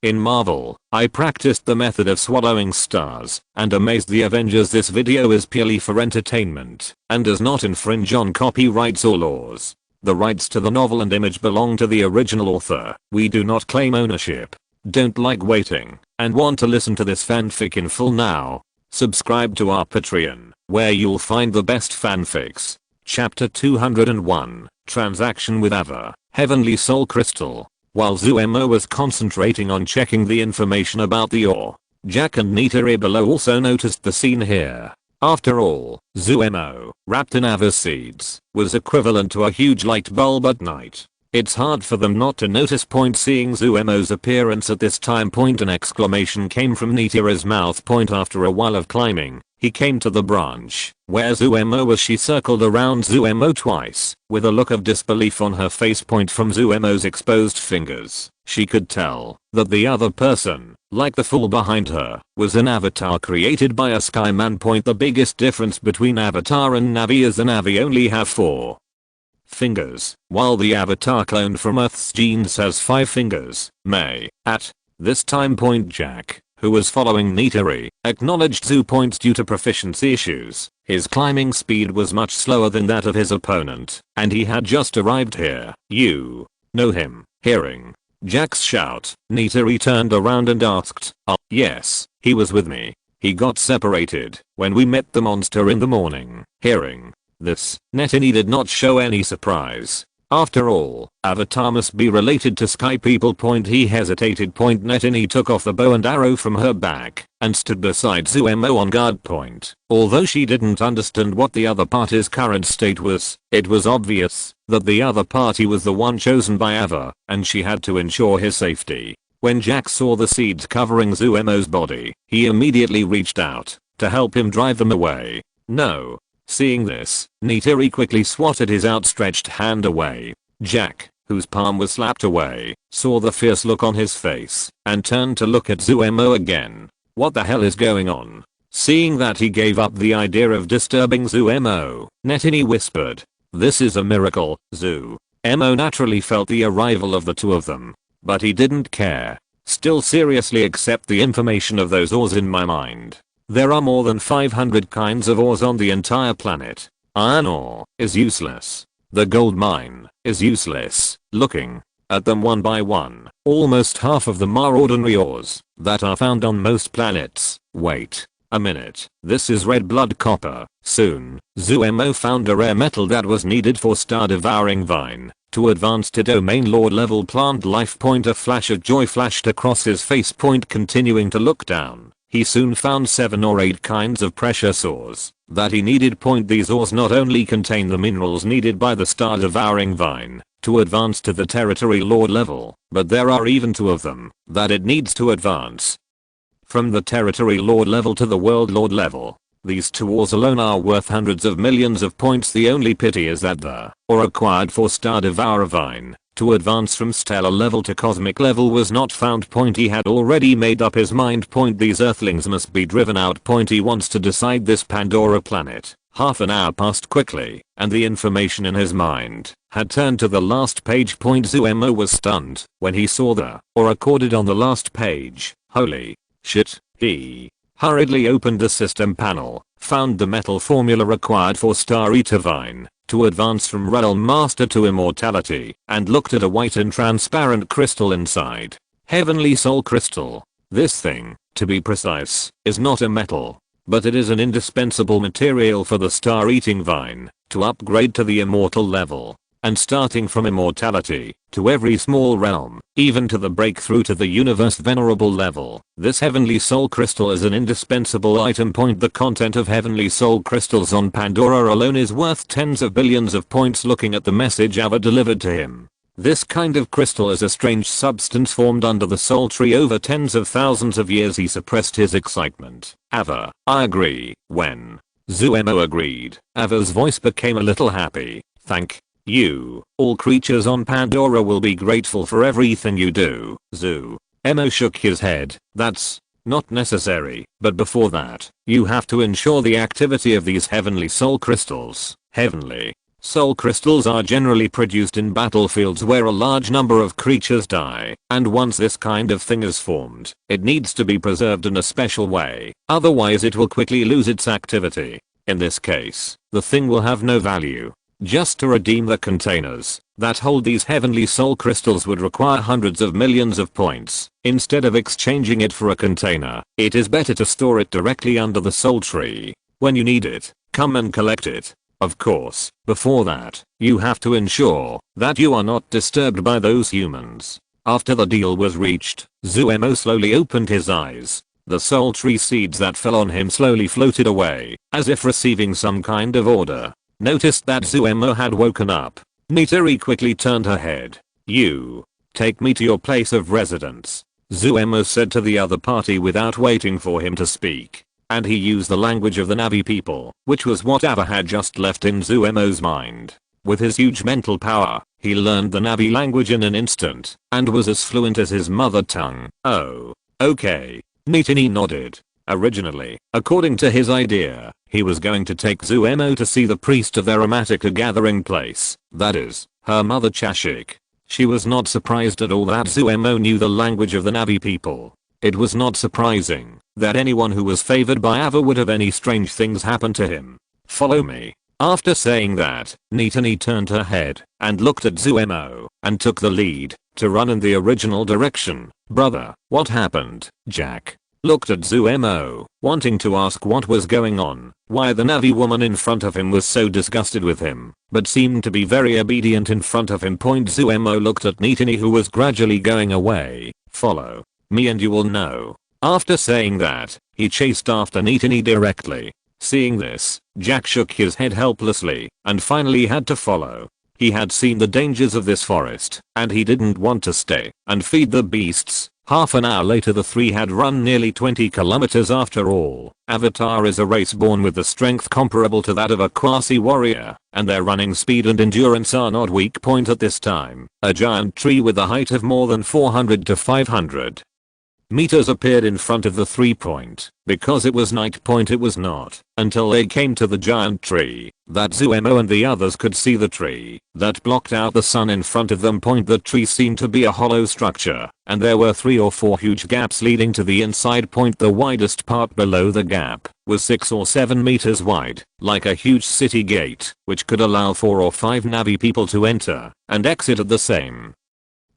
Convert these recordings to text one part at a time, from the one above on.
In Marvel, I practiced the method of swallowing stars and amazed the Avengers. This video is purely for entertainment and does not infringe on copyrights or laws. The rights to the novel and image belong to the original author. We do not claim ownership. Don't like waiting and want to listen to this fanfic in full now? Subscribe to our Patreon, where you'll find the best fanfics. Chapter 201, Transaction with Ava, Heavenly Soul Crystal. While Zuemo was concentrating on checking the information about the ore, Jack and Nitari below also noticed the scene here. After all, Zuemo, wrapped in Ava's seeds, was equivalent to a huge light bulb at night. It's hard for them not to notice. Seeing Zuemo's appearance at this time. An exclamation came from Nitari's mouth. After a while of climbing, he came to the branch where Zuemo was. She circled around Zuemo twice, with a look of disbelief on her face. From Zuemo's exposed fingers, she could tell that the other person, like the fool behind her, was an avatar created by a Skyman. The biggest difference between Avatar and Navi is the Navi only have 4 fingers, while the avatar cloned from Earth's genes has 5 fingers. At this time, Jack, who was following Nitari, acknowledged Zu. Due to proficiency issues, his climbing speed was much slower than that of his opponent, and he had just arrived here. You know him? Hearing Jack's shout, Nitari turned around and asked, yes, he was with me. He got separated when we met the monster in the morning. Hearing this, Netini did not show any surprise. After all, Avatar must be related to Sky people. He hesitated. Netini took off the bow and arrow from her back and stood beside Zuemo on guard. Although she didn't understand what the other party's current state was, it was obvious that the other party was the one chosen by Ava, and she had to ensure his safety. When Jack saw the seeds covering Zuemo's body, he immediately reached out to help him drive them away. No. Seeing this, Nitari quickly swatted his outstretched hand away. Jack, whose palm was slapped away, saw the fierce look on his face and turned to look at Zuemo again. What the hell is going on? Seeing that he gave up the idea of disturbing Zuemo, Netini whispered, "This is a miracle." Zuemo naturally felt the arrival of the two of them, but he didn't care. Still, seriously accept the information of those ores in my mind. There are more than 500 kinds of ores on the entire planet. Iron ore is useless. The gold mine is useless. Looking at them one by one, almost half of them are ordinary ores that are found on most planets. Wait a minute, this is red blood copper. Soon, Zuemo found a rare metal that was needed for Star Devouring Vine to advance to Domain Lord level plant life. A flash of joy flashed across his face. Continuing to look down, he soon found 7 or 8 kinds of precious ores that he needed. These ores not only contain the minerals needed by the Star Devouring Vine to advance to the Territory Lord level, but there are even 2 of them that it needs to advance from the Territory Lord level to the World Lord level. These 2 ores alone are worth hundreds of millions of points. The only pity is that the ore required for Star Devourer Vine to advance from stellar level to cosmic level was not found. He had already made up his mind. These earthlings must be driven out. He wants to decide this Pandora planet. Half an hour passed quickly, and the information in his mind had turned to the last page. Zuemo was stunned when he saw the ore recorded on the last page. Holy shit, he hurriedly opened the system panel, found the metal formula required for Star Eater Vine to advance from Realm Master to Immortality, and looked at a white and transparent crystal inside. Heavenly Soul Crystal. This thing, to be precise, is not a metal, but it is an indispensable material for the Star Eating Vine to upgrade to the immortal level. And starting from immortality to every small realm, even to the breakthrough to the universe venerable level, this Heavenly Soul Crystal is an indispensable item. The content of Heavenly Soul Crystals on Pandora alone is worth tens of billions of points. Looking at the message Ava delivered to him, this kind of crystal is a strange substance formed under the soul tree over tens of thousands of years. He suppressed his excitement. Ava, I agree. When Zuemo agreed, Ava's voice became a little happy. Thank you. All creatures on Pandora will be grateful for everything you do. Zuemo shook his head. That's not necessary, but before that, you have to ensure the activity of these Heavenly Soul Crystals. Heavenly Soul crystals are generally produced in battlefields where a large number of creatures die, and once this kind of thing is formed, it needs to be preserved in a special way, otherwise it will quickly lose its activity. In this case, the thing will have no value. Just to redeem the containers that hold these heavenly soul crystals would require hundreds of millions of points. Instead of exchanging it for a container, it is better to store it directly under the soul tree. When you need it, come and collect it. Of course, before that, you have to ensure that you are not disturbed by those humans. After the deal was reached, Zuemo slowly opened his eyes. The soul tree seeds that fell on him slowly floated away, as if receiving some kind of order. Noticed that Zuemo had woken up. Nitori quickly turned her head. "You. Take me to your place of residence," Zuemo said to the other party without waiting for him to speak. And he used the language of the Navi people, which was whatever had just left in Zuemo's mind. With his huge mental power, he learned the Navi language in an instant, and was as fluent as his mother tongue. "Oh, okay." Nitori nodded. Originally, according to his idea, he was going to take Zuemo to see the priest of their Amatica gathering place, that is, her mother Chashik. She was not surprised at all that Zuemo knew the language of the Navi people. It was not surprising that anyone who was favored by Ava would have any strange things happen to him. "Follow me." After saying that, Nitori turned her head and looked at Zuemo and took the lead to run in the original direction. "Brother, what happened?" Jack looked at Zuemo, wanting to ask what was going on, why the Navi woman in front of him was so disgusted with him, but seemed to be very obedient in front of him. Zuemo looked at Nitori, who was gradually going away. "Follow me and you will know." After saying that, he chased after Nitori directly. Seeing this, Jack shook his head helplessly and finally had to follow. He had seen the dangers of this forest, and he didn't want to stay and feed the beasts. Half an hour later the three had run nearly 20 kilometers after all. Avatar is a race born with the strength comparable to that of a Quasi warrior, and their running speed and endurance are not weak point at this time. A giant tree with a height of more than 400 to 500 meters appeared in front of the 3-point. Because it was night point it was not until they came to the giant tree that Zuemo and the others could see the tree that blocked out the sun in front of them. The tree seemed to be a hollow structure, and there were 3 or 4 huge gaps leading to the inside. The widest part below the gap was 6 or 7 meters wide, like a huge city gate, which could allow 4 or 5 Navi people to enter and exit at the same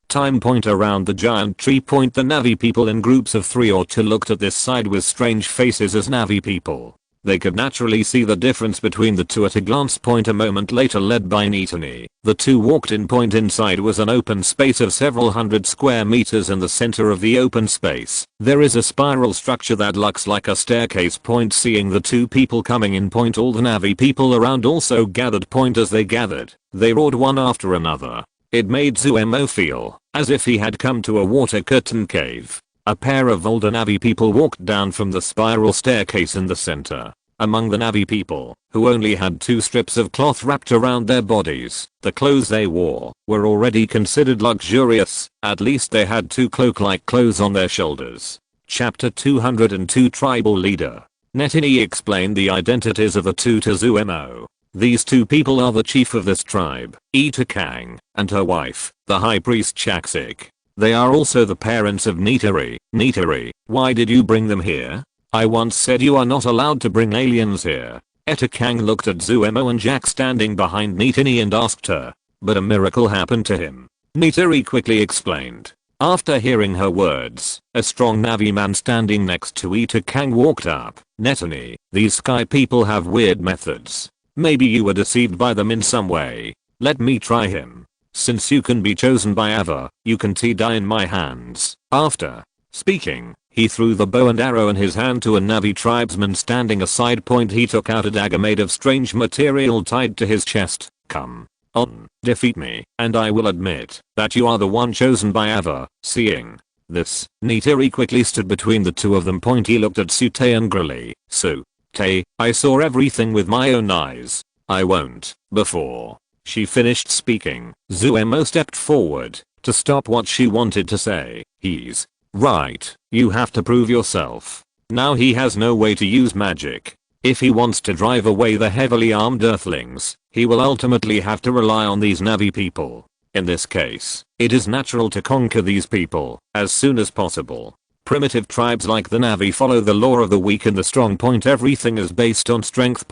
time. Around the giant tree. The Navi people in groups of 3 or 2 looked at this side with strange faces as Navi people. They could naturally see the difference between the two at a glance. A moment later, led by Nitori, the 2 walked in. Inside was an open space of several hundred square meters. In the center of the open space, there is a spiral structure that looks like a staircase. Seeing the 2 people coming in. All the Navi people around also gathered. As they gathered, they roared one after another. It made Zuemo feel as if he had come to a water curtain cave. A pair of older Navi people walked down from the spiral staircase in the center. Among the Navi people, who only had 2 strips of cloth wrapped around their bodies, the clothes they wore were already considered luxurious. At least they had 2 cloak-like clothes on their shoulders. Chapter 202 Tribal Leader. Nitori explained the identities of the 2 to Zuemo. These 2 people are the chief of this tribe, Itakang, and her wife, the high priest Chakzik. They are also the parents of Nitori. "Nitori, why did you bring them here? I once said you are not allowed to bring aliens here." Itakang looked at Zuemo and Jack standing behind Nitori and asked her. But a miracle happened to him. Nitori quickly explained. After hearing her words, a strong Navi man standing next to Itakang walked up. "Nitori, these sky people have weird methods. Maybe you were deceived by them in some way. Let me try him. Since you can be chosen by Ava, you can die in my hands." After speaking, he threw the bow and arrow in his hand to a Navi tribesman standing aside. He took out a dagger made of strange material tied to his chest. "Come on, defeat me, and I will admit that you are the one chosen by Ava." Seeing this, Nitori quickly stood between the 2 of them. He looked at Sute angrily. "Sute, I saw everything with my own eyes. I won't." Before she finished speaking, Zuemo stepped forward to stop what she wanted to say. "He's right. You have to prove yourself. Now he has no way to use magic. If he wants to drive away the heavily armed Earthlings, he will ultimately have to rely on these Na'vi people. In this case, it is natural to conquer these people as soon as possible. Primitive tribes like the Na'vi follow the law of the weak and the strong. Everything is based on strength.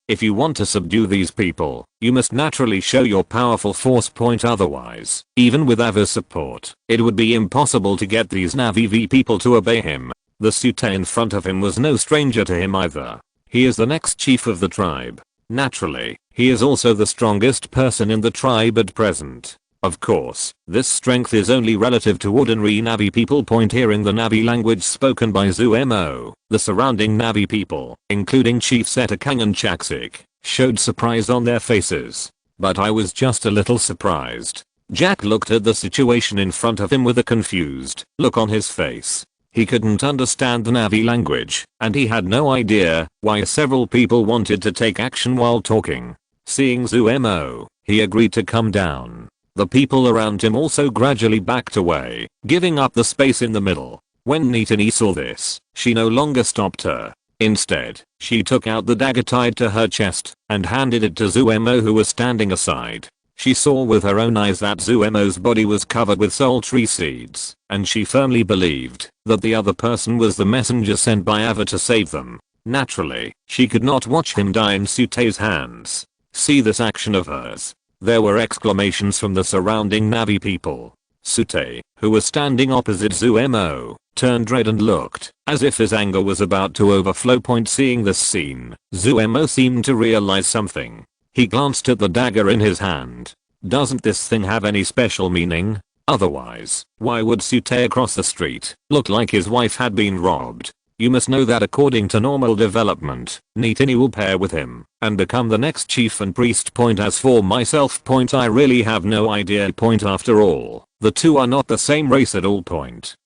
If you want to subdue these people, you must naturally show your powerful force. Otherwise, even with Ava's support, it would be impossible to get these Na'vi people to obey him. The Sute in front of him was no stranger to him either. He is the next chief of the tribe. Naturally, he is also the strongest person in the tribe at present. Of course, this strength is only relative to ordinary Na'vi people. Hearing the Na'vi language spoken by Zuemo, the surrounding Na'vi people, including Chief Setakang and Chaksik, showed surprise on their faces. But I was just a little surprised. Jack looked at the situation in front of him with a confused look on his face. He couldn't understand the Na'vi language, and he had no idea why several people wanted to take action while talking. Seeing Zuemo, he agreed to come down. The people around him also gradually backed away, giving up the space in the middle. When Nitani saw this, she no longer stopped her. Instead, she took out the dagger tied to her chest and handed it to Zuemo, who was standing aside. She saw with her own eyes that Zuemo's body was covered with soul tree seeds, and she firmly believed that the other person was the messenger sent by Ava to save them. Naturally, she could not watch him die in Sute's hands. See this action of hers. There were exclamations from the surrounding Na'vi people. Sute, who was standing opposite Zuemo, turned red and looked as if his anger was about to overflow. Seeing this scene, Zuemo seemed to realize something. He glanced at the dagger in his hand. Doesn't this thing have any special meaning? Otherwise, why would Sute across the street look like his wife had been robbed? You must know that according to normal development, Nitani will pair with him and become the next chief and priest. As for myself, I really have no idea. After all, the two are not the same race at all.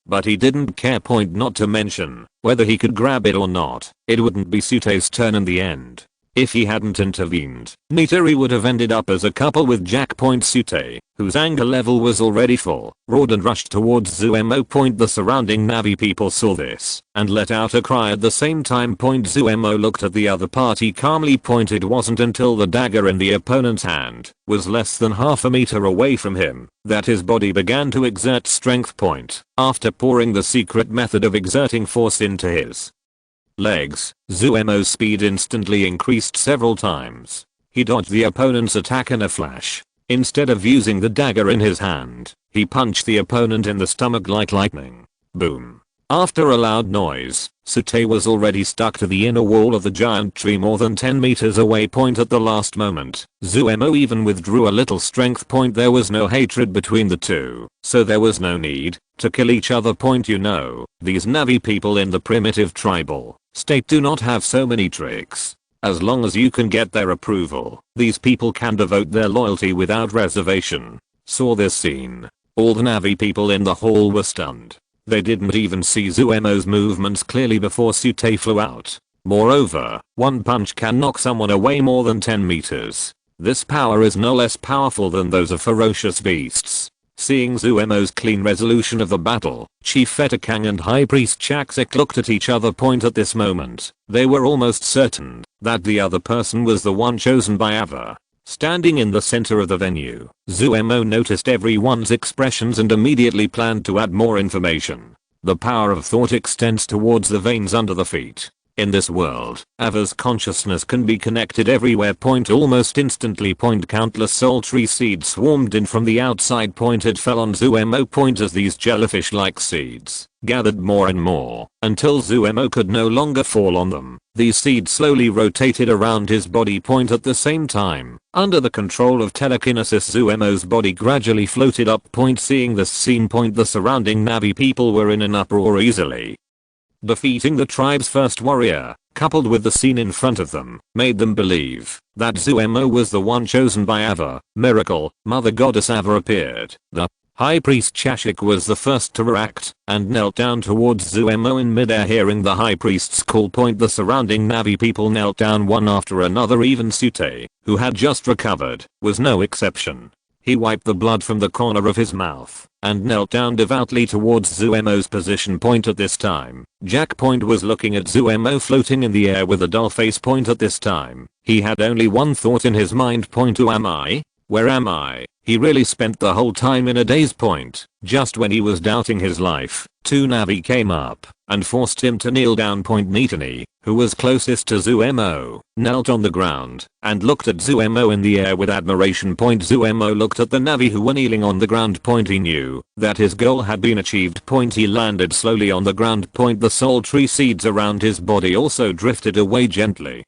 But he didn't care. Not to mention whether he could grab it or not. It wouldn't be Sute's turn in the end. If he hadn't intervened, Nitari would have ended up as a couple with Jack. Sute, whose anger level was already full, roared and rushed towards Zuemo. The surrounding Na'vi people saw this and let out a cry at the same time. Zuemo looked at the other party calmly. It wasn't until the dagger in the opponent's hand was less than half a meter away from him that his body began to exert strength. After pouring the secret method of exerting force into his legs, Zuemo's speed instantly increased several times. He dodged the opponent's attack in a flash. Instead of using the dagger in his hand, he punched the opponent in the stomach like lightning. Boom. After a loud noise, Sute was already stuck to the inner wall of the giant tree more than 10 meters away. At the last moment, Zuemo even withdrew a little strength. There was no hatred between the two, so there was no need to kill each other. These Na'vi people in the primitive tribal state do not have so many tricks. As long as you can get their approval, these people can devote their loyalty without reservation. Saw this scene. All the Na'vi people in the hall were stunned. They didn't even see Zuemo's movements clearly before Sute flew out. Moreover, one punch can knock someone away more than 10 meters. This power is no less powerful than those of ferocious beasts. Seeing Zuemo's clean resolution of the battle, Chief Fetakang and High Priest Chaksik looked at each other. At this moment, they were almost certain that the other person was the one chosen by Ava. Standing in the center of the venue, Zuemo noticed everyone's expressions and immediately planned to add more information. The power of thought extends towards the veins under the feet. In this world, Ava's consciousness can be connected everywhere. Almost instantly. Countless soul tree seeds swarmed in from the outside. It fell on Zuemo. As these jellyfish-like seeds gathered more and more until Zuemo could no longer fall on them. These seeds slowly rotated around his body. At the same time, under the control of telekinesis, Zuemo's body gradually floated up. Seeing this scene, the surrounding Na'vi people were in an uproar. Easily defeating the tribe's first warrior, coupled with the scene in front of them, made them believe that Zuemo was the one chosen by Ava. Miracle, Mother Goddess Ava appeared. The High Priest Chashik was the first to react and knelt down towards Zuemo in midair. Hearing the High Priest's call, the surrounding Na'vi people knelt down one after another. Even Sute, who had just recovered, was no exception. He wiped the blood from the corner of his mouth and knelt down devoutly towards Zuemo's position point at this time. Jack Point was looking at Zuemo floating in the air with a dull face point at this time. He had only one thought in his mind point: who am I? Where am I? He really spent the whole time in a daze point. Just when he was doubting his life, two Navi came up and forced him to kneel down point. Nitani, who was closest to Zuemo, knelt on the ground and looked at Zuemo in the air with admiration point. Zuemo looked at the Navi who were kneeling on the ground point. He knew that his goal had been achieved point. He landed slowly on the ground point. The soul tree seeds around his body also drifted away gently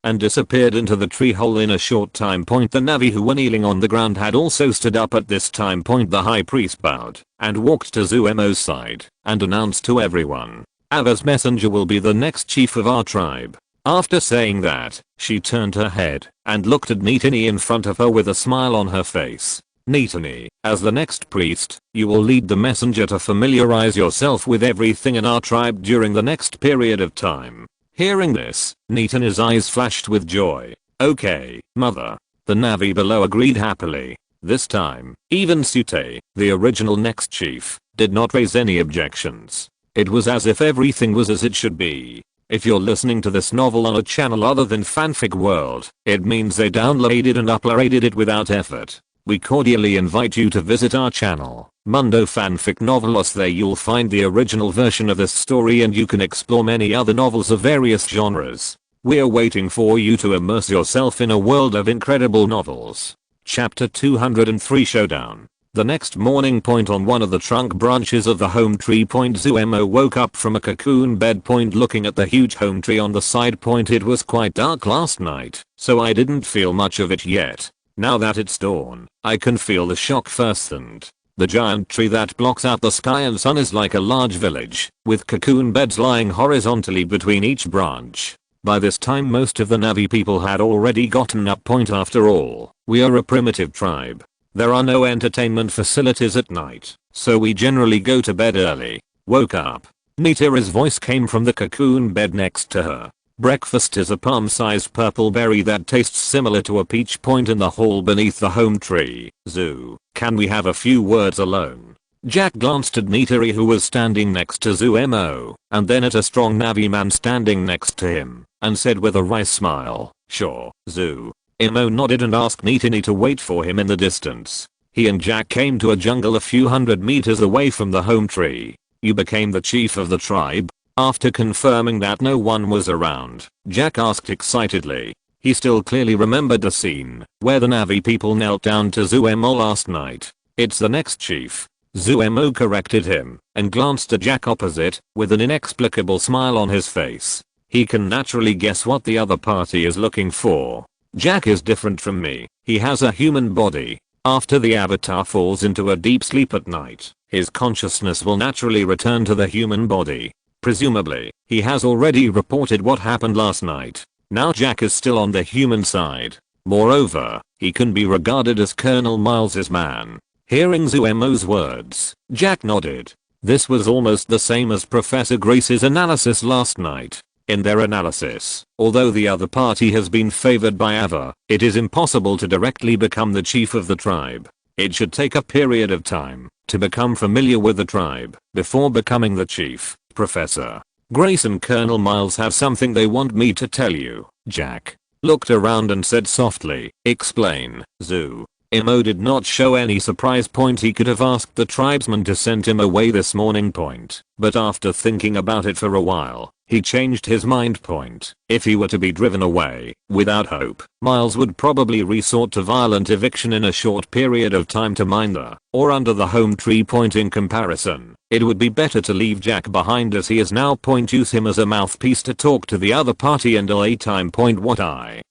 and disappeared into the tree hole in a short time point. The Navi who were kneeling on the ground had also stood up at this time point. The high priest bowed and walked to Zuemo's side and announced to everyone, "Ava's messenger will be the next chief of our tribe." After saying that, she turned her head and looked at Nitani in front of her with a smile on her face. "Nitani, as the next priest, you will lead the messenger to familiarize yourself with everything in our tribe during the next period of time." Hearing this, Nitani's eyes flashed with joy. "Okay, mother." The Navi below agreed happily. This time, even Sute, the original next chief, did not raise any objections. It was as if everything was as it should be. If you're listening to this novel on a channel other than Fanfic World, it means they downloaded and uploaded it without effort. We cordially invite you to visit our channel, Mundo Fanfic Novelos. There you'll find the original version of this story and you can explore many other novels of various genres. We're waiting for you to immerse yourself in a world of incredible novels. Chapter 203 Showdown. The next morning point on one of the trunk branches of the home tree point, Zuemo woke up from a cocoon bed point looking at the huge home tree on the side point. It was quite dark last night, so I didn't feel much of it yet. Now that it's dawn, I can feel the shock firsthand. The giant tree that blocks out the sky and sun is like a large village, with cocoon beds lying horizontally between each branch. By this time most of the Navi people had already gotten up point. After all, we are a primitive tribe. There are no entertainment facilities at night, so we generally go to bed early. Woke up. Nitari's voice came from the cocoon bed next to her. Breakfast is a palm-sized purple berry that tastes similar to a peach point in the hall beneath the home tree. Zoo, can we have a few words alone? Jack glanced at Nitari who was standing next to Zuemo, and then at a strong Navi man standing next to him, and said with a wry smile, "Sure, Zoo." Emo nodded and asked Nitani to wait for him in the distance. He and Jack came to a jungle a few hundred meters away from the home tree. "You became the chief of the tribe?" After confirming that no one was around, Jack asked excitedly. He still clearly remembered the scene where the Navi people knelt down to Zuemo last night. "It's the next chief." Zuemo corrected him and glanced at Jack opposite with an inexplicable smile on his face. He can naturally guess what the other party is looking for. Jack is different from me. He has a human body. After the avatar falls into a deep sleep at night, his consciousness will naturally return to the human body. Presumably, he has already reported what happened last night. Now Jack is still on the human side. Moreover, he can be regarded as Colonel Miles's man. Hearing Zuemo's words, Jack nodded. This was almost the same as Professor Grace's analysis last night. In their analysis, although the other party has been favored by Ava, it is impossible to directly become the chief of the tribe. It should take a period of time to become familiar with the tribe before becoming the chief. "Professor Grace and Colonel Miles have something they want me to tell you." Jack looked around and said softly, "Explain, Zoo." Emo did not show any surprise point. He could have asked the tribesman to send him away this morning point, but after thinking about it for a while, he changed his mind point. If he were to be driven away, without hope, Miles would probably resort to violent eviction in a short period of time to mine the, or under the home tree point. In comparison, it would be better to leave Jack behind as he is now point. Use him as a mouthpiece to talk to the other party and delay time point. What I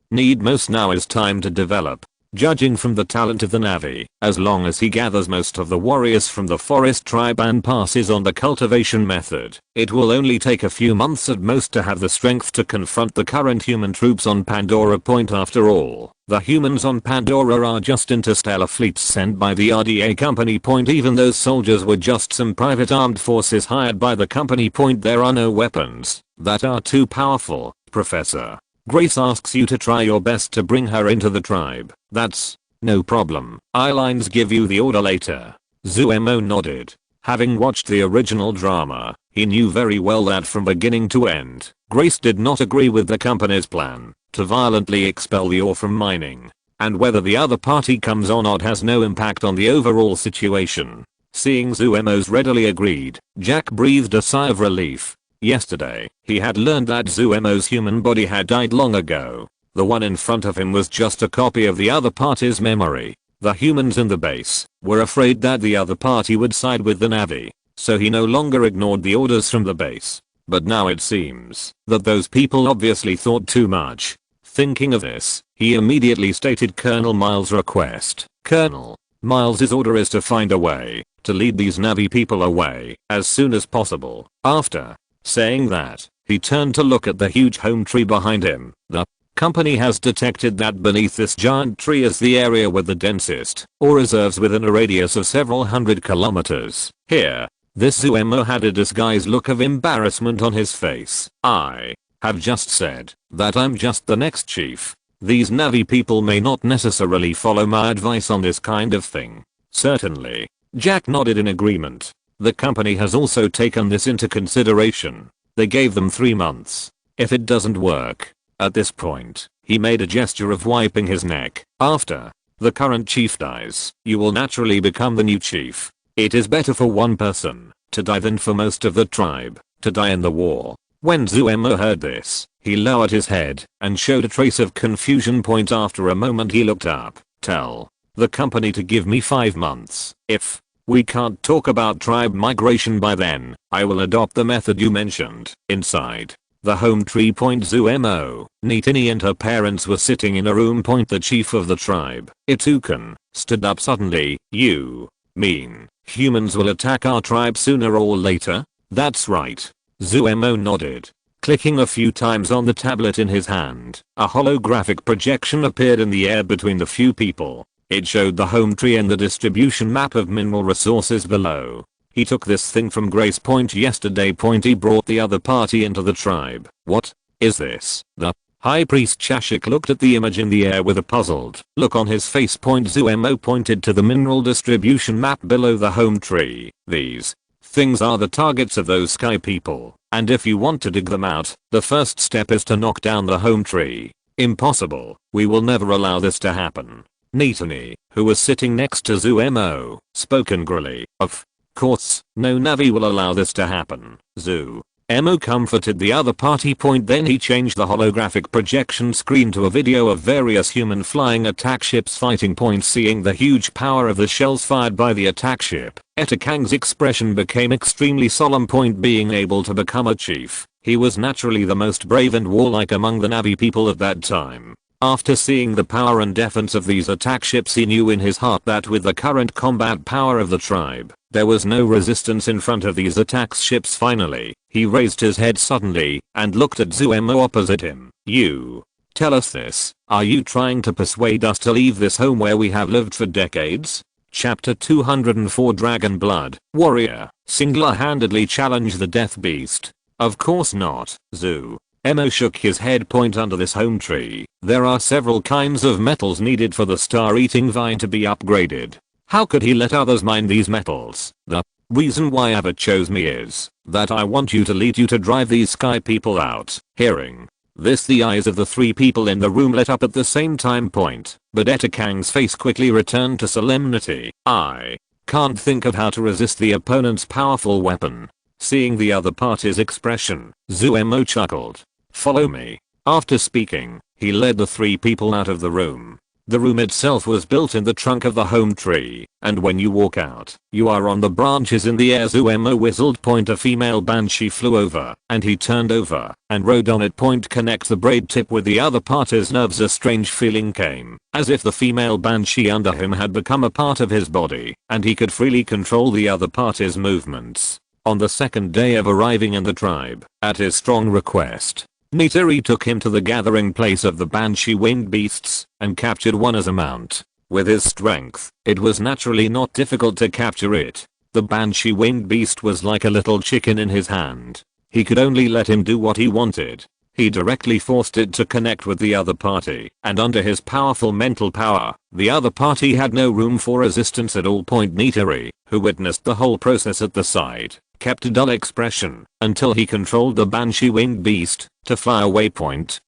need most now is time to develop. Judging from the talent of the Navi, as long as he gathers most of the warriors from the forest tribe and passes on the cultivation method, it will only take a few months at most to have the strength to confront the current human troops on Pandora Point. After all, the humans on Pandora are just interstellar fleets sent by the RDA Company Point. Even those soldiers were just some private armed forces hired by the Company Point. There are no weapons that are too powerful. Professor Grace asks you to try your best to bring her into the tribe. That's No problem. I'll give you the order later. Zuemo nodded. Having watched the original drama, he knew very well that from beginning to end, Grace did not agree with the company's plan to violently expel the ore from mining. And whether the other party comes or not has no impact on the overall situation. Seeing Zuemo's readily agreed, Jack breathed a sigh of relief. Yesterday, he had learned that Zuemo's human body had died long ago. The one in front of him was just a copy of the other party's memory. The humans in the base were afraid that the other party would side with the Na'vi, so he no longer ignored the orders from the base. But now it seems that those people obviously thought too much. Thinking of this, he immediately stated Colonel Miles' request. Colonel, Miles' order is to find a way to lead these Na'vi people away as soon as possible. After saying that, he turned to look at the huge home tree behind him. The company has detected that beneath this giant tree is the area with the densest ore reserves within a radius of several hundred kilometers. Here, this Zuemo had a disguised look of embarrassment on his face. I have just said that I'm just the next chief. These Na'vi people may not necessarily follow my advice on this kind of thing. Certainly. Jack nodded in agreement. The company has also taken this into consideration. They gave them 3 months. If it doesn't work. At this point, he made a gesture of wiping his neck. After the current chief dies, you will naturally become the new chief. It is better for one person to die than for most of the tribe to die in the war. When Zuemo heard this, he lowered his head and showed a trace of confusion. After a moment he looked up. Tell the company to give me 5 months. If we can't talk about tribe migration by then, I will adopt the method you mentioned. Inside the home tree. Zuemo, Nitini and her parents were sitting in a room. The chief of the tribe, Itukan, stood up suddenly. You mean humans will attack our tribe sooner or later? That's right. Zuemo nodded. Clicking a few times on the tablet in his hand, a holographic projection appeared in the air between the few people. It showed the home tree and the distribution map of mineral resources below. He took this thing from Grace yesterday. He brought the other party into the tribe. What is this? The High Priest Chashik looked at the image in the air with a puzzled look on his face. Zuemo pointed to the mineral distribution map below the home tree. These things are the targets of those sky people, and if you want to dig them out, the first step is to knock down the home tree. Impossible. We will never allow this to happen. Nitini, who was sitting next to Zuemo, spoke angrily. Of course, no Na'vi will allow this to happen. Zuemo comforted the other party. Then he changed the holographic projection screen to a video of various human flying attack ships fighting. Seeing the huge power of the shells fired by the attack ship, Etakang's expression became extremely solemn. Being able to become a chief, he was naturally the most brave and warlike among the Na'vi people at that time. After seeing the power and defense of these attack ships, he knew in his heart that with the current combat power of the tribe, there was no resistance in front of these attack ships. Finally, he raised his head suddenly and looked at Zuemo opposite him. You tell us this. Are you trying to persuade us to leave this home where we have lived for decades? Chapter 204 Dragon Blood Warrior single-handedly challenge the death beast. Of course not. Zuemo shook his head. Under this home tree, there are several kinds of metals needed for the star-eating vine to be upgraded. How could he let others mine these metals? The reason why Ava chose me is that I want you to lead you to drive these sky people out. Hearing this, the eyes of the 3 people in the room lit up at the same time. But Etakang's face quickly returned to solemnity. I can't think of how to resist the opponent's powerful weapon. Seeing the other party's expression, Zuemo chuckled. Follow me. After speaking, he led the 3 people out of the room. The room itself was built in the trunk of the home tree, and when you walk out, you are on the branches in the air. Zuemo whistled. A female banshee flew over, and he turned over and rode on it. Connect the braid tip with the other party's nerves. A strange feeling came, as if the female banshee under him had become a part of his body, and he could freely control the other party's movements. On the second day of arriving in the tribe, at his strong request, Nitiri took him to the gathering place of the banshee winged beasts and captured one as a mount. With his strength, it was naturally not difficult to capture it. The banshee winged beast was like a little chicken in his hand. He could only let him do what he wanted. He directly forced it to connect with the other party, and under his powerful mental power, the other party had no room for resistance at all. Nitari, who witnessed the whole process at the side, kept a dull expression until he controlled the Banshee winged beast to fly away.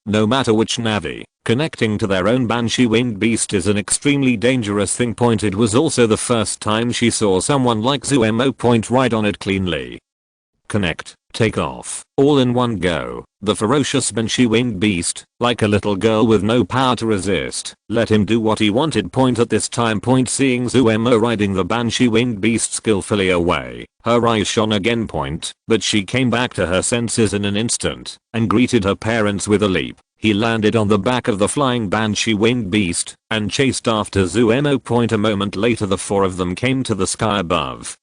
No matter which Navi, connecting to their own Banshee winged beast is an extremely dangerous thing. It was also the first time she saw someone like Zuemo ride on it cleanly. Connect, take off, all in one go. The ferocious Banshee winged beast, like a little girl with no power to resist, let him do what he wanted. At this time, seeing Zuemo riding the Banshee winged beast skillfully away, her eyes shone again. But she came back to her senses in an instant and greeted her parents with a leap. He landed on the back of the flying Banshee winged beast and chased after Zuemo. A moment later, the four of them came to the sky above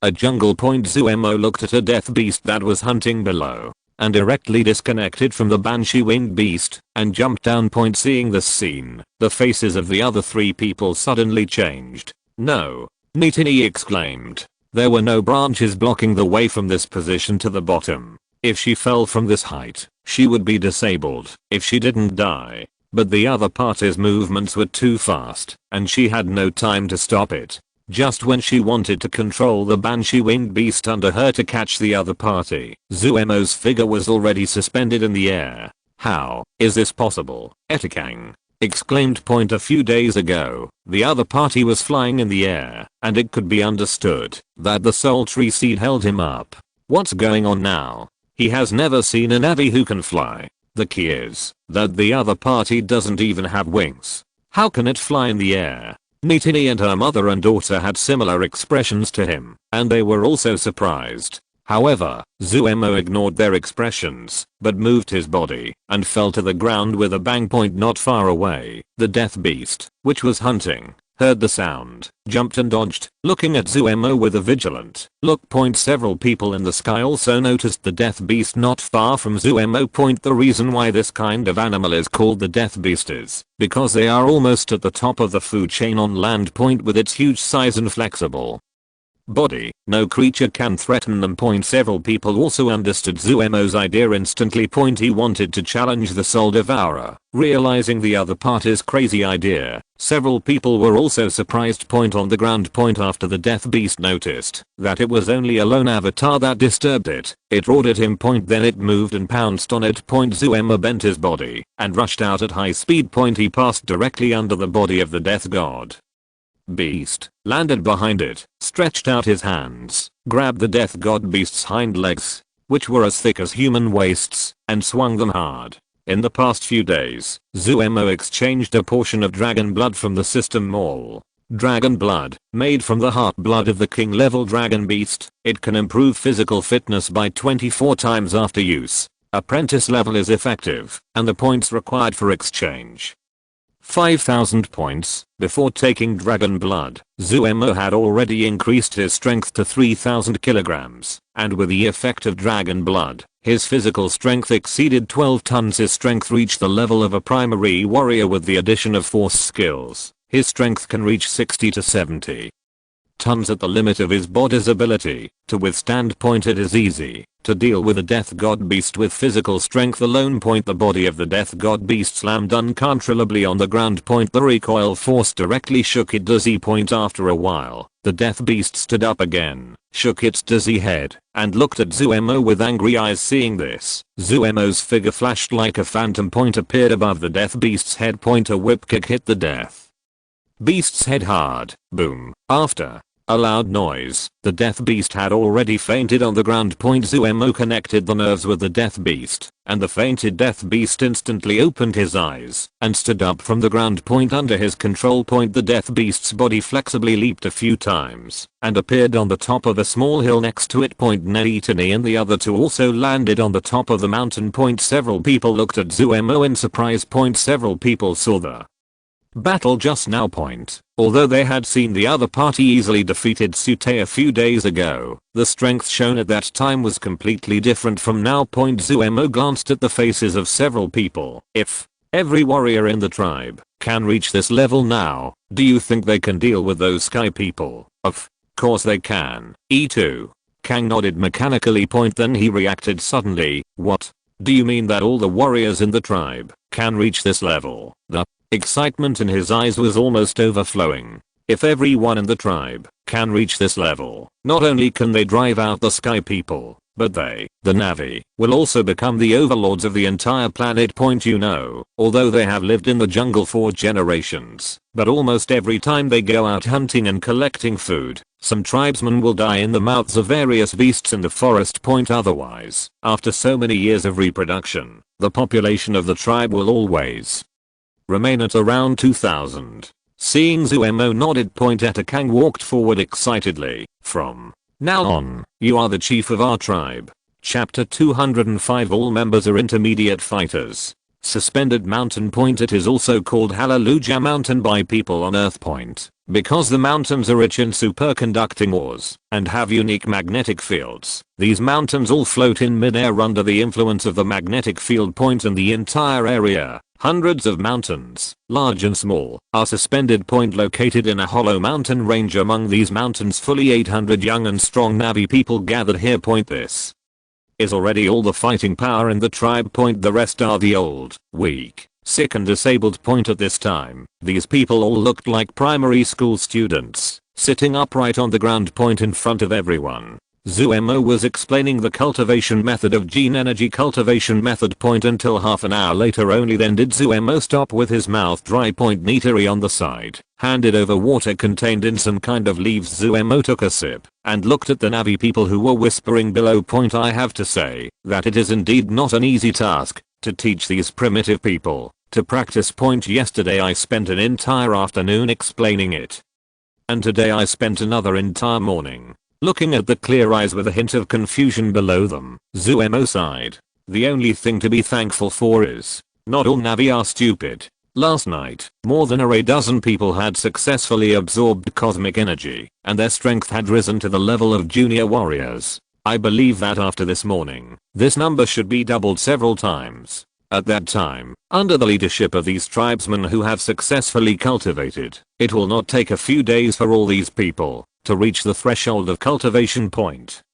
a jungle. Zuemo looked at a death beast that was hunting below and directly disconnected from the Banshee winged beast and jumped down. Seeing this scene, the faces of the other three people suddenly changed. No, Nitini exclaimed. There were no branches blocking the way from this position to the bottom. If she fell from this height, she would be disabled if she didn't die. But the other party's movements were too fast, and she had no time to stop it. Just when she wanted to control the Banshee winged beast under her to catch the other party, Zuemo's figure was already suspended in the air. How is this possible? Etikang exclaimed. A few days ago, the other party was flying in the air, and it could be understood that the soul tree seed held him up. What's going on now? He has never seen a Navi who can fly. The key is that the other party doesn't even have wings. How can it fly in the air? Nitini and her mother and daughter had similar expressions to him, and they were also surprised. However, Zuemo ignored their expressions, but moved his body and fell to the ground with a bang. Not far away, the death beast, which was hunting, heard the sound, jumped and dodged, looking at Zuemo with a vigilant look. Several people in the sky also noticed the death beast not far from Zuemo. The reason why this kind of animal is called the death beast is because they are almost at the top of the food chain on land. With its huge size and flexible body, no creature can threaten them. Several people also understood Zuemo's idea instantly. He wanted to challenge the Soul Devourer. Realizing the other party's crazy idea, several people were also surprised. On the ground. After the death beast noticed that it was only a lone avatar that disturbed it, it roared at him. Then it moved and pounced on it. Zuemo bent his body and rushed out at high speed. He passed directly under the body of the death god beast, landed behind it, stretched out his hands, grabbed the death god beast's hind legs, which were as thick as human waists, and swung them hard. In the past few days, Zuemo exchanged a portion of dragon blood from the system mall. Dragon blood, made from the heart blood of the king level dragon beast, it can improve physical fitness by 24 times after use. Apprentice level is effective, and the points required for exchange 5,000 points. Before taking dragon blood, Zuemo had already increased his strength to 3,000 kilograms, and with the effect of dragon blood, his physical strength exceeded 12 tons. His strength reached the level of a primary warrior. With the addition of force skills, his strength can reach 60 to 70 tons at the limit of his body's ability to withstand. It is easy to deal with a death god beast with physical strength alone. The body of the death god beast slammed uncontrollably on the ground. The recoil force directly shook it dizzy. After a while, the death beast stood up again, shook its dizzy head, and looked at Zuemo with angry eyes. Seeing this, Zuemo's figure flashed like a phantom. Appeared above the death beast's head. A whip kick hit the death beast's head hard. Boom. After a loud noise, the death beast had already fainted on the ground. Zuemo connected the nerves with the death beast, and the fainted death beast instantly opened his eyes and stood up from the ground. Under his control. The death beast's body flexibly leaped a few times and appeared on the top of a small hill next to it. Nitini and the other two also landed on the top of the mountain. Several people looked at Zuemo in surprise. Several people saw the battle just now. Although they had seen the other party easily defeated Sute a few days ago, the strength shown at that time was completely different from now. Zuemo glanced at the faces of several people. If every warrior in the tribe can reach this level now, do you think they can deal with those sky people? Of course they can. E2. Kang nodded mechanically. Then he reacted suddenly. What? Do you mean that all the warriors in the tribe can reach this level? The excitement in his eyes was almost overflowing. If everyone in the tribe can reach this level, not only can they drive out the Sky people, but they, the Na'vi, will also become the overlords of the entire planet. Although they have lived in the jungle for generations, but almost every time they go out hunting and collecting food, some tribesmen will die in the mouths of various beasts in the forest. Otherwise, after so many years of reproduction, the population of the tribe will always remain at around 2000. Seeing Zuemo nodded, Etakang walked forward excitedly. From now on, you are the chief of our tribe. Chapter 205. All members are intermediate fighters. Suspended Mountain. It is also called Hallelujah Mountain by people on Earth. Because the mountains are rich in superconducting ores and have unique magnetic fields, these mountains all float in mid-air under the influence of the magnetic field. And the entire area, hundreds of mountains, large and small, are suspended. Located in a hollow mountain range. Among these mountains fully 800 young and strong Na'vi people gathered here. This is already all the fighting power in the tribe. The rest are the old, weak, sick and disabled. At this time, these people all looked like primary school students, sitting upright on the ground. In front of everyone, Zuemo was explaining the cultivation method of gene energy cultivation method. Until half an hour later, only then did Zuemo stop with his mouth dry. Nitiri on the side handed over water contained in some kind of leaves. Zuemo took a sip and looked at the Na'vi people who were whispering below. I have to say that it is indeed not an easy task to teach these primitive people to practice. Yesterday I spent an entire afternoon explaining it, and today I spent another entire morning looking at the clear eyes with a hint of confusion below them. Zuemo sighed. The only thing to be thankful for is, not all Na'vi are stupid. Last night, more than a dozen people had successfully absorbed cosmic energy, and their strength had risen to the level of junior warriors. I believe that after this morning, this number should be doubled several times. At that time, under the leadership of these tribesmen who have successfully cultivated, it will not take a few days for all these people to reach the threshold of cultivation.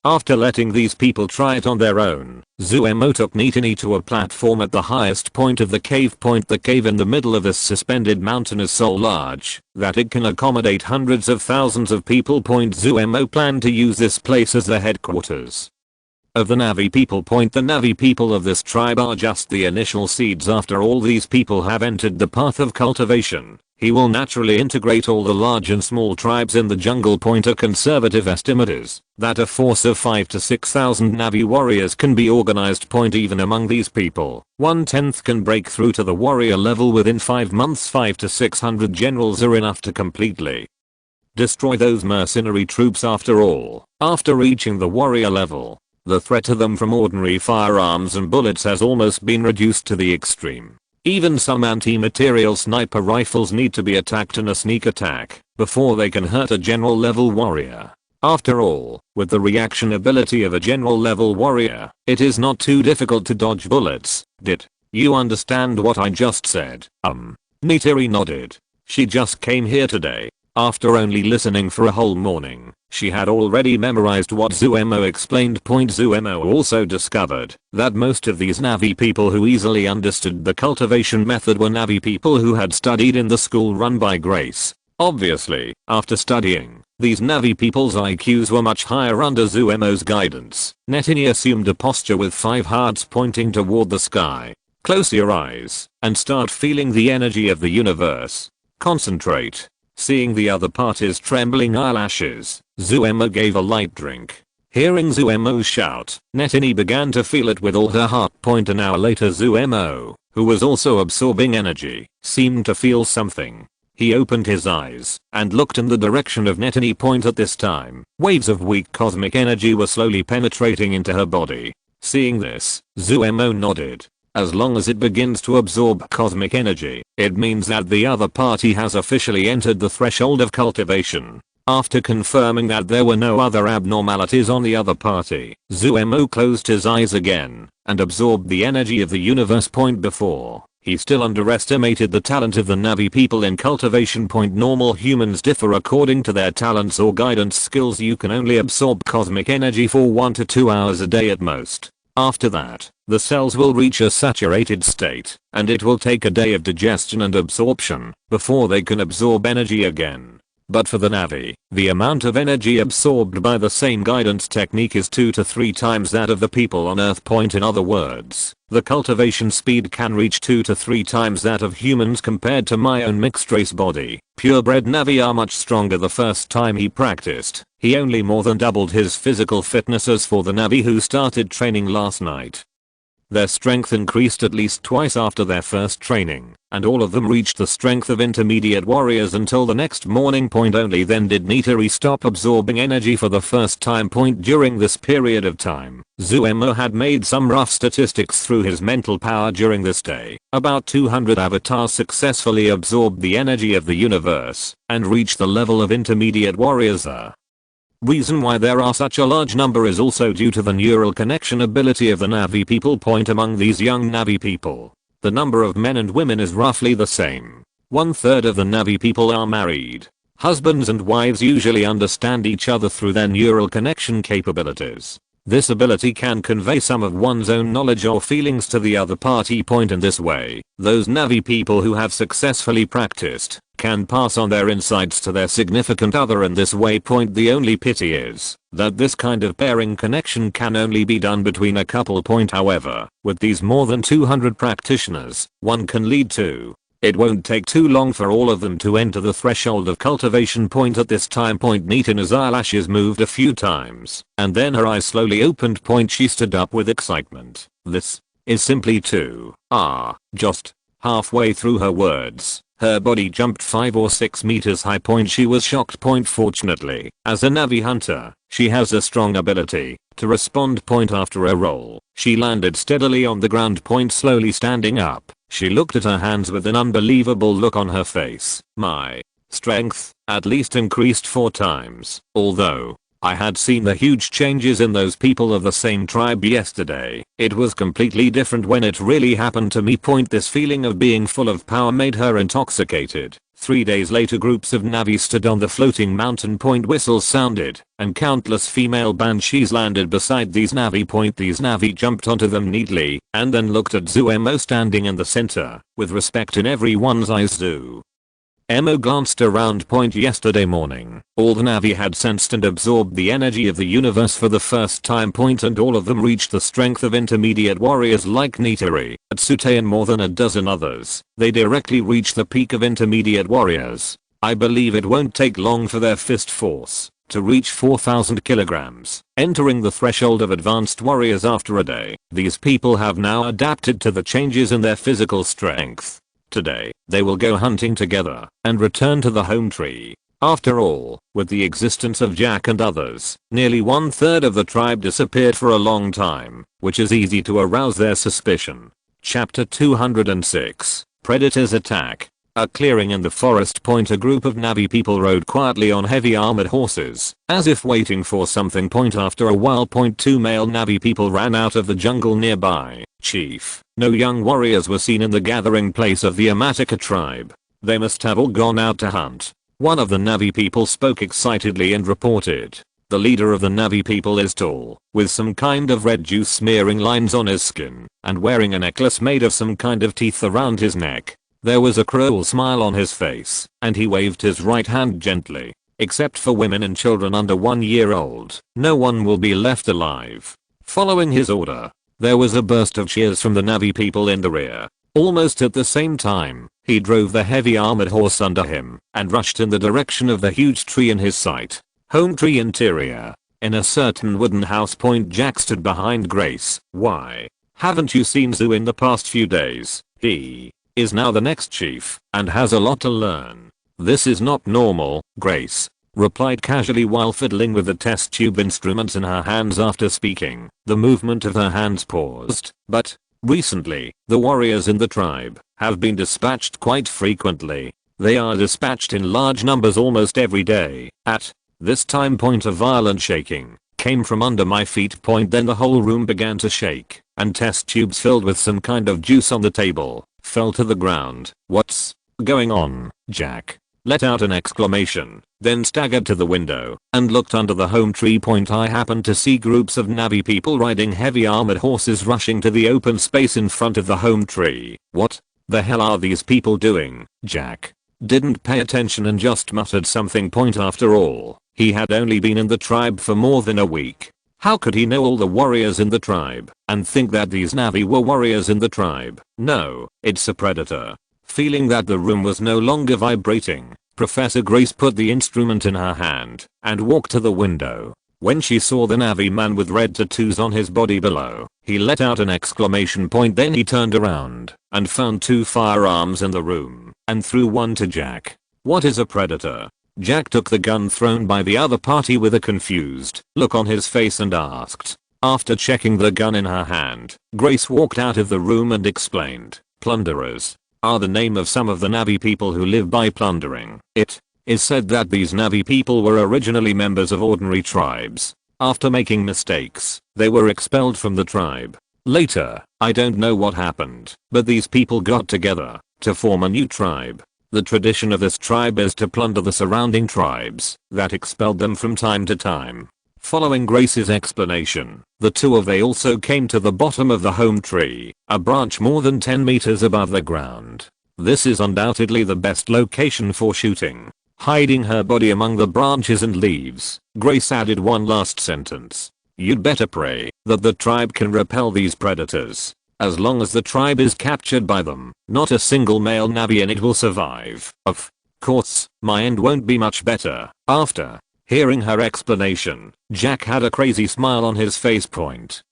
After letting these people try it on their own, Zuemo took Nitini to a platform at the highest point of the cave. The cave in the middle of this suspended mountain is so large that it can accommodate hundreds of thousands of people. Zuemo planned to use this place as the headquarters of the Na'vi people. The Na'vi people of this tribe are just the initial seeds. After all these people have entered the path of cultivation, he will naturally integrate all the large and small tribes in the jungle. A conservative estimate is that a force of 5 to 6,000 Na'vi warriors can be organized. Even among these people, 1/10 can break through to the warrior level within 5 months. 5 to 600 generals are enough to completely destroy those mercenary troops. After all, after reaching the warrior level, the threat to them from ordinary firearms and bullets has almost been reduced to the extreme. Even some anti-material sniper rifles need to be attacked in a sneak attack before they can hurt a general level warrior. After all, with the reaction ability of a general level warrior, it is not too difficult to dodge bullets. Did you understand what I just said? Nitiri nodded. She just came here today. After only listening for a whole morning, she had already memorized what Zuemo explained. Zuemo also discovered that most of these Na'vi people who easily understood the cultivation method were Na'vi people who had studied in the school run by Grace. Obviously, after studying, these Na'vi people's IQs were much higher under Zuemo's guidance. Netini assumed a posture with 5 hearts pointing toward the sky. Close your eyes and start feeling the energy of the universe. Concentrate. Seeing the other party's trembling eyelashes, Zuemo gave a light drink. Hearing Zuemo shout, Netini began to feel it with all her heart. An hour later, Zuemo, who was also absorbing energy, seemed to feel something. He opened his eyes and looked in the direction of Netini. At this time, waves of weak cosmic energy were slowly penetrating into her body. Seeing this, Zuemo nodded. As long as it begins to absorb cosmic energy, it means that the other party has officially entered the threshold of cultivation. After confirming that there were no other abnormalities on the other party, Zuemo closed his eyes again and absorbed the energy of the universe. Before, he still underestimated the talent of the Na'vi people in cultivation. Normal humans differ according to their talents or guidance skills. You can only absorb cosmic energy for 1 to 2 hours a day at most. After that, the cells will reach a saturated state, and it will take a day of digestion and absorption before they can absorb energy again. But for the Na'vi, the amount of energy absorbed by the same guidance technique is 2 to 3 times that of the people on Earth. In other words, the cultivation speed can reach 2 to 3 times that of humans compared to my own mixed race body. Purebred Na'vi are much stronger the first time he practiced. He only more than doubled his physical fitness as for the Na'vi who started training last night. Their strength increased at least twice after their first training, and all of them reached the strength of intermediate warriors until the next morning. Only then did Nitari stop absorbing energy for the first time. During this period of time, Zuemo had made some rough statistics through his mental power during this day. About 200 avatars successfully absorbed the energy of the universe and reached the level of intermediate warriors. Reason why there are such a large number is also due to the neural connection ability of the Na'vi people. Among these young Na'vi people, the number of men and women is roughly the same. 1/3 of the Na'vi people are married. Husbands and wives usually understand each other through their neural connection capabilities. This ability can convey some of one's own knowledge or feelings to the other party. In this way, those Na'vi people who have successfully practiced can pass on their insights to their significant other in this way. The only pity is that this kind of pairing connection can only be done between a couple. However, with these more than 200 practitioners, one can lead to. It won't take too long for all of them to enter the threshold of cultivation. At this time, Nitana's eyelashes moved a few times, and then her eyes slowly opened. She stood up with excitement. This is simply too. Just halfway through her words, her body jumped 5 or 6 meters high. She was shocked. Fortunately, as a Na'vi hunter, she has a strong ability to respond. After a roll, she landed steadily on the ground. Slowly standing up, she looked at her hands with an unbelievable look on her face. My strength at least increased 4 times. Although I had seen the huge changes in those people of the same tribe yesterday, it was completely different when it really happened to me. This feeling of being full of power made her intoxicated. 3 days later, groups of Na'vi stood on the floating mountain. Whistles sounded, and countless female banshees landed beside these Na'vi. These Na'vi jumped onto them neatly, and then looked at Zuemo standing in the center, with respect in everyone's eyes. Emo glanced around. Yesterday morning, all the Na'vi had sensed and absorbed the energy of the universe for the first time. And all of them reached the strength of intermediate warriors like Nitari, Atsute and more than a dozen others. They directly reached the peak of intermediate warriors. I believe it won't take long for their fist force to reach 4,000 kilograms, entering the threshold of advanced warriors after a day. These people have now adapted to the changes in their physical strength. Today, they will go hunting together and return to the home tree. After all, with the existence of Jack and others, nearly 1/3 of the tribe disappeared for a long time, which is easy to arouse their suspicion. Chapter 206, Predators Attack. A clearing in the forest. A group of Na'vi people rode quietly on heavy armored horses, as if waiting for something. After a while, 2 male Na'vi people ran out of the jungle nearby. Chief, no young warriors were seen in the gathering place of the Amatica tribe. They must have all gone out to hunt. One of the Na'vi people spoke excitedly and reported. The leader of the Na'vi people is tall, with some kind of red juice smearing lines on his skin, and wearing a necklace made of some kind of teeth around his neck. There was a cruel smile on his face, and he waved his right hand gently. Except for women and children under 1 year old, no one will be left alive. Following his order, there was a burst of cheers from the Na'vi people in the rear. Almost at the same time, he drove the heavy armored horse under him and rushed in the direction of the huge tree in his sight. Home tree interior. In a certain wooden house. Jack stood behind Grace. Why haven't you seen Zoo in the past few days? He is now the next chief and has a lot to learn. This is not normal, Grace replied casually while fiddling with the test tube instruments in her hands. After speaking, the movement of her hands paused. But recently, the warriors in the tribe have been dispatched quite frequently. They are dispatched in large numbers almost every day. At this time, a violent shaking came from under my feet. Then the whole room began to shake, and test tubes filled with some kind of juice on the table fell to the ground. What's going on, Jack? let out an exclamation, then staggered to the window and looked under the home tree point. I happened to see groups of Navi people riding heavy armored horses rushing to the open space in front of the home tree. What the hell are these people doing? Jack didn't pay attention and just muttered something. After all, he had only been in the tribe for more than a week. How could he know all the warriors in the tribe and think that these Navi were warriors in the tribe? No, it's a predator. Feeling that the room was no longer vibrating, Professor Grace put the instrument in her hand and walked to the window. When she saw the Navi man with red tattoos on his body below, he let out an exclamation. Then he turned around and found 2 firearms in the room and threw one to Jack. What is a predator? Jack took the gun thrown by the other party with a confused look on his face and asked. After checking the gun in her hand, Grace walked out of the room and explained, plunderers are the name of some of the Navi people who live by plundering. It is said that these Navi people were originally members of ordinary tribes. After making mistakes, they were expelled from the tribe. Later, I don't know what happened, but these people got together to form a new tribe. The tradition of this tribe is to plunder the surrounding tribes that expelled them from time to time. Following Grace's explanation, the two of they also came to the bottom of the home tree, a branch more than 10 meters above the ground. This is undoubtedly the best location for shooting. Hiding her body among the branches and leaves, Grace added one last sentence. You'd better pray that the tribe can repel these predators. As long as the tribe is captured by them, not a single male Navi in it will survive. Of course, my end won't be much better. After hearing her explanation, Jack had a crazy smile on his face.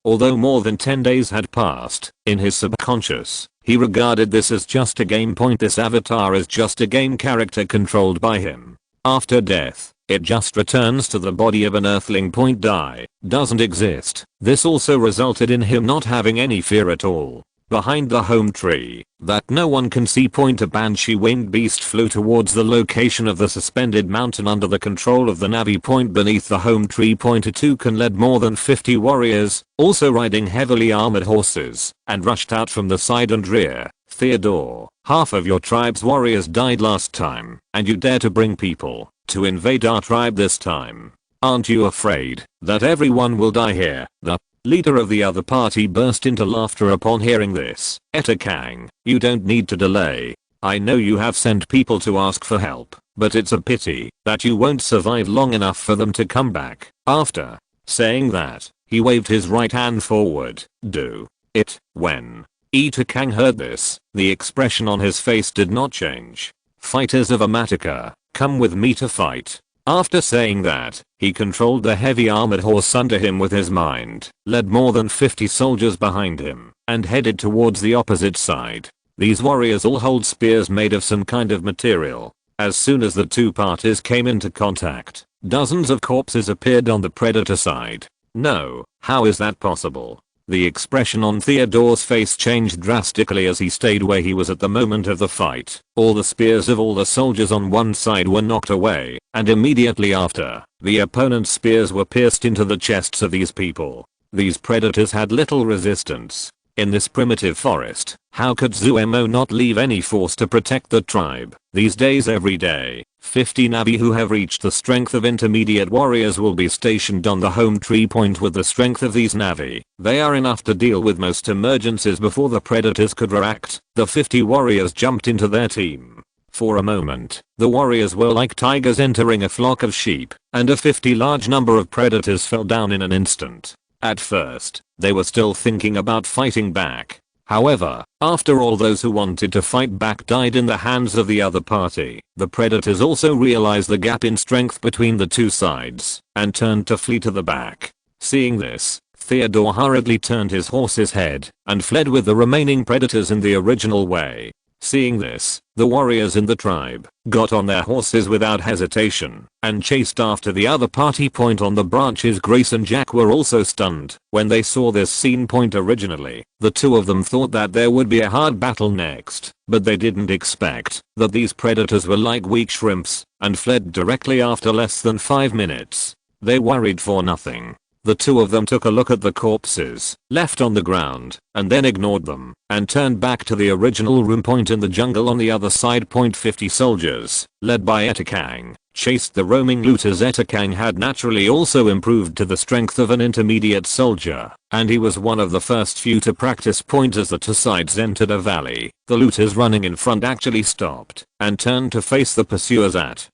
Although more than 10 days had passed, in his subconscious, he regarded this as just a game. This avatar is just a game character controlled by him. After death, it just returns to the body of an earthling. Die doesn't exist. This also resulted in him not having any fear at all. Behind the home tree, that no one can see. A banshee winged beast flew towards the location of the suspended mountain under the control of the Navi. Beneath the home tree. A toucan led more than 50 warriors, also riding heavily armored horses, and rushed out from the side and rear. Theodore, half of your tribe's warriors died last time, and you dare to bring people to invade our tribe this time. Aren't you afraid that everyone will die here? The leader of the other party burst into laughter upon hearing this. Eta Kang, you don't need to delay. I know you have sent people to ask for help, but it's a pity that you won't survive long enough for them to come back. After saying that, he waved his right hand forward. Do it. When Eta Kang heard this, the expression on his face did not change. Fighters of Amatica, come with me to fight. After saying that, he controlled the heavy armored horse under him with his mind, led more than 50 soldiers behind him, and headed towards the opposite side. These warriors all hold spears made of some kind of material. As soon as the two parties came into contact, dozens of corpses appeared on the predator side. No, how is that possible? The expression on Theodore's face changed drastically as he stayed where he was at the moment of the fight. All the spears of all the soldiers on one side were knocked away, and immediately after, the opponent's spears were pierced into the chests of these people. These predators had little resistance. In this primitive forest, how could Zuemo not leave any force to protect the tribe? These days every day, 50 Navi who have reached the strength of intermediate warriors will be stationed on the home tree. With the strength of these Navi, they are enough to deal with most emergencies before the predators could react. The 50 warriors jumped into their team. For a moment, the warriors were like tigers entering a flock of sheep, and a 50 large number of predators fell down in an instant. At first, they were still thinking about fighting back. However, after all those who wanted to fight back died in the hands of the other party, the predators also realized the gap in strength between the two sides, and turned to flee to the back. Seeing this, Theodore hurriedly turned his horse's head, and fled with the remaining predators in the original way. Seeing this, the warriors in the tribe got on their horses without hesitation and chased after the other party. On the branches, Grace and Jack were also stunned when they saw this scene. Originally, the two of them thought that there would be a hard battle next, but they didn't expect that these predators were like weak shrimps and fled directly after less than 5 minutes. They worried for nothing. The two of them took a look at the corpses left on the ground and then ignored them and turned back to the original room. In the jungle on the other side. 50 soldiers, led by Etakang, chased the roaming looters. Etakang had naturally also improved to the strength of an intermediate soldier, and he was one of the first few to practice. As the two sides entered a valley, the looters running in front actually stopped and turned to face the pursuers. At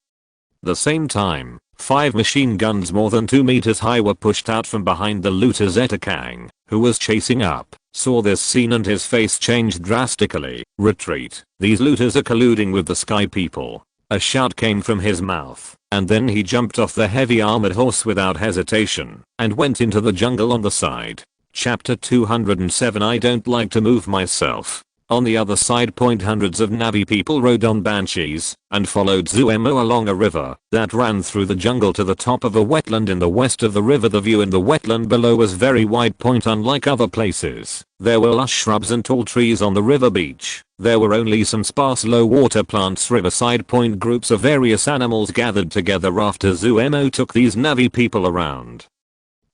the same time, 5 machine guns more than 2 meters high were pushed out from behind the looters. Etakang, who was chasing up, saw this scene and his face changed drastically. Retreat. These looters are colluding with the Sky people. A shout came from his mouth, and then he jumped off the heavy armored horse without hesitation and went into the jungle on the side. Chapter 207. I don't like to move myself. On the other side. Hundreds of Navi people rode on banshees and followed Zuemo along a river that ran through the jungle to the top of a wetland in the west of the river. The view in the wetland below was very wide. Unlike other places, there were lush shrubs and tall trees on the river beach. There were only some sparse low water plants riverside. Groups of various animals gathered together after Zuemo took these Navi people around.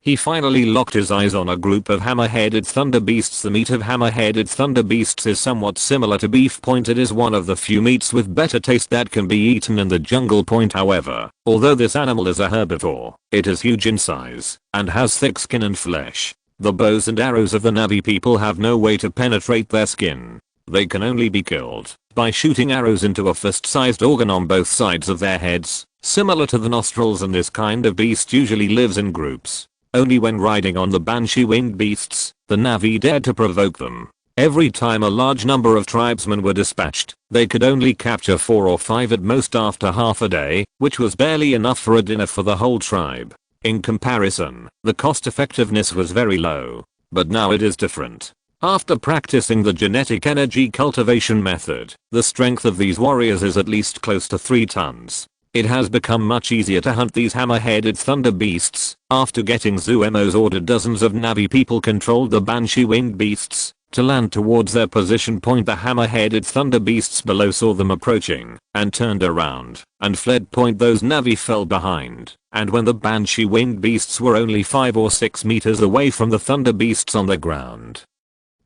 He finally locked his eyes on a group of hammer-headed thunder beasts. The meat of hammer-headed thunder beasts is somewhat similar to beef. It is one of the few meats with better taste that can be eaten in the jungle. However, although this animal is a herbivore, it is huge in size and has thick skin and flesh. The bows and arrows of the Navi people have no way to penetrate their skin. They can only be killed by shooting arrows into a fist-sized organ on both sides of their heads, similar to the nostrils, and this kind of beast usually lives in groups. Only when riding on the banshee winged beasts, the Navi dared to provoke them. Every time a large number of tribesmen were dispatched, they could only capture 4 or 5 at most after half a day, which was barely enough for a dinner for the whole tribe. In comparison, the cost effectiveness was very low. But now it is different. After practicing the genetic energy cultivation method, the strength of these warriors is at least close to 3 tons. It has become much easier to hunt these hammer-headed thunder beasts. After getting Zuemo's order, dozens of Navi people controlled the banshee winged beasts to land towards their position. The hammer-headed thunder beasts below saw them approaching and turned around and fled. Those Navi fell behind, and when the banshee winged beasts were only 5 or 6 meters away from the thunder beasts on the ground,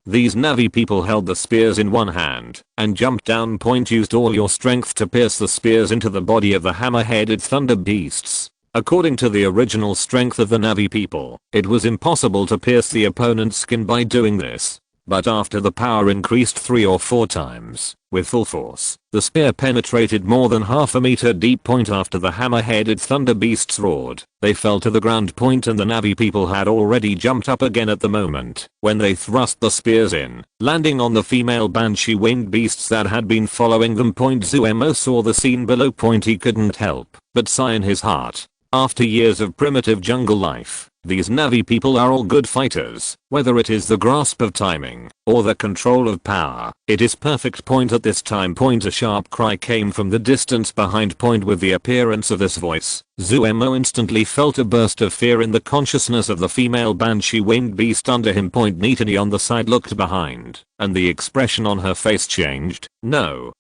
these Navi people held the spears in one hand and jumped down. Used all your strength to pierce the spears into the body of the hammer-headed thunder beasts. According to the original strength of the Navi people, it was impossible to pierce the opponent's skin by doing this. But after the power increased 3 or 4 times, with full force, the spear penetrated more than half a meter deep. After the hammer-headed thunder beasts roared, they fell to the ground. And the Navi people had already jumped up again at the moment when they thrust the spears in, landing on the female banshee winged beasts that had been following them. Zuemo saw the scene below. He couldn't help but sigh in his heart. After years of primitive jungle life, these Navi people are all good fighters. Whether it is the grasp of timing or the control of power, it is perfect. At this time, a sharp cry came from the distance behind. With the appearance of this voice, Zuemo instantly felt a burst of fear in the consciousness of the female banshee winged beast under him. Neatany on the side looked behind, and the expression on her face changed. No.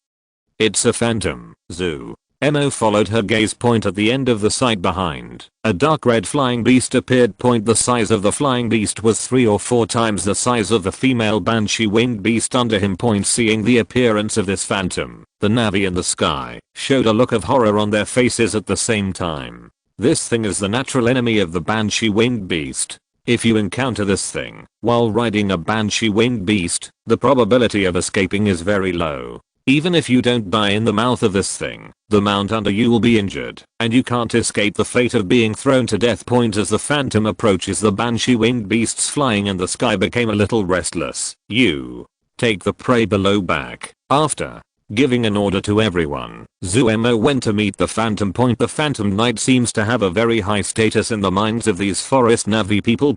It's a phantom, Zuemo followed her gaze. At the end of the sight behind, a dark red flying beast appeared. The size of the flying beast was 3 or 4 times the size of the female banshee winged beast under him. Seeing the appearance of this phantom, the Navi in the sky showed a look of horror on their faces at the same time. This thing is the natural enemy of the banshee winged beast. If you encounter this thing while riding a banshee winged beast, the probability of escaping is very low. Even if you don't die in the mouth of this thing, the mount under you will be injured, and you can't escape the fate of being thrown to death. As the phantom approaches, the banshee winged beasts flying in the sky became a little restless. You take the prey below back. After giving an order to everyone, Zuemo went to meet the phantom. The phantom knight seems to have a very high status in the minds of these forest Navi people.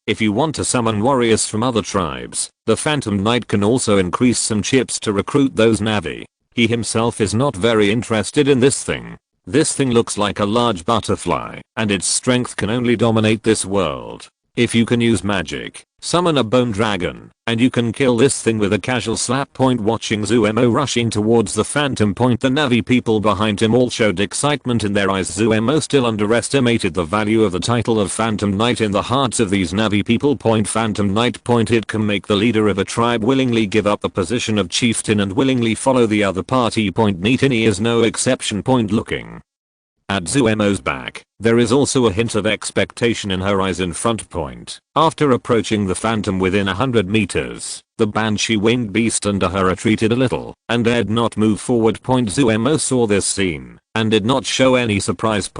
If you want to summon warriors from other tribes, the phantom knight can also increase some chips to recruit those Navi. He himself is not very interested in this thing. This thing looks like a large butterfly, and its strength can only dominate this world. If you can use magic, summon a bone dragon, And you can kill this thing with a casual slap. Watching Zuemo rushing towards the Phantom. The Navi people behind him all showed excitement in their eyes. Zuemo still underestimated the value of the title of Phantom Knight in the hearts of these Navi people. Phantom Knight. It can make the leader of a tribe willingly give up the position of chieftain and willingly follow the other party. Nitini is no exception. Looking at Zuemo's back, there is also a hint of expectation in her eyes in front. After approaching the Phantom within 100 meters, the banshee winged beast under her retreated a little and dared not move forward. Zuemo saw this scene and did not show any surprise.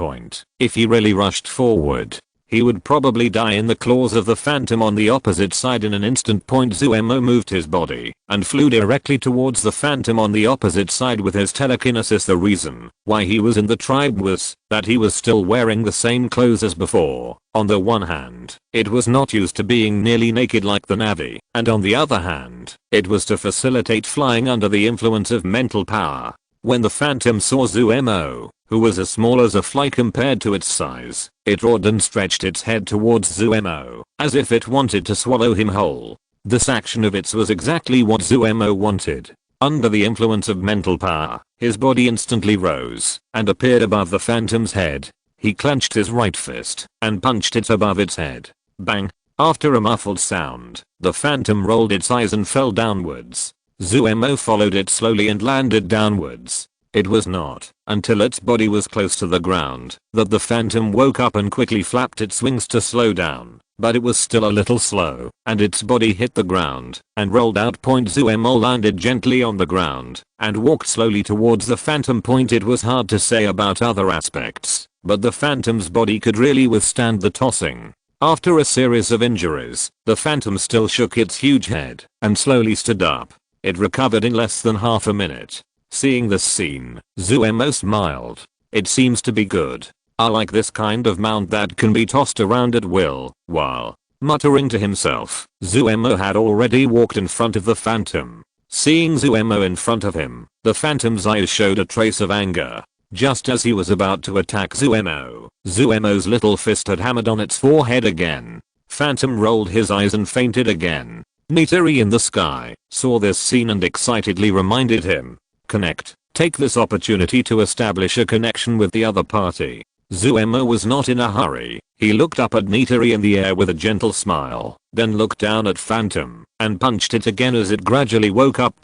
If he really rushed forward, he would probably die in the claws of the Phantom on the opposite side in an instant. Zuemo moved his body and flew directly towards the Phantom on the opposite side with his telekinesis. The reason why he was in the tribe was that he was still wearing the same clothes as before. On the one hand, it was not used to being nearly naked like the Navi, and on the other hand, it was to facilitate flying under the influence of mental power. When the Phantom saw Zuemo, who was as small as a fly compared to its size, it roared and stretched its head towards Zuemo, as if it wanted to swallow him whole. This action of its was exactly what Zuemo wanted. Under the influence of mental power, his body instantly rose and appeared above the Phantom's head. He clenched his right fist and punched it above its head. Bang! After a muffled sound, the Phantom rolled its eyes and fell downwards. Zuemo followed it slowly and landed downwards. It was not until its body was close to the ground that the Phantom woke up and quickly flapped its wings to slow down, but it was still a little slow, and its body hit the ground and rolled out. Zuemo landed gently on the ground and walked slowly towards the Phantom. It was hard to say about other aspects, but the Phantom's body could really withstand the tossing. After a series of injuries, the Phantom still shook its huge head and slowly stood up. It recovered in less than half a minute. Seeing this scene, Zuemo smiled. It seems to be good. I like this kind of mount that can be tossed around at will. While muttering to himself, Zuemo had already walked in front of the Phantom. Seeing Zuemo in front of him, the Phantom's eyes showed a trace of anger. Just as he was about to attack Zuemo, Zuemo's little fist had hammered on its forehead again. Phantom rolled his eyes and fainted again. Nitiri in the sky saw this scene and excitedly reminded him. Connect. Take this opportunity to establish a connection with the other party. Zuemo was not in a hurry. He looked up at Nitiri in the air with a gentle smile, then looked down at Phantom and punched it again as it gradually woke up.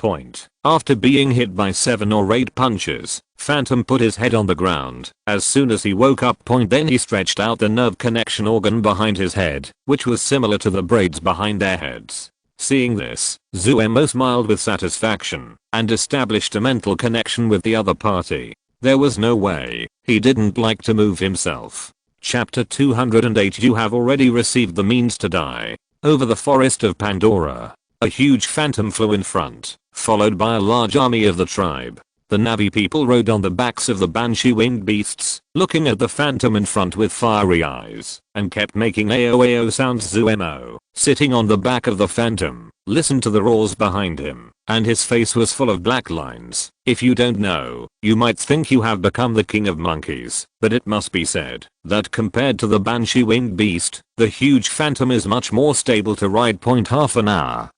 After being hit by 7 or 8 punches, Phantom put his head on the ground. As soon as he woke up, then he stretched out the nerve connection organ behind his head, which was similar to the braids behind their heads. Seeing this, Zuemo smiled with satisfaction and established a mental connection with the other party. There was no way he didn't like to move himself. Chapter 208. You have already received the means to die. Over the forest of Pandora, a huge Phantom flew in front, followed by a large army of the tribe. The Navi people rode on the backs of the banshee winged beasts, looking at the Phantom in front with fiery eyes, and kept making AOAO sounds. Zuemo, sitting on the back of the Phantom, listened to the roars behind him, and his face was full of black lines. If you don't know, you might think you have become the king of monkeys, but it must be said that compared to the banshee winged beast, the huge Phantom is much more stable to ride. Half an hour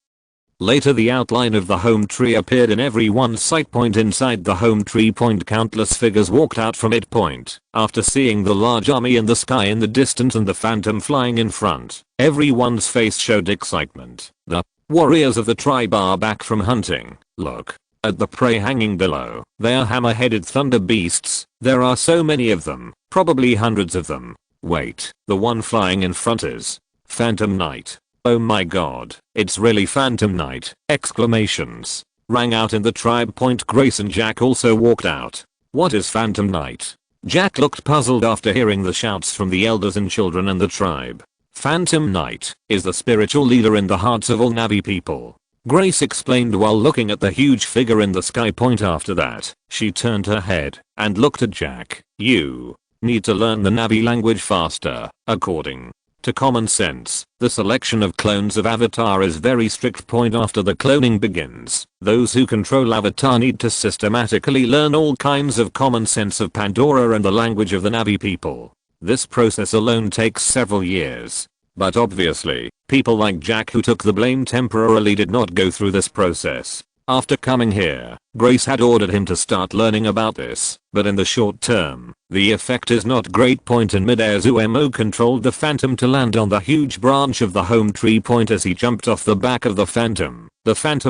later, the outline of the home tree appeared in everyone's sight. Inside the home tree, countless figures walked out from it. After seeing the large army in the sky in the distance and the Phantom flying in front, everyone's face showed excitement. The warriors of the tribe are back from hunting. Look at the prey hanging below. They are hammer-headed thunder beasts. There are so many of them, probably hundreds of them. Wait, the one flying in front is Phantom Knight. Oh my god, it's really Phantom Knight! Exclamations rang out in the tribe. Grace and Jack also walked out. What is Phantom Knight? Jack looked puzzled after hearing the shouts from the elders and children in the tribe. Phantom Knight is the spiritual leader in the hearts of all Navi people. Grace explained while looking at the huge figure in the sky. After that, she turned her head and looked at Jack. You need to learn the Navi language faster. According to common sense, the selection of clones of Avatar is very strict. After the cloning begins, those who control Avatar need to systematically learn all kinds of common sense of Pandora and the language of the Navi people. This process alone takes several years. But obviously, people like Jack who took the blame temporarily did not go through this process. After coming here, Grace had ordered him to start learning about this, but in the short term, the effect is not great. In midair, Zuemo controlled the Phantom to land on the huge branch of the home tree. As he jumped off the back of the Phantom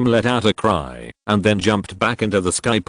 let out a cry, and then jumped back into the sky.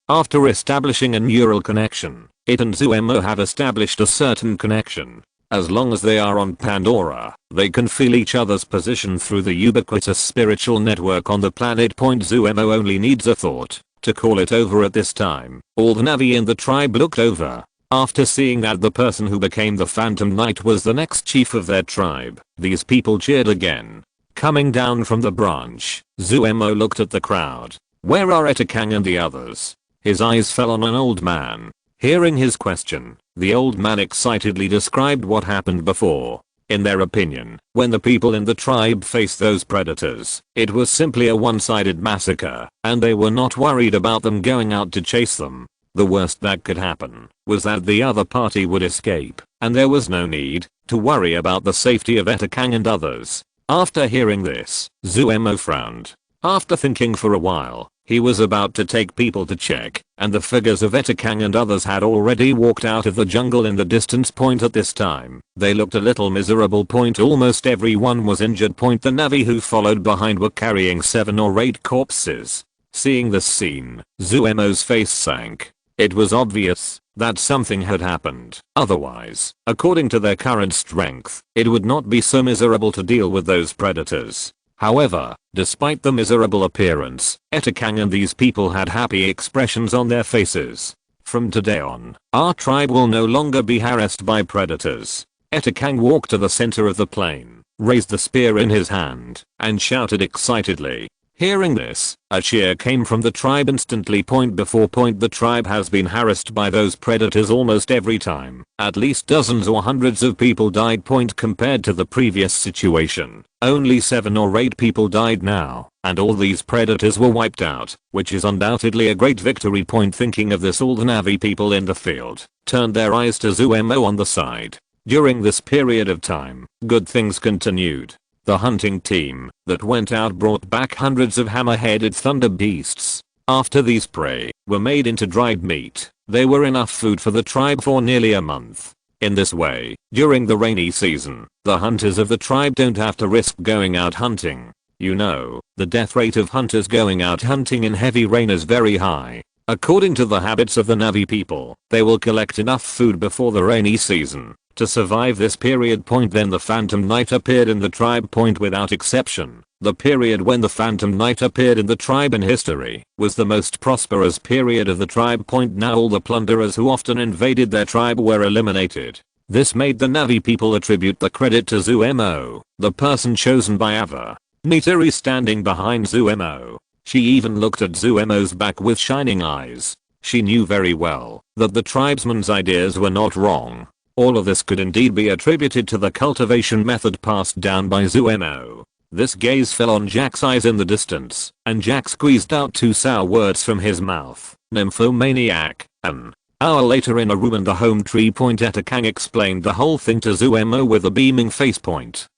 After establishing a neural connection, it and Zuemo have established a certain connection. As long as they are on Pandora, they can feel each other's position through the ubiquitous spiritual network on the planet. Zuemo only needs a thought to call it over at this time. All the Na'vi in the tribe looked over. After seeing that the person who became the Phantom Knight was the next chief of their tribe, these people cheered again. Coming down from the branch, Zuemo looked at the crowd. Where are Etakang and the others? His eyes fell on an old man. Hearing his question, the old man excitedly described what happened before. In their opinion, when the people in the tribe faced those predators, it was simply a one-sided massacre, and they were not worried about them going out to chase them. The worst that could happen was that the other party would escape, and there was no need to worry about the safety of Etakang and others. After hearing this, Zuemo frowned. After thinking for a while, he was about to take people to check, and the figures of Etakang and others had already walked out of the jungle in the distance. At this time, they looked a little miserable. Almost everyone was injured. The Na'vi who followed behind were carrying 7 or 8 corpses. Seeing this scene, Zuemo's face sank. It was obvious that something had happened. Otherwise, according to their current strength, it would not be so miserable to deal with those predators. However, despite the miserable appearance, Etakang and these people had happy expressions on their faces. From today on, our tribe will no longer be harassed by predators. Etakang walked to the center of the plain, raised the spear in his hand, and shouted excitedly. Hearing this, a cheer came from the tribe instantly. The tribe has been harassed by those predators almost every time. At least dozens or hundreds of people died. Compared to the previous situation, only 7 or 8 people died now, and all these predators were wiped out, which is undoubtedly a great victory. Thinking of this, all the Na'vi people in the field turned their eyes to Zuemo on the side. During this period of time, good things continued. The hunting team that went out brought back hundreds of hammer-headed thunder beasts. After these prey were made into dried meat, they were enough food for the tribe for nearly a month. In this way, during the rainy season, the hunters of the tribe don't have to risk going out hunting. You know, the death rate of hunters going out hunting in heavy rain is very high. According to the habits of the Na'vi people, they will collect enough food before the rainy season to survive this period. Then the Phantom Knight appeared in the tribe. Without exception, the period when the Phantom Knight appeared in the tribe in history was the most prosperous period of the tribe. Now all the plunderers who often invaded their tribe were eliminated. This made the Na'vi people attribute the credit to Zuemo, the person chosen by Ava. Nitari standing behind Zuemo. She even looked at Zuemo's back with shining eyes. She knew very well that the tribesman's ideas were not wrong. All of this could indeed be attributed to the cultivation method passed down by Zuemo. This gaze fell on Jack's eyes in the distance, and Jack squeezed out 2 sour words from his mouth. Nymphomaniac. An hour later in a room in the home tree. Etakang explained the whole thing to Zuemo with a beaming face.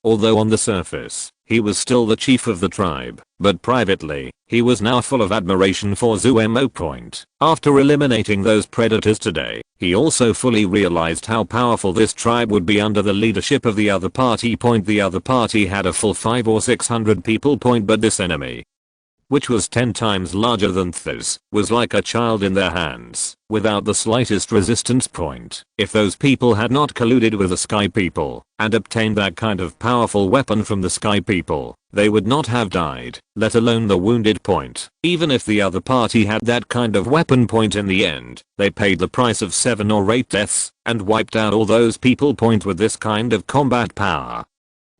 Although on the surface, he was still the chief of the tribe, but privately, he was now full of admiration for Zuemo. After eliminating those predators today, he also fully realized how powerful this tribe would be under the leadership of the other party. The other party had a full 500 or 600 people. But this enemy, which was 10 times larger than theirs, was like a child in their hands, without the slightest resistance. If those people had not colluded with the Sky people and obtained that kind of powerful weapon from the Sky people, they would not have died, let alone the wounded. Even if the other party had that kind of weapon. In the end, they paid the price of 7 or 8 deaths and wiped out all those people. With this kind of combat power,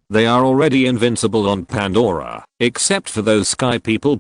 they are already invincible on Pandora, except for those Sky people.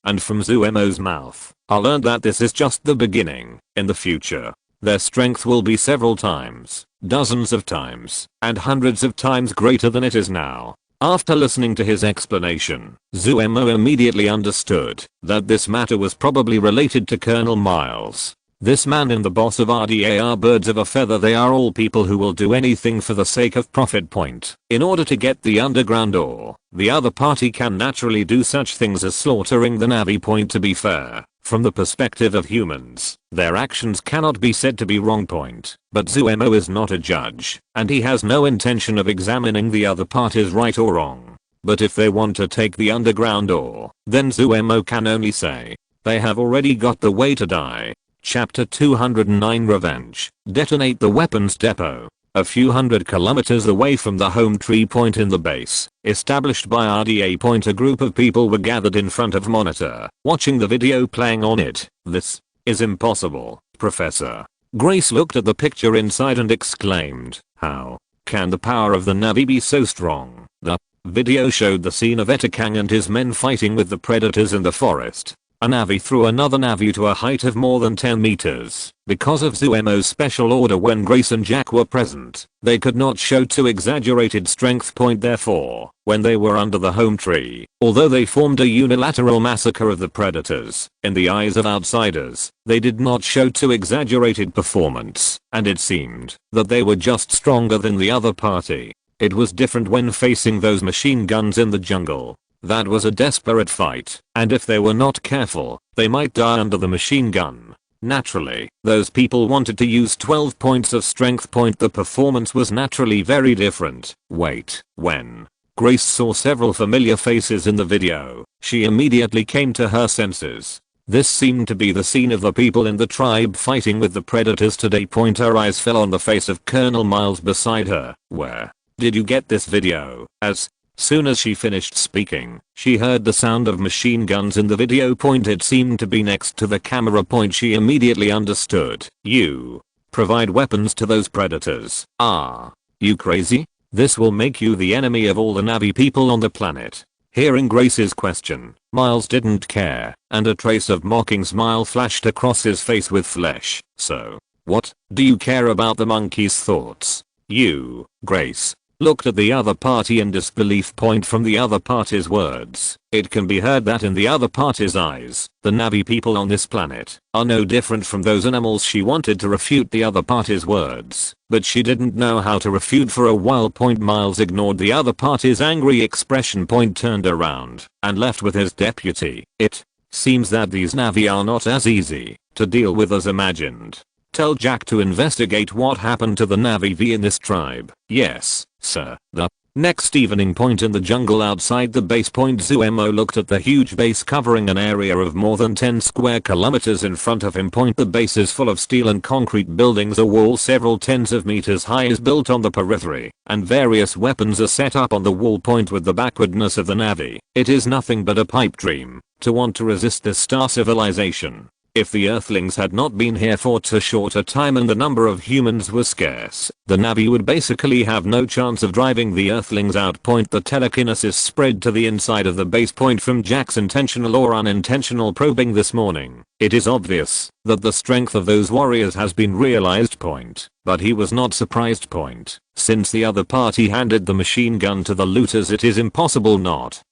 And from Zuemo's mouth, I learned that this is just the beginning. In the future, their strength will be several times, dozens of times, and hundreds of times greater than it is now. After listening to his explanation, Zuemo immediately understood that this matter was probably related to Colonel Miles. This man and the boss of RDA are birds of a feather. They are all people who will do anything for the sake of profit. Point. In order to get the underground ore, the other party can naturally do such things as slaughtering the Navi. Point. To be fair, from the perspective of humans, their actions cannot be said to be wrong. Point. But Zuemo is not a judge, and he has no intention of examining the other party's right or wrong. But if they want to take the underground ore, then Zuemo can only say, they have already got the way to die. Chapter 209 Revenge. Detonate the weapons depot. A few hundred kilometers away from the home tree. Point. In the base, established by RDA. Point. A group of people were gathered in front of monitor, watching the video playing on it. This is impossible, Professor. Grace looked at the picture inside and exclaimed, how can the power of the Navi be so strong? The video showed the scene of Etakang and his men fighting with the predators in the forest. A Navi threw another Navi to a height of more than 10 meters. Because of Zuemo's special order when Grace and Jack were present, they could not show too exaggerated strength. Point. Therefore, when they were under the home tree, although they formed a unilateral massacre of the predators, in the eyes of outsiders, they did not show too exaggerated performance, and it seemed that they were just stronger than the other party. It was different when facing those machine guns in the jungle. That was a desperate fight, and if they were not careful, they might die under the machine gun. Naturally, those people wanted to use 12 points of strength. Point. The performance was naturally very different. Wait, when Grace saw several familiar faces in the video, she immediately came to her senses. This seemed to be the scene of the people in the tribe fighting with the predators today. Point. Her eyes fell on the face of Colonel Miles beside her. Where did you get this video? As soon as she finished speaking, she heard the sound of machine guns in the video. Point. It seemed to be next to the camera. Point. She immediately understood. You provide weapons to those predators. Are you crazy? This will make you the enemy of all the Navi people on the planet. Hearing Grace's question, Miles didn't care, and a trace of mocking smile flashed across his face with flesh. So, what do you care about the monkey's thoughts? You, Grace, looked at the other party in disbelief. Point. From the other party's words, it can be heard that in the other party's eyes, the Navi people on this planet are no different from those animals. She wanted to refute the other party's words, but she didn't know how to refute for a while. Point. Miles ignored the other party's angry expression. Point. Turned around and left with his deputy. It seems that these Navi are not as easy to deal with as imagined. Tell Jack to investigate what happened to the Navi V in this tribe. Yes, sir. The next evening. Point. In the jungle outside the base. Point. Zuemo looked at the huge base covering an area of more than 10 square kilometers in front of him. Point. The base is full of steel and concrete buildings. A wall several tens of meters high is built on the periphery, and various weapons are set up on the wall. Point. With the backwardness of the Navi, it is nothing but a pipe dream to want to resist this star civilization. If the Earthlings had not been here for too short a time and the number of humans was scarce, the Navi would basically have no chance of driving the Earthlings out. Point. The telekinesis spread to the inside of the base. Point. From Jack's intentional or unintentional probing this morning, it is obvious that the strength of those warriors has been realized. Point. But he was not surprised. Point. Since the other party handed the machine gun to the looters, it is impossible not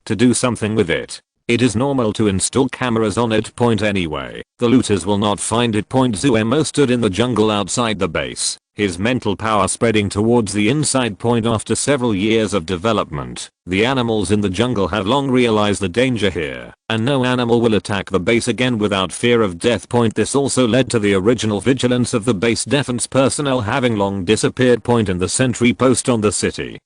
to do something with it. It is normal to install cameras on it. Point. Anyway, the looters will not find it. Point. Zuemo stood in the jungle outside the base, his mental power spreading towards the inside. Point. After several years of development, the animals in the jungle have long realized the danger here, and no animal will attack the base again without fear of death. Point. This also led to the original vigilance of the base defense personnel having long disappeared. Point. In the sentry post on the city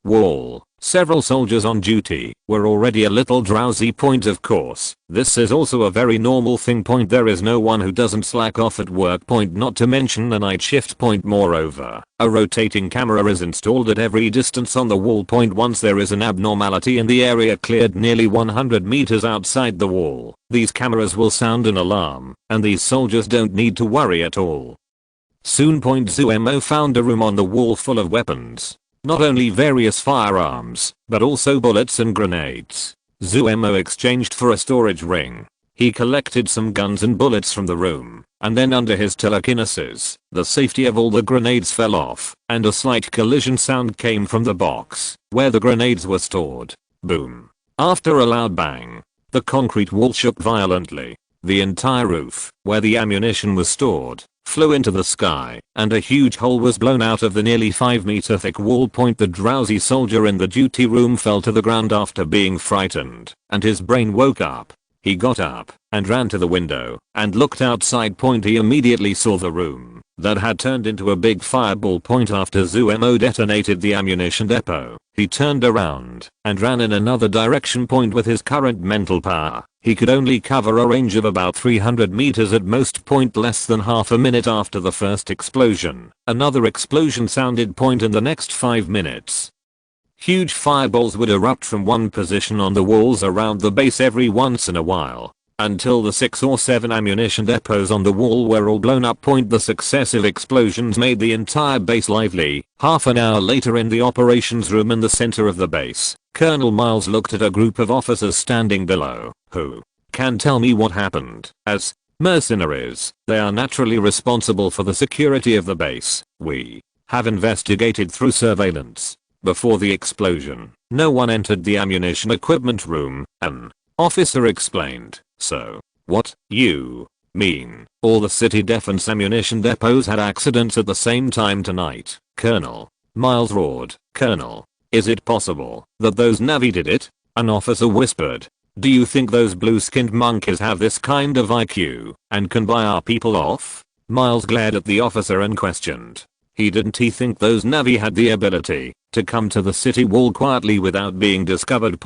wall, several soldiers on duty were already a little drowsy. Point. Of course, this is also a very normal thing. Point. There is no one who doesn't slack off at work. Point. Not to mention the night shift. Point. Moreover, a rotating camera is installed at every distance on the wall. Point. Once there is an abnormality in the area cleared nearly 100 meters outside the wall, these cameras will sound an alarm, and these soldiers don't need to worry at all. Soon. Point. Zuemo found a room on the wall full of weapons. Not only various firearms, but also bullets and grenades. Zuemo exchanged for a storage ring. He collected some guns and bullets from the room, and then under his telekinesis, the safety of all the grenades fell off, and a slight collision sound came from the box where the grenades were stored. Boom. After a loud bang, the concrete wall shook violently. The entire roof, where the ammunition was stored, flew into the sky, and a huge hole was blown out of the nearly 5-meter thick wall. The drowsy soldier in the duty room fell to the ground after being frightened, and his brain woke up. He got up and ran to the window and looked outside. He immediately saw the room that had turned into a big fireball. After Zuemo detonated the ammunition depot, he turned around and ran in another direction. With his current mental power, he could only cover a range of about 300 meters at most. Less than half a minute after the first explosion, another explosion sounded. In the next 5 minutes, huge fireballs would erupt from one position on the walls around the base every once in a while, until the 6 or 7 ammunition depots on the wall were all blown up. The successive explosions made the entire base lively. Half an hour later, in the operations room in the center of the base, Colonel Miles looked at a group of officers standing below. Who can tell me what happened? As mercenaries, they are naturally responsible for the security of the base. We have investigated through surveillance. Before the explosion, no one entered the ammunition equipment room, an officer explained. So, what you mean all the city defense ammunition depots had accidents at the same time tonight? Colonel Miles roared. Colonel, is it possible that those Navy did it? An officer whispered. Do you think those blue-skinned monkeys have this kind of IQ and can buy our people off? Miles glared at the officer and questioned. Didn't he think those Navy had the ability to come to the city wall quietly without being discovered?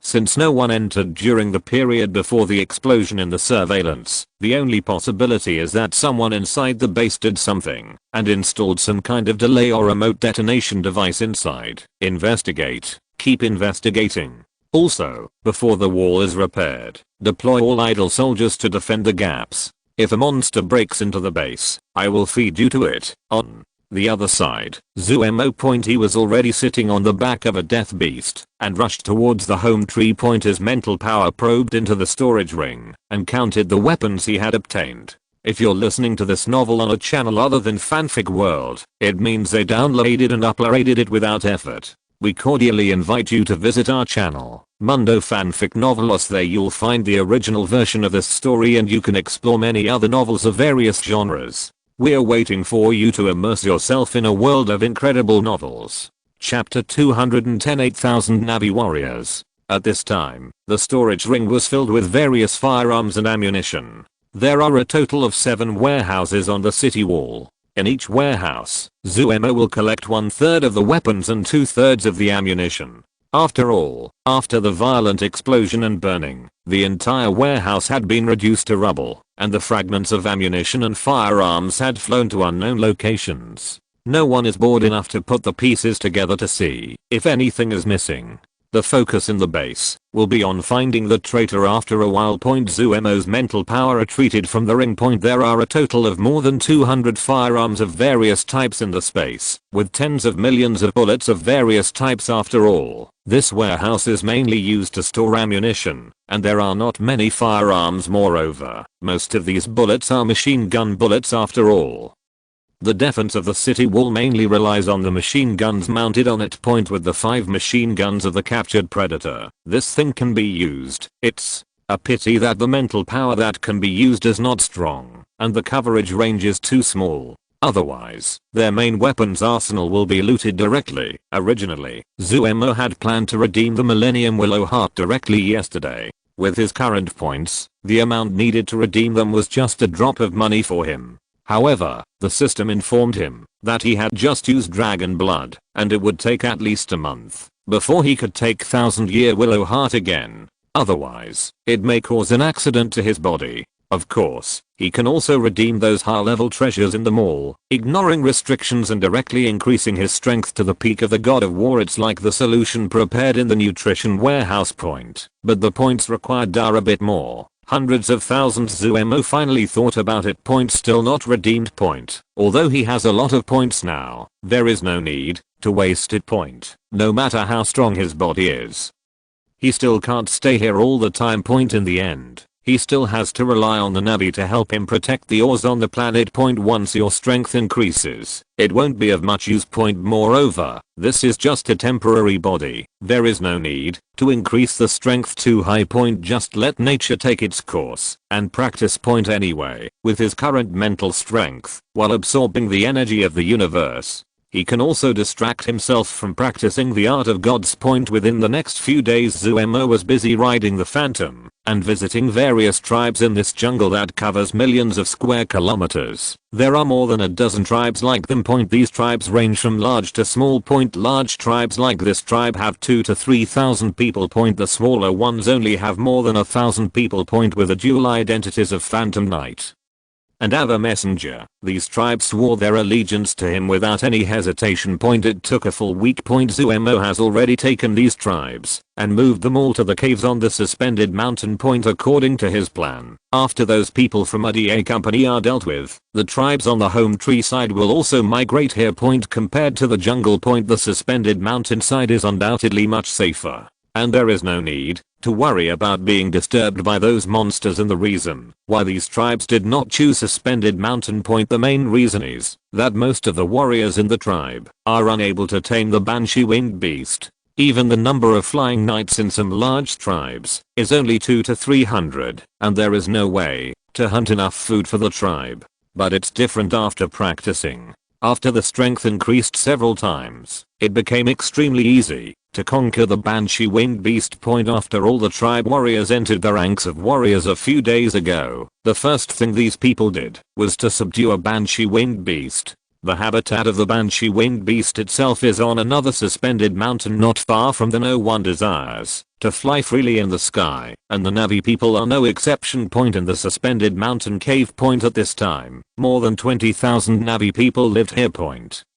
Since no one entered during the period before the explosion in the surveillance, the only possibility is that someone inside the base did something and installed some kind of delay or remote detonation device inside. Investigate. Keep investigating. Also, before the wall is repaired, deploy all idle soldiers to defend the gaps. If a monster breaks into the base, I will feed you to it. On the other side, Zuemo. He was already sitting on the back of a death beast and rushed towards the home tree. His mental power probed into the storage ring and counted the weapons he had obtained. If you're listening to this novel on a channel other than Fanfic World, it means they downloaded and uploaded it without effort. We cordially invite you to visit our channel, Mundo Fanfic Novelos. There you'll find the original version of this story and you can explore many other novels of various genres. We're waiting for you to immerse yourself in a world of incredible novels. Chapter 210 8,000 Navy Warriors. At this time, the storage ring was filled with various firearms and ammunition. There are a total of 7 warehouses on the city wall. In each warehouse, Zuemo will collect 1/3 of the weapons and 2/3 of the ammunition. After all, after the violent explosion and burning, the entire warehouse had been reduced to rubble, and the fragments of ammunition and firearms had flown to unknown locations. No one is bored enough to put the pieces together to see if anything is missing. The focus in the base will be on finding the traitor after a while. Zuemo's mental power retreated from the ring. There are a total of more than 200 firearms of various types in the space, with tens of millions of bullets of various types. After all, this warehouse is mainly used to store ammunition, and there are not many firearms. Moreover, most of these bullets are machine gun bullets after all. The defense of the city wall mainly relies on the machine guns mounted on it. With the 5 machine guns of the captured predator, this thing can be used. It's a pity that the mental power that can be used is not strong, and the coverage range is too small. Otherwise, their main weapons arsenal will be looted directly. Originally, Zuemo had planned to redeem the Millennium Willow Heart directly yesterday. With his current points, the amount needed to redeem them was just a drop of money for him. However, the system informed him that he had just used dragon blood, and it would take at least a month before he could take 1000-year Willow Heart again. Otherwise, it may cause an accident to his body. Of course, he can also redeem those high-level treasures in the mall, ignoring restrictions and directly increasing his strength to the peak of the God of War. It's like the solution prepared in the nutrition warehouse. But the points required are a bit more. Hundreds of thousands. Zuemo finally thought about it. Still not redeemed. Although he has a lot of points now, there is no need to waste it. No matter how strong his body is, he still can't stay here all the time. In the end, He still has to rely on the Navi to help him protect the ores on the planet. Once your strength increases, it won't be of much use. Moreover, this is just a temporary body. There is no need to increase the strength too high. Just let nature take its course and practice. Anyway, with his current mental strength, while absorbing the energy of the universe, he can also distract himself from practicing the art of gods. Within the next few days, Zuemo was busy riding the Phantom and visiting various tribes in this jungle that covers millions of square kilometers. There are more than a dozen tribes like them. These tribes range from large to small. Large tribes like this tribe have 2 to 3,000 people. The smaller ones only have more than 1,000 people. With the dual identities of Phantom Knight and Ava Messenger, these tribes swore their allegiance to him without any hesitation. It took a full week. Zuemo has already taken these tribes and moved them all to the caves on the suspended mountain. According to his plan, after those people from UDA company are dealt with, the tribes on the home tree side will also migrate here. Compared to the jungle, the suspended mountainside is undoubtedly much safer, and there is no need to worry about being disturbed by those monsters. And the reason why these tribes did not choose suspended mountain, the main reason is that most of the warriors in the tribe are unable to tame the banshee winged beast. Even the number of flying knights in some large tribes is only 2 to 300, and there is no way to hunt enough food for the tribe. But it's different after practicing. After the strength increased several times, it became extremely easy to conquer the banshee winged beast. After all the tribe warriors entered the ranks of warriors a few days ago, the first thing these people did was to subdue a banshee winged beast. The habitat of the banshee winged beast itself is on another suspended mountain not far from the. No one desires to fly freely in the sky, and the Navi people are no exception. In the suspended mountain cave. At this time, more than 20,000 Navi people lived here.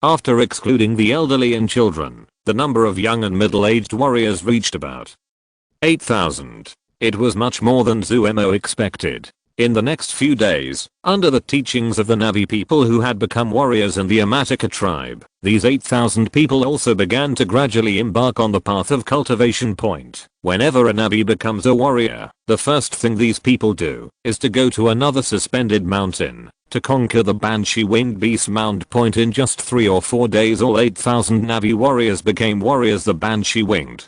After excluding the elderly and children, the number of young and middle-aged warriors reached about 8,000. It was much more than Zuemo expected. In the next few days, under the teachings of the Navi people who had become warriors in the Amatica tribe, these 8,000 people also began to gradually embark on the path of cultivation. Whenever a Navi becomes a warrior, the first thing these people do is to go to another suspended mountain to conquer the banshee winged beast mound. In just 3 or 4 days, all 8,000 Navi warriors became warriors. The banshee winged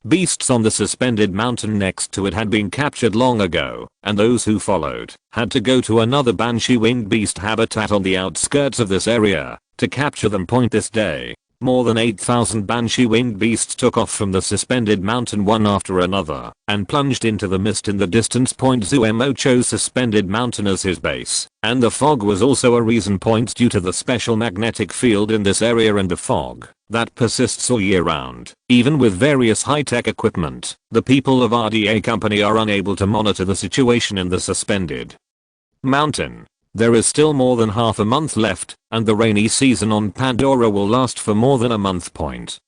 beasts on the suspended mountain next to it had been captured long ago, and those who followed had to go to another banshee winged beast habitat on the outskirts of this area to capture them. This day, more than 8,000 banshee winged beasts took off from the suspended mountain one after another and plunged into the mist in the distance. Zuemo chose suspended mountain as his base, and the fog was also a reason. Due to the special magnetic field in this area and the fog that persists all year round, even with various high-tech equipment, the people of RDA company are unable to monitor the situation in the suspended mountain. There is still more than half a month left, and the rainy season on Pandora will last for more than a month.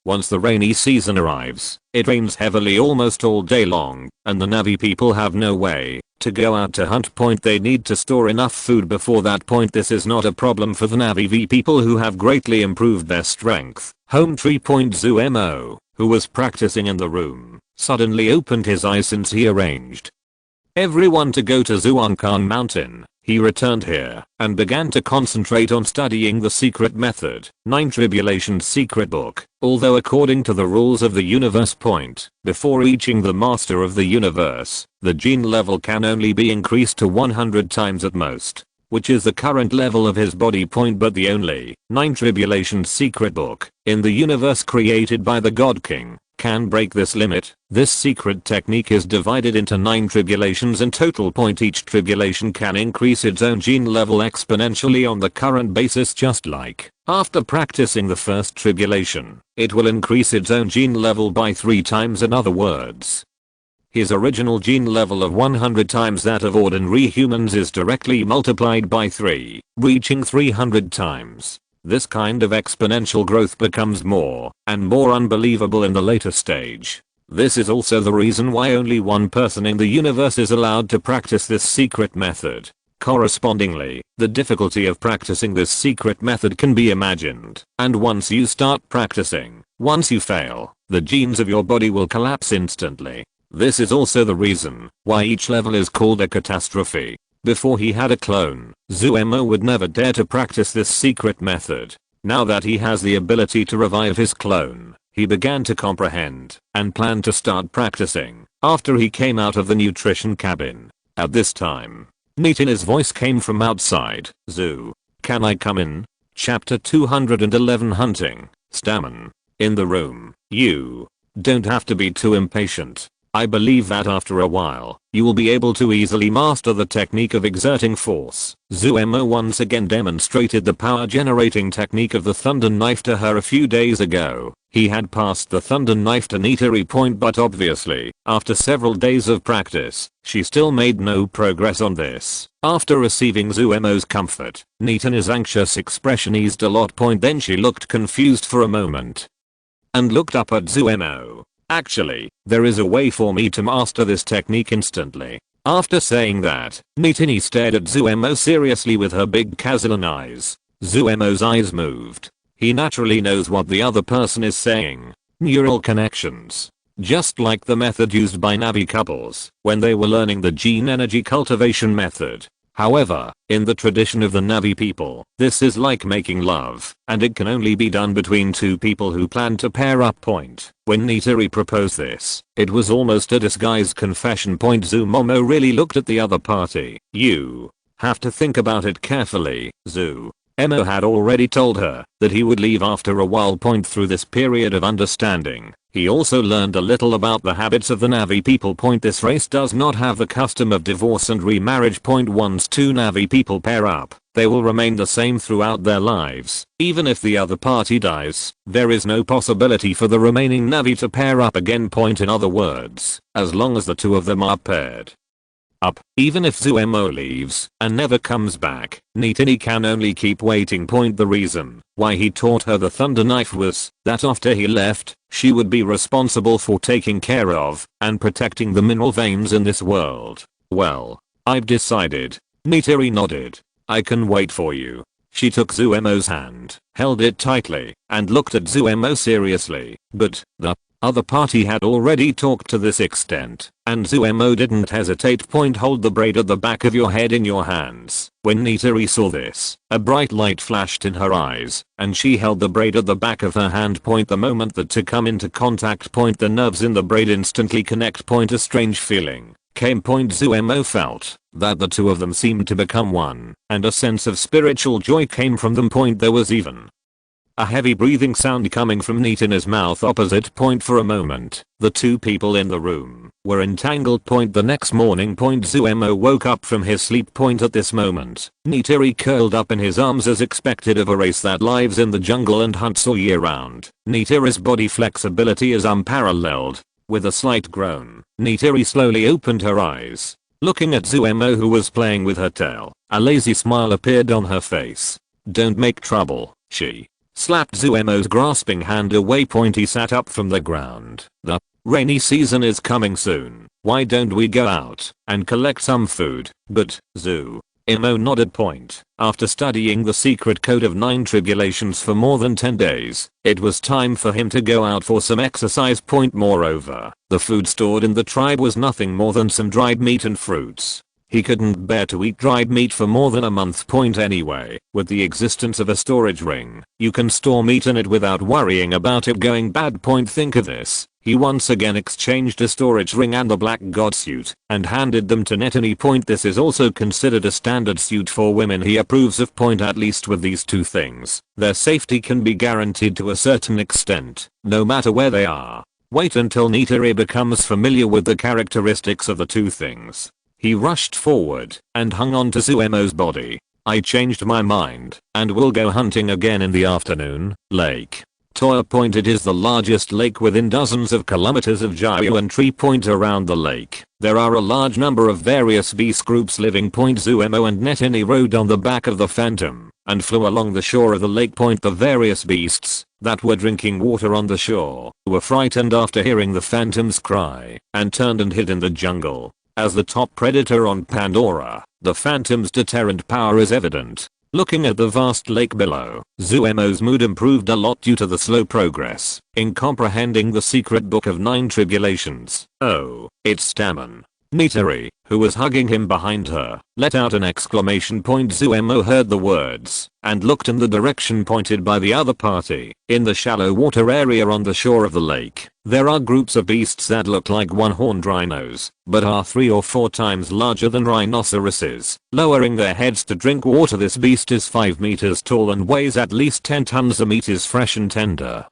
Once the rainy season arrives, it rains heavily almost all day long, and the Navi people have no way to go out to hunt. They need to store enough food before that. This is not a problem for the Navi V people who have greatly improved their strength. Home tree. Zuemo, who was practicing in the room, suddenly opened his eyes since he arranged everyone to go to Zuankan Mountain. He returned here and began to concentrate on studying the secret method, 9 Tribulations secret book. Although according to the rules of the universe, before reaching the master of the universe, the gene level can only be increased to 100 times at most, which is the current level of his body. But the only 9 Tribulations secret book in the universe created by the God King can break this limit. This secret technique is divided into 9 tribulations in total. Each tribulation can increase its own gene level exponentially on the current basis. Just like after practicing the first tribulation, it will increase its own gene level by 3 times. In other words, his original gene level of 100 times that of ordinary humans is directly multiplied by 3, reaching 300 times. This kind of exponential growth becomes more and more unbelievable in the later stage. This is also the reason why only one person in the universe is allowed to practice this secret method. Correspondingly, the difficulty of practicing this secret method can be imagined. And once you start practicing, once you fail, the genes of your body will collapse instantly. This is also the reason why each level is called a catastrophe. Before he had a clone, Zuemo would never dare to practice this secret method. Now that he has the ability to revive his clone, he began to comprehend and planned to start practicing after he came out of the nutrition cabin. At this time, Nitina's voice came from outside. Zoo, can I come in? Chapter 211 Hunting, Stammen. In the room. You don't have to be too impatient. I believe that after a while, you will be able to easily master the technique of exerting force. Zuemo once again demonstrated the power generating technique of the Thunder Knife to her a few days ago. He had passed the Thunder Knife to Nitari point, but obviously, after several days of practice, she still made no progress on this. After receiving Zuemo's comfort, Nitana's anxious expression eased a lot. Then she looked confused for a moment and looked up at Zuemo. Actually, there is a way for me to master this technique instantly. After saying that, Nitini stared at Zuemo seriously with her big Kazalan eyes. Zuemo's eyes moved. He naturally knows what the other person is saying. Neural connections. Just like the method used by Navi couples when they were learning the gene energy cultivation method. However, in the tradition of the Navi people, this is like making love, and it can only be done between two people who plan to pair up. When Nitari proposed this, it was almost a disguised confession. Zumomo really looked at the other party. You have to think about it carefully, Zu. Emo had already told her that he would leave after a while. Through this period of understanding, he also learned a little about the habits of the Navi people. This race does not have the custom of divorce and remarriage. Once two Navi people pair up, they will remain the same throughout their lives. Even if the other party dies, there is no possibility for the remaining Navi to pair up again. In other words, as long as the two of them are paired up, even if Zuemo leaves and never comes back, Nitini can only keep waiting. The reason why he taught her the Thunder Knife was that after he left, she would be responsible for taking care of and protecting the mineral veins in this world. Well, I've decided. Nitiri nodded. I can wait for you. She took Zuemo's hand, held it tightly, and looked at Zuemo seriously, but the other party had already talked to this extent, and Zuemo didn't hesitate. Hold the braid at the back of your head in your hands. When Nitari saw this, a bright light flashed in her eyes, and she held the braid at the back of her hand. The moment the two come into contact, the nerves in the braid instantly connect. A strange feeling came. Zuemo felt that the two of them seemed to become one, and a sense of spiritual joy came from them. There was even a heavy breathing sound coming from Nitina's mouth opposite. For a moment, the two people in the room were entangled. The next morning, Zuemo woke up from his sleep. At this moment, Nitiri curled up in his arms as expected of a race that lives in the jungle and hunts all year round. Nitiri's body flexibility is unparalleled. With a slight groan, Nitiri slowly opened her eyes, looking at Zuemo, who was playing with her tail. A lazy smile appeared on her face. Don't make trouble, she slapped Zuemo's grasping hand away. He sat up from the ground. The rainy season is coming soon. Why don't we go out and collect some food? But, Zuemo nodded. After studying the secret code of 9 tribulations for more than 10 days, it was time for him to go out for some exercise. Moreover, the food stored in the tribe was nothing more than some dried meat and fruits. He couldn't bear to eat dried meat for more than a month. Anyway, with the existence of a storage ring, you can store meat in it without worrying about it going bad. Think of this. He once again exchanged a storage ring and the black god suit and handed them to Nitini. This is also considered a standard suit for women he approves of. At least with these two things, their safety can be guaranteed to a certain extent, no matter where they are. Wait until Nitiri becomes familiar with the characteristics of the two things. He rushed forward and hung on to Zuemo's body. I changed my mind and will go hunting again in the afternoon. Lake Toya. It is the largest lake within dozens of kilometers of Jiuan Tree. Around the lake, there are a large number of various beast groups living. Zuemo and Netini rode on the back of the Phantom and flew along the shore of the lake. The various beasts that were drinking water on the shore were frightened after hearing the Phantom's cry and turned and hid in the jungle. As the top predator on Pandora, the Phantom's deterrent power is evident. Looking at the vast lake below, Zuemo's mood improved a lot due to the slow progress in comprehending the secret book of 9 tribulations. Oh, it's Stammen. Nitari, who was hugging him behind her, let out an exclamation point. Zuemo heard the words and looked in the direction pointed by the other party. In the shallow water area on the shore of the lake, there are groups of beasts that look like one-horned rhinos, but are 3 or 4 times larger than rhinoceroses. Lowering their heads to drink water, this beast is 5 meters tall and weighs at least 10 tons. The meat is fresh and tender,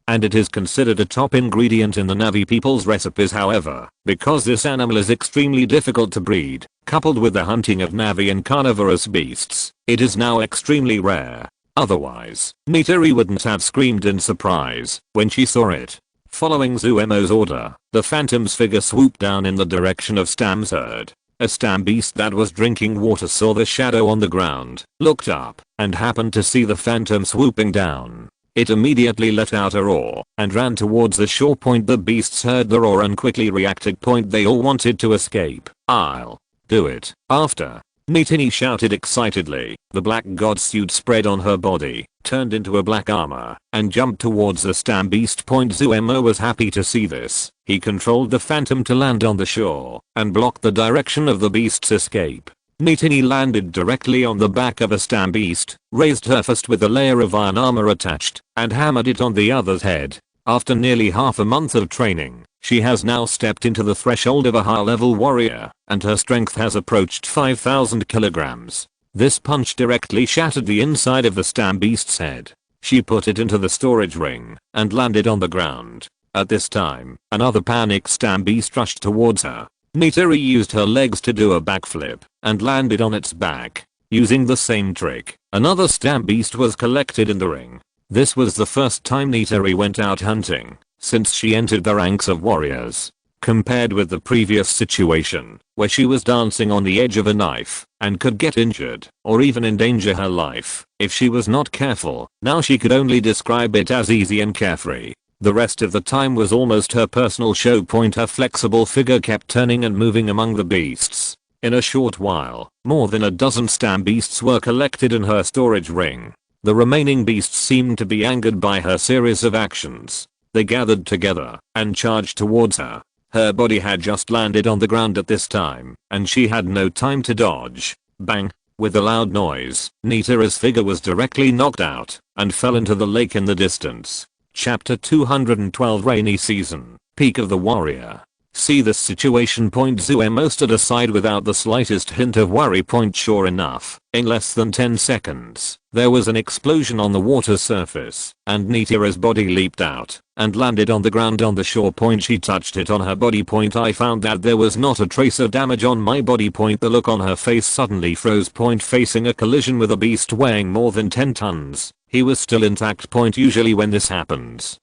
and it is considered a top ingredient in the Na'vi people's recipes. However, because this animal is extremely difficult to breed, coupled with the hunting of Na'vi and carnivorous beasts, it is now extremely rare. Otherwise, Nitari wouldn't have screamed in surprise when she saw it. Following Zuemo's order, the Phantom's figure swooped down in the direction of Stam's herd. A Stam beast that was drinking water saw the shadow on the ground, looked up, and happened to see the Phantom swooping down. It immediately let out a roar and ran towards the shore point. The beasts heard the roar and quickly reacted. They all wanted to escape. I'll do it after. Nitini shouted excitedly. The black god suit spread on her body, turned into a black armor, and jumped towards the Stam beast. Zuemo was happy to see this. He controlled the Phantom to land on the shore and block the direction of the beast's escape. Nitini landed directly on the back of a Stam beast, raised her fist with a layer of iron armor attached, and hammered it on the other's head. After nearly half a month of training, she has now stepped into the threshold of a high-level warrior, and her strength has approached 5,000 kilograms. This punch directly shattered the inside of the Stam beast's head. She put it into the storage ring and landed on the ground. At this time, another panicked Stam beast rushed towards her. Nitari used her legs to do a backflip and landed on its back. Using the same trick, another Stam beast was collected in the ring. This was the first time Nitari went out hunting since she entered the ranks of warriors. Compared with the previous situation, where she was dancing on the edge of a knife and could get injured or even endanger her life if she was not careful, now she could only describe it as easy and carefree. The rest of the time was almost her personal show. Her flexible figure kept turning and moving among the beasts. In a short while, more than a dozen Stam beasts were collected in her storage ring. The remaining beasts seemed to be angered by her series of actions. They gathered together and charged towards her. Her body had just landed on the ground at this time, and she had no time to dodge. Bang! With a loud noise, Nitara's figure was directly knocked out and fell into the lake in the distance. Chapter 212 Rainy Season, Peak of the Warrior. See this situation. Zuemo stood aside without the slightest hint of worry. Sure enough, in less than 10 seconds, there was an explosion on the water surface, and Nitara's body leaped out and landed on the ground on the shore. She touched it on her body. I found that there was not a trace of damage on my body. The look on her face suddenly froze. Facing a collision with a beast weighing more than 10 tons, he was still intact. Usually when this happens,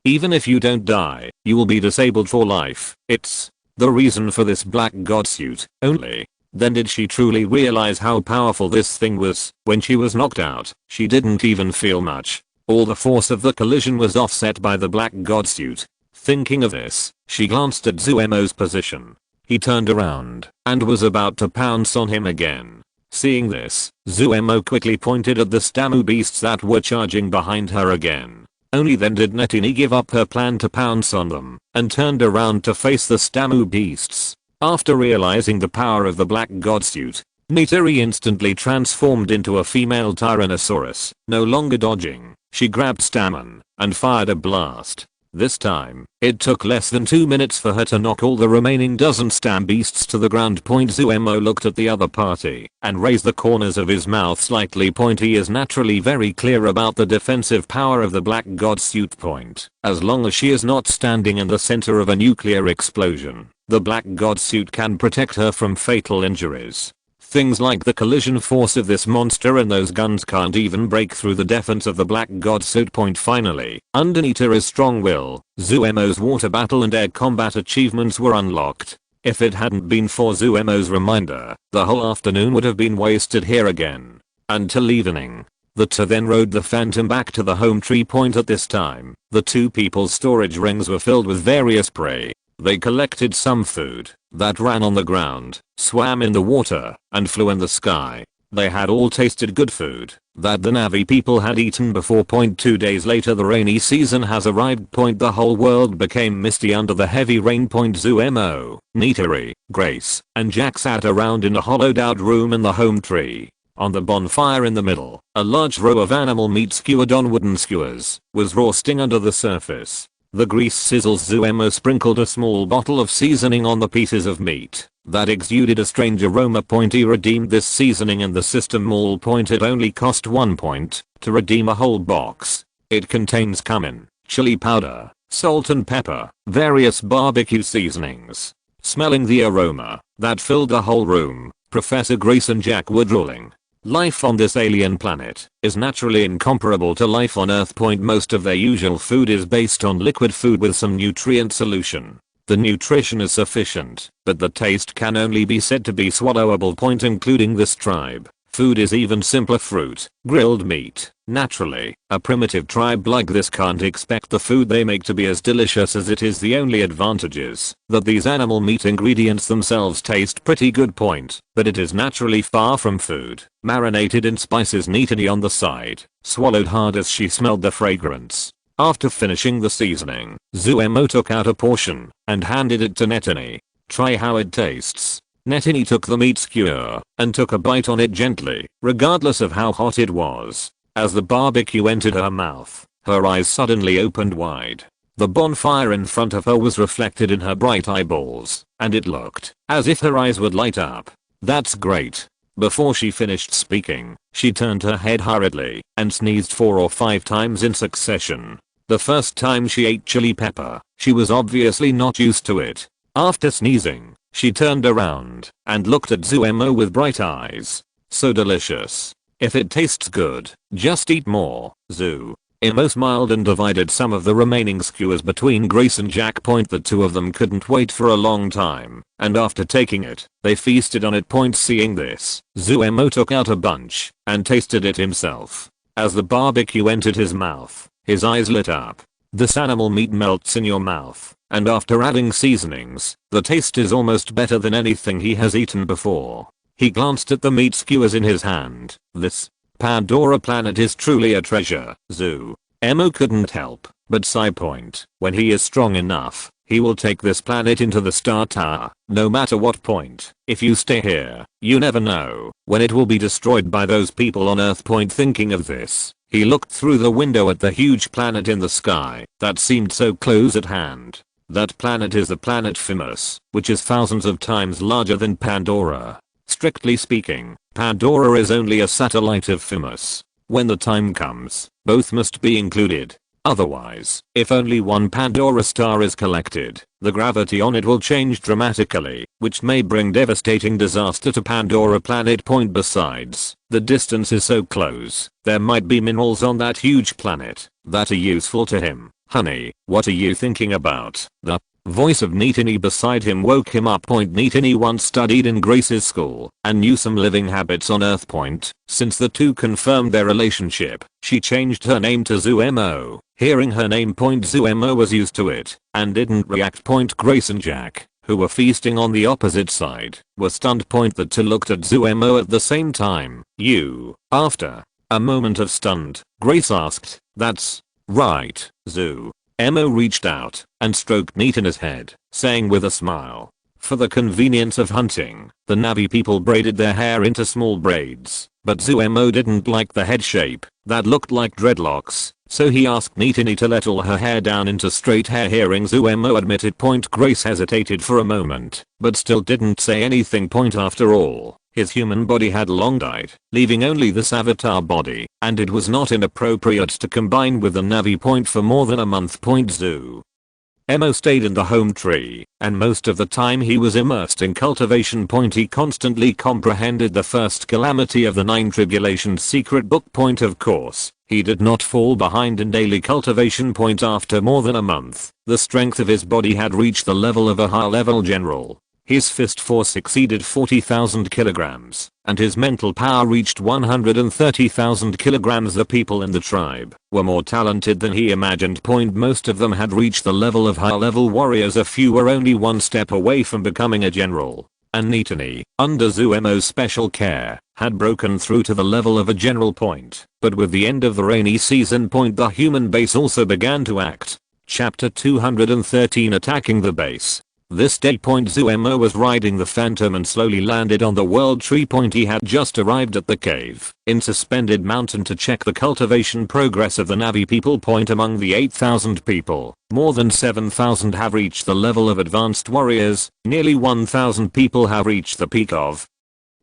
even if you don't die, you will be disabled for life. It's the reason for this black god suit. Only then did she truly realize how powerful this thing was. When she was knocked out, she didn't even feel much. All the force of the collision was offset by the black god suit. Thinking of this, she glanced at Zuemo's position. He turned around and was about to pounce on him again. Seeing this, Zuemo quickly pointed at the Stamu beasts that were charging behind her again. Only then did Nitini give up her plan to pounce on them and turned around to face the Stamu beasts. After realizing the power of the black god suit, Nitari instantly transformed into a female Tyrannosaurus. No longer dodging, she grabbed Stammen and fired a blast. This time, it took less than 2 minutes for her to knock all the remaining dozen Stam beasts to the ground. Zuemo looked at the other party and raised the corners of his mouth slightly. He is naturally very clear about the defensive power of the black god suit. As long as she is not standing in the center of a nuclear explosion, the black god suit can protect her from fatal injuries. Things like the collision force of this monster and those guns can't even break through the defense of the black god suit. Finally, under Nitara's strong will, Zuemo's water battle and air combat achievements were unlocked. If it hadn't been for Zuemo's reminder, the whole afternoon would have been wasted here again. Until evening. The two then rode the Phantom back to the home tree. At this time, the two people's storage rings were filled with various prey. They collected some food that ran on the ground, swam in the water, and flew in the sky. They had all tasted good food that the Navi people had eaten before. 2 days later the rainy season has arrived. The whole world became misty under the heavy rain. Zumo, Nitiri, Grace, and Jack sat around in a hollowed out room in the home tree. On the bonfire in the middle, a large row of animal meat skewered on wooden skewers was roasting under the surface. The grease sizzles. Zumo sprinkled a small bottle of seasoning on the pieces of meat that exuded a strange aroma. He redeemed this seasoning in the system all. It only cost 1 point to redeem a whole box. It contains cumin, chili powder, salt and pepper, various barbecue seasonings. Smelling the aroma that filled the whole room, Professor Grace and Jack were drooling. Life on this alien planet is naturally incomparable to life on Earth. Most of their usual food is based on liquid food with some nutrient solution. The nutrition is sufficient, but the taste can only be said to be swallowable. Including this tribe, food is even simpler: fruit, grilled meat. Naturally, a primitive tribe like this can't expect the food they make to be as delicious as it is. The only advantage is that these animal meat ingredients themselves taste pretty good. But it is naturally far from food. Marinated in spices. Nitini on the side swallowed hard as she smelled the fragrance. After finishing the seasoning, Zumo took out a portion and handed it to Netini. Try how it tastes. Netini took the meat skewer and took a bite on it gently, regardless of how hot it was. As the barbecue entered her mouth, her eyes suddenly opened wide. The bonfire in front of her was reflected in her bright eyeballs, and it looked as if her eyes would light up. That's great. Before she finished speaking, she turned her head hurriedly and sneezed 4 or 5 times in succession. The first time she ate chili pepper, she was obviously not used to it. After sneezing, she turned around and looked at Zumo with bright eyes. So delicious. If it tastes good, just eat more, Zumo smiled and divided some of the remaining skewers between Grace and Jack. The two of them couldn't wait for a long time, and after taking it, they feasted on it. Seeing this, Zumo took out a bunch and tasted it himself. As the barbecue entered his mouth, his eyes lit up. This animal meat melts in your mouth, and after adding seasonings, the taste is almost better than anything he has eaten before. He glanced at the meat skewers in his hand. This Pandora planet is truly a treasure. Zumo couldn't help but sigh. When he is strong enough, he will take this planet into the Star Tower, no matter what. If you stay here, you never know when it will be destroyed by those people on Earth. Thinking of this, he looked through the window at the huge planet in the sky that seemed so close at hand. That planet is the planet Phimos, which is thousands of times larger than Pandora. Strictly speaking, Pandora is only a satellite of Phimos. When the time comes, both must be included. Otherwise, if only one Pandora star is collected, the gravity on it will change dramatically, which may bring devastating disaster to Pandora planet. Besides, the distance is so close, there might be minerals on that huge planet that are useful to him. Honey, what are you thinking about? The voice of Nitini beside him woke him up. Nitini once studied in Grace's school and knew some living habits on Earth. Since the two confirmed their relationship, she changed her name to Zumo. Hearing her name, Zumo was used to it and didn't react. Grace and Jack, who were feasting on the opposite side, were stunned. The two looked at Zumo at the same time. You. After a moment of stunned, Grace asked, "That's right, Zumo." Reached out and stroked Nitini's head, saying with a smile, "For the convenience of hunting, the Navi people braided their hair into small braids, but Zumo didn't like the head shape that looked like dreadlocks, so he asked Nitini to let all her hair down into straight hair." Hearing Zumo admit it, Grace hesitated for a moment, but still didn't say anything. After all, his human body had long died, leaving only this avatar body, and it was not inappropriate to combine with the Navi. For more than a month, Zumo stayed in the home tree, and most of the time he was immersed in cultivation. He constantly comprehended the first calamity of the 9 Tribulations secret book. Of course, he did not fall behind in daily cultivation. After more than a month, the strength of his body had reached the level of a high-level general. His fist force exceeded 40,000 kilograms, and his mental power reached 130,000 kilograms. The people in the tribe were more talented than he imagined. Most of them had reached the level of high-level warriors. A few were only one step away from becoming a general. and Neatany, under Zuemo's special care, had broken through to the level of a general point. But with the end of the rainy season point, the human base also began to act. Chapter 213, Attacking the Base. This day point Zuemo was riding the Phantom and slowly landed on the World Tree point. He had just arrived at the cave in Suspended Mountain to check the cultivation progress of the Navi people point. Among the 8,000 people, more than 7,000 have reached the level of Advanced Warriors, nearly 1,000 people have reached the peak of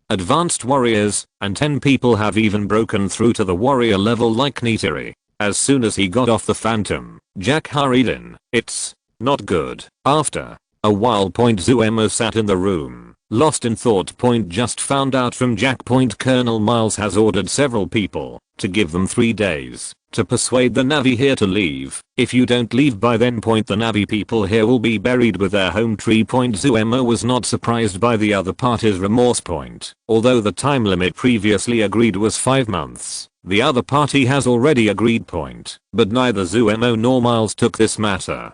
Advanced Warriors, and 10 people have even broken through to the warrior level like Neatary. As soon as he got off the Phantom, Jack hurried in. It's not good. After a while point Zuemo sat in the room, lost in thought. Point just found out from Jack point Colonel Miles has ordered several people to give them 3 days to persuade the Navi here to leave. If you don't leave by then point the Navi people here will be buried with their home tree point. Zuemo was not surprised by the other party's remorse point. Although the time limit previously agreed was 5 months, the other party has already agreed point, but neither Zuemo nor Miles took this matter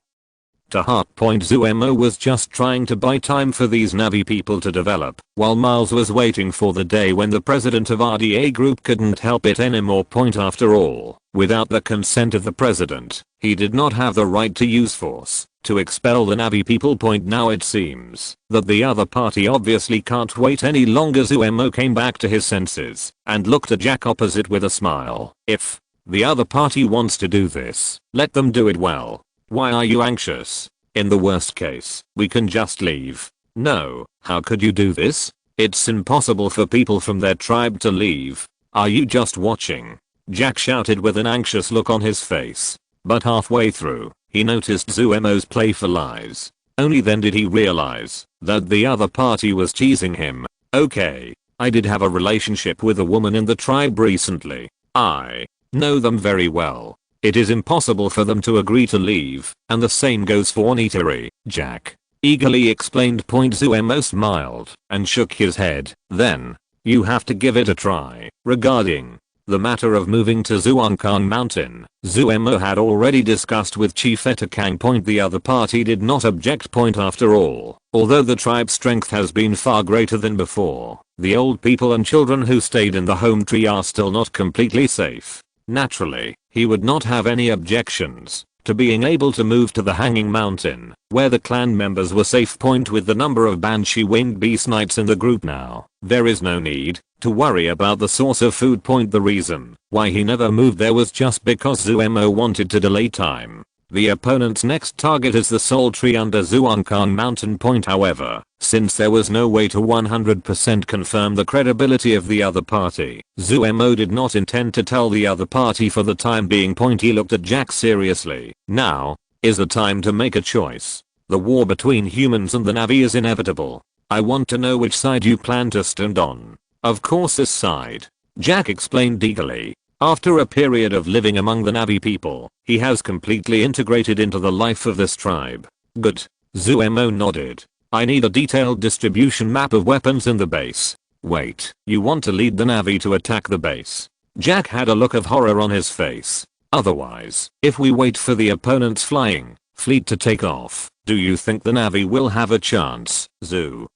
to heart. Point Zuemo was just trying to buy time for these Navi people to develop, while Miles was waiting for the day when the president of RDA group couldn't help it anymore. Point after all, without the consent of the president, he did not have the right to use force to expel the Navi people. Point now it seems that the other party obviously can't wait any longer. Zuemo came back to his senses and looked at Jack opposite with a smile. If the other party wants to do this, let them do it well. Why are you anxious? In the worst case, we can just leave. No, how could you do this? It's impossible for people from their tribe to leave. Are you just watching? Jack shouted with an anxious look on his face. But halfway through, he noticed Zuemo's playful eyes. Only then did he realize that the other party was teasing him. Okay, I did have a relationship with a woman in the tribe recently. I know them very well. It is impossible for them to agree to leave, and the same goes for Neatary, Jack eagerly explained. Point Zuemo smiled and shook his head. Then, you have to give it a try. Regarding the matter of moving to Zuankan Mountain, Zuemo had already discussed with Chief Etakang. Point the other party did not object. Point after all, although the tribe's strength has been far greater than before, the old people and children who stayed in the home tree are still not completely safe. Naturally, he would not have any objections to being able to move to the Hanging Mountain, where the clan members were safe. Point with the number of Banshee Winged Beast Knights in the group now, there is no need to worry about the source of food. Point the reason why he never moved there was just because Zuemo wanted to delay time. The opponent's next target is the Soul Tree under Zuankan Mountain. Point however, since there was no way to 100% confirm the credibility of the other party, Zuemo did not intend to tell the other party for the time being. Point he looked at Jack seriously. Now is the time to make a choice. The war between humans and the Navi is inevitable. I want to know which side you plan to stand on. Of course this side, Jack explained eagerly. After a period of living among the Navi people, he has completely integrated into the life of this tribe. Good. Zuemo nodded. I need a detailed distribution map of weapons in the base. Wait, you want to lead the Navi to attack the base? Jack had a look of horror on his face. Otherwise, if we wait for the opponent's flying fleet to take off, do you think the Navi will have a chance? Zuemo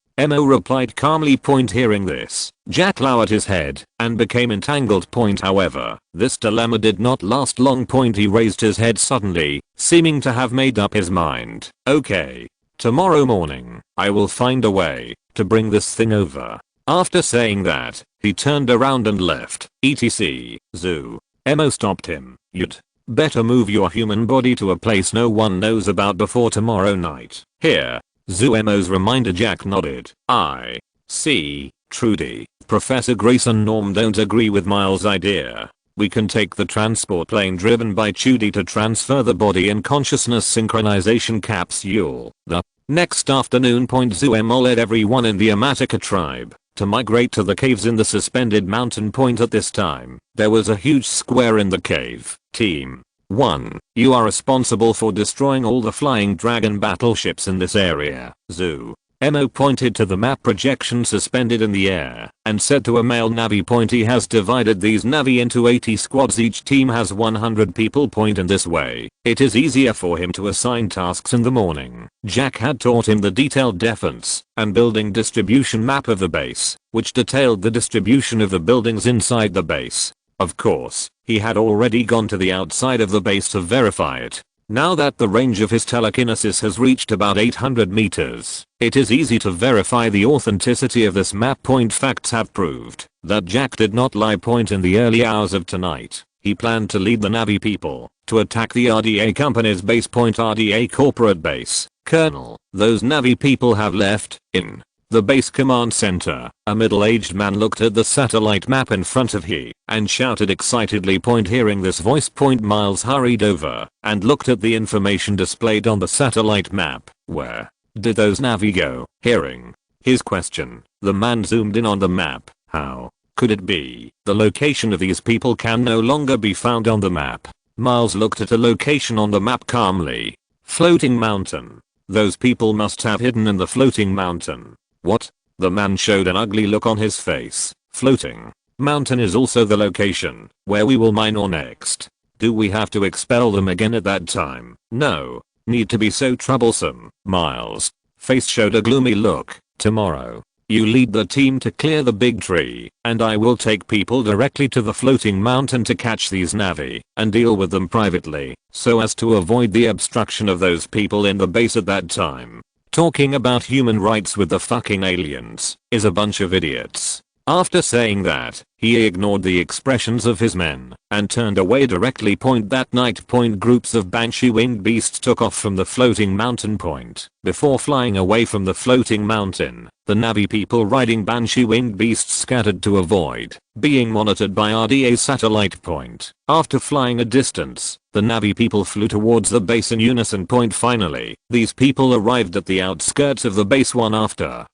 replied calmly. Point hearing this, Jack lowered his head and became entangled. Point however, this dilemma did not last long. Point he raised his head suddenly, seeming to have made up his mind. Okay. Tomorrow morning, I will find a way to bring this thing over. After saying that, he turned around and left. etc. Zuemo stopped him. You'd better move your human body to a place no one knows about before tomorrow night. Here. Zuemo's reminder. Jack nodded. I see. Trudy, Professor Grace and Norm don't agree with Miles' idea. We can take the transport plane driven by Trudy to transfer the body and consciousness synchronization capsule. The next afternoon. Zuemo led everyone in the Amatica tribe to migrate to the caves in the Suspended Mountain. At this time, there was a huge square in the cave. Team 1. You are responsible for destroying all the flying dragon battleships in this area. Zuemo Mo pointed to the map projection suspended in the air and said to a male Navi point, he has divided these Navi into 80 squads. Each team has 100 people. Point in this way, it is easier for him to assign tasks in the morning. Jack had taught him the detailed defense and building distribution map of the base, which detailed the distribution of the buildings inside the base. Of course, he had already gone to the outside of the base to verify it. Now that the range of his telekinesis has reached about 800 meters, it is easy to verify the authenticity of this map. Point facts have proved that Jack did not lie. Point in the early hours of tonight, he planned to lead the Navi people to attack the RDA company's base. Point RDA corporate base. Colonel, those Navi people have left. In the base command center, a middle-aged man looked at the satellite map in front of he and shouted excitedly. Point hearing this voice. Point Miles hurried over and looked at the information displayed on the satellite map. Where did those Navi go? Hearing his question, the man zoomed in on the map. How could it be? The location of these people can no longer be found on the map. Miles looked at a location on the map calmly. Floating mountain. Those people must have hidden in the floating mountain. What? The man showed an ugly look on his face. Floating mountain is also the location where we will mine ore next. Do we have to expel them again at that time? No. Need to be so troublesome. Miles' face showed a gloomy look. Tomorrow, you lead the team to clear the big tree, and I will take people directly to the floating mountain to catch these Navi and deal with them privately, so as to avoid the obstruction of those people in the base at that time. Talking about human rights with the fucking aliens is a bunch of idiots. After saying that, he ignored the expressions of his men and turned away directly. Point that night. Point groups of banshee winged beasts took off from the floating mountain. Point before flying away from the floating mountain, the Navi people riding banshee winged beasts scattered to avoid being monitored by RDA satellite. Point after flying a distance, the Navi people flew towards the base in unison. Point finally, these people arrived at the outskirts of the base one after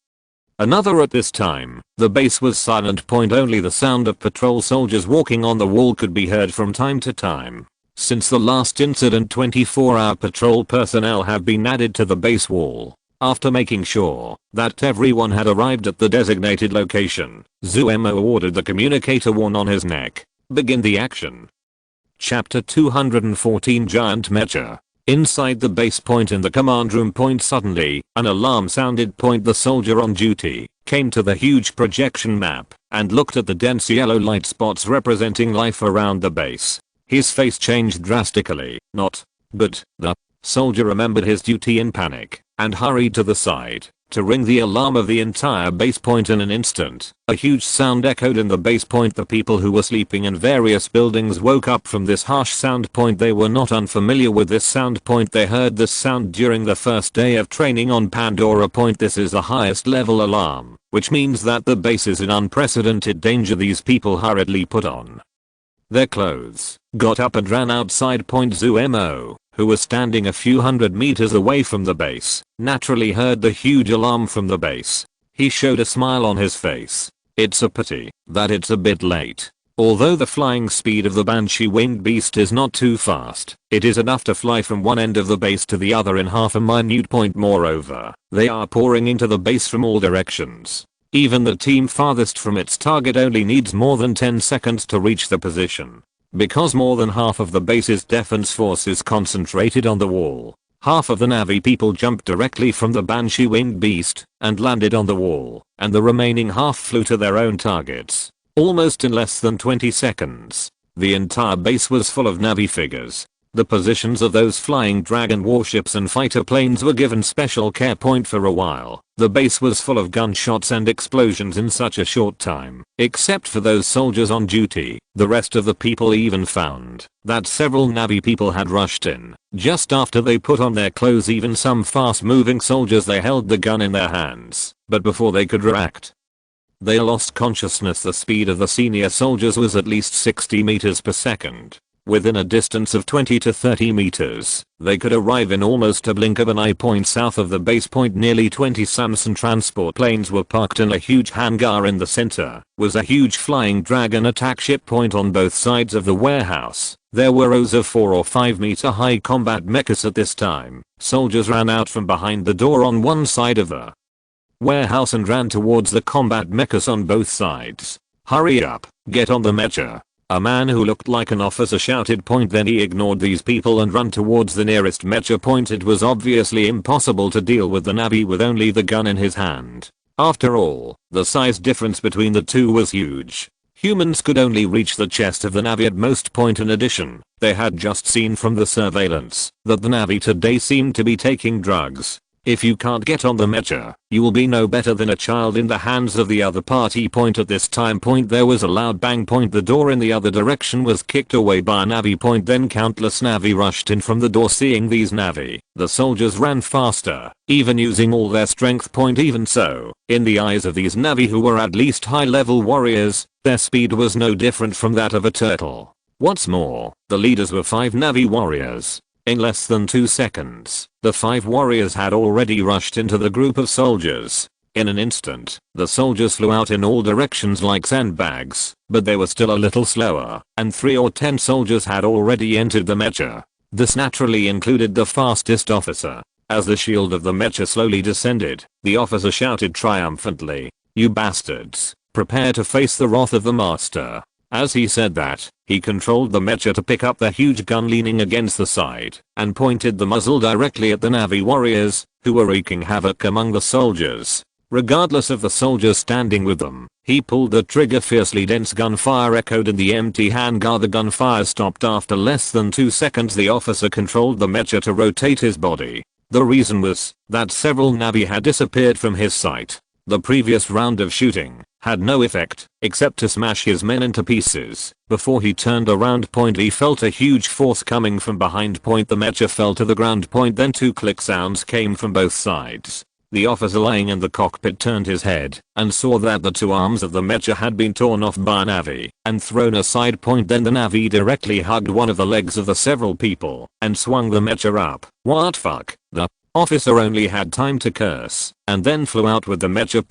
another. At this time, the base was silent. Point only the sound of patrol soldiers walking on the wall could be heard from time to time. Since the last incident, 24-hour patrol personnel have been added to the base wall. After making sure that everyone had arrived at the designated location, Zuemo ordered the communicator worn on his neck. Begin the action. Chapter 214 Giant Mecha. Inside the base. Point in the command room. Point suddenly, an alarm sounded. Point the soldier on duty came to the huge projection map and looked at the dense yellow light spots representing life around the base. His face changed drastically. Not but the soldier remembered his duty in panic and hurried to the side to ring the alarm of the entire base. Point in an instant, a huge sound echoed in the base. Point the people who were sleeping in various buildings woke up from this harsh sound. Point they were not unfamiliar with this sound. Point they heard this sound during the first day of training on Pandora. Point this is the highest level alarm, which means that the base is in unprecedented danger. These people hurriedly put on their clothes, got up and ran outside. Point Zuemo, who was standing a few hundred meters away from the base, naturally heard the huge alarm from the base. He showed a smile on his face. It's a pity that it's a bit late. Although the flying speed of the banshee winged beast is not too fast, it is enough to fly from one end of the base to the other in half a minute. Point moreover, they are pouring into the base from all directions. Even the team farthest from its target only needs more than 10 seconds to reach the position. Because more than half of the base's defense force is concentrated on the wall, half of the Navi people jumped directly from the banshee winged beast and landed on the wall, and the remaining half flew to their own targets. Almost in less than 20 seconds, the entire base was full of Navi figures. The positions of those flying dragon warships and fighter planes were given special care. Point for a while, the base was full of gunshots and explosions in such a short time. Except for those soldiers on duty, the rest of the people even found that several Navi people had rushed in just after they put on their clothes. Even some fast moving soldiers, they held the gun in their hands, but before they could react, they lost consciousness. The speed of the senior soldiers was at least 60 meters per second. Within a distance of 20 to 30 meters, they could arrive in almost a blink of an eye. Point south of the base. Point nearly 20 Samson transport planes were parked in a huge hangar. In the center was a huge flying dragon attack ship. Point on both sides of the warehouse, there were rows of 4 or 5 meter high combat mechas. At this time, soldiers ran out from behind the door on one side of the warehouse and ran towards the combat mechas on both sides. "Hurry up, get on the mecha." A man who looked like an officer shouted. Then he ignored these people and ran towards the nearest mecha. It was obviously impossible to deal with the Navi with only the gun in his hand. After all, the size difference between the two was huge. Humans could only reach the chest of the Navi at most. In addition, they had just seen from the surveillance that the Navi today seemed to be taking drugs. If you can't get on the mecha, you will be no better than a child in the hands of the other party. At this time there was a loud bang. The door in the other direction was kicked away by a Navi. Then countless Navi rushed in from the door. Seeing these Navi, the soldiers ran faster, even using all their strength. Even so, in the eyes of these Navi, who were at least high-level warriors, their speed was no different from that of a turtle. What's more, the leaders were 5 Navi warriors. In less than 2 seconds, the 5 warriors had already rushed into the group of soldiers. In an instant, the soldiers flew out in all directions like sandbags, but they were still a little slower, and 3 or 10 soldiers had already entered the mecha. This naturally included the fastest officer. As the shield of the mecha slowly descended, the officer shouted triumphantly, "You bastards, prepare to face the wrath of the master." As he said that, he controlled the mecha to pick up the huge gun leaning against the side and pointed the muzzle directly at the Navi warriors, who were wreaking havoc among the soldiers. Regardless of the soldiers standing with them, he pulled the trigger fiercely. Dense gunfire echoed in the empty hangar. The gunfire stopped after less than 2 seconds. The officer controlled the mecha to rotate his body. The reason was that several Navi had disappeared from his sight. The previous round of shooting had no effect except to smash his men into pieces. Before he turned around, he felt a huge force coming from behind. The mecha fell to the ground. Then 2 click sounds came from both sides. The officer lying in the cockpit turned his head and saw that the 2 arms of the mecha had been torn off by a Navi and thrown aside. Then the Navi directly hugged one of the legs of the several people and swung the mecha up. "What fuck?" The officer only had time to curse and then flew out with the mecha.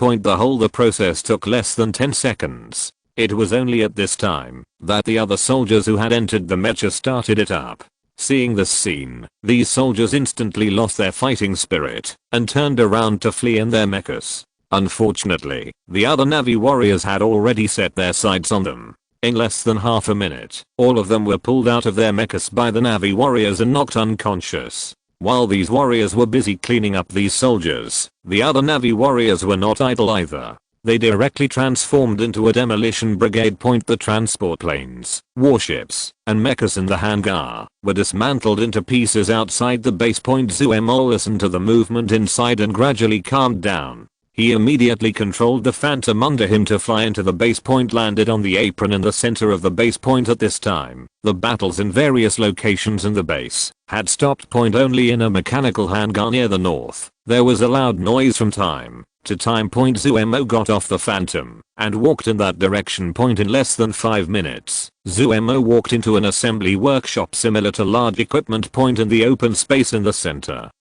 The process took less than 10 seconds. It was only at this time that the other soldiers who had entered the mecha started it up. Seeing this scene, these soldiers instantly lost their fighting spirit and turned around to flee in their mechas. Unfortunately, the other Navi warriors had already set their sights on them. In less than half a minute, all of them were pulled out of their mechas by the Navi warriors and knocked unconscious. While these warriors were busy cleaning up these soldiers, the other Navi warriors were not idle either. They directly transformed into a demolition brigade. The transport planes, warships, and mechas in the hangar were dismantled into pieces outside the base. Zuemo listened to the movement inside and gradually calmed down. He immediately controlled the phantom under him to fly into the base. Landed on the apron in the center of the base. At this time, the battles in various locations in the base had stopped. Only in a mechanical hangar near the north, there was a loud noise from time to time. Zuemo got off the phantom and walked in that direction. In less than 5 minutes, Zuemo walked into an assembly workshop similar to large equipment. In the open space in the center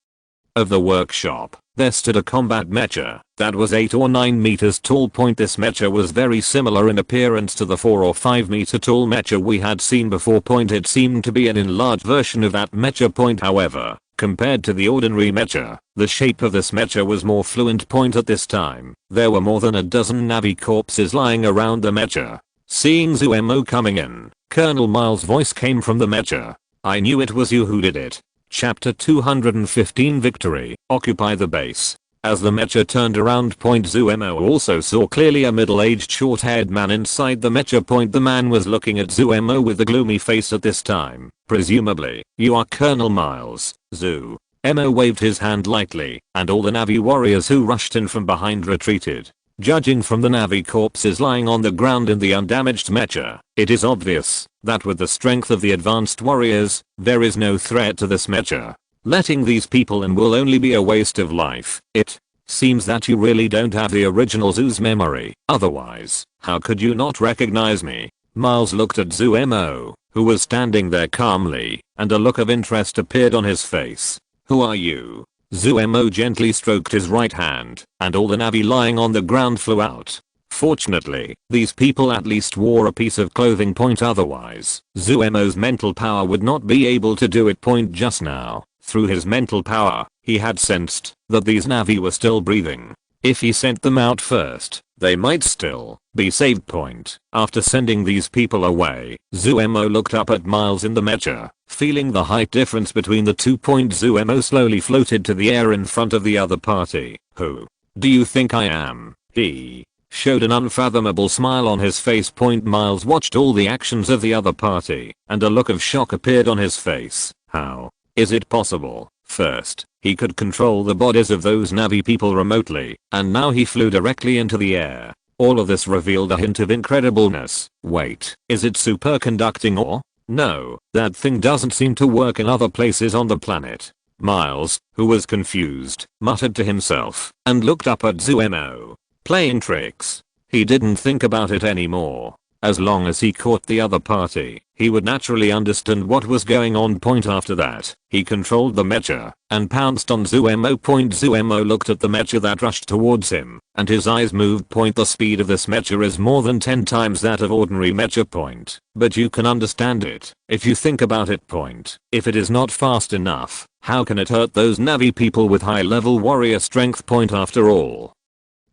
of the workshop, there stood a combat mecha that was 8 or 9 meters tall. This mecha was very similar in appearance to the 4 or 5 meter tall mecha we had seen before. It seemed to be an enlarged version of that mecha. However, compared to the ordinary mecha, the shape of this mecha was more fluent. At this time, there were more than a dozen Navi corpses lying around the mecha. Seeing Zuemo coming in, Colonel Miles' voice came from the mecha. "I knew it was you who did it." Chapter 215 Victory, Occupy the Base. As the mecha turned around, Zuemo also saw clearly a middle-aged short-haired man inside the mecha. The man was looking at Zuemo with a gloomy face at this time. "Presumably, you are Colonel Miles." Zuemo waved his hand lightly, and all the Navi warriors who rushed in from behind retreated. Judging from the Navi corpses lying on the ground in the undamaged mecha, it is obvious that with the strength of the advanced warriors, there is no threat to this mecha. Letting these people in will only be a waste of life. It seems that you really don't have the original Zoo's memory. Otherwise, how could you not recognize me? Miles looked at Zuemo, who was standing there calmly, and a look of interest appeared on his face. "Who are you?" Zuemo gently stroked his right hand, and all the Navi lying on the ground flew out. Fortunately, these people at least wore a piece of clothing. Otherwise, Zuemo's mental power would not be able to do it. Just now, through his mental power, he had sensed that these Navi were still breathing. If he sent them out first, they might still be saved. After sending these people away, Zuemo looked up at Miles in the mecha, feeling the height difference between the two. Zuemo slowly floated to the air in front of the other party. Who do you think I am? He showed an unfathomable smile on his face. Miles watched all the actions of the other party, and a look of shock appeared on his face. How is it possible? First, he could control the bodies of those Navi people remotely, and now he flew directly into the air. All of this revealed a hint of incredibleness. Wait, is it superconducting or? No, that thing doesn't seem to work in other places on the planet. Miles, who was confused, muttered to himself, and looked up at Zuemo. Playing tricks. He didn't think about it anymore. As long as he caught the other party, he would naturally understand what was going on. After that, he controlled the mecha and pounced on Zuemo. Zuemo looked at the mecha that rushed towards him, and his eyes moved. The speed of this mecha is more than 10 times that of ordinary mecha. But you can understand it if you think about it. If it is not fast enough, how can it hurt those Navi people with high level warrior strength? After all,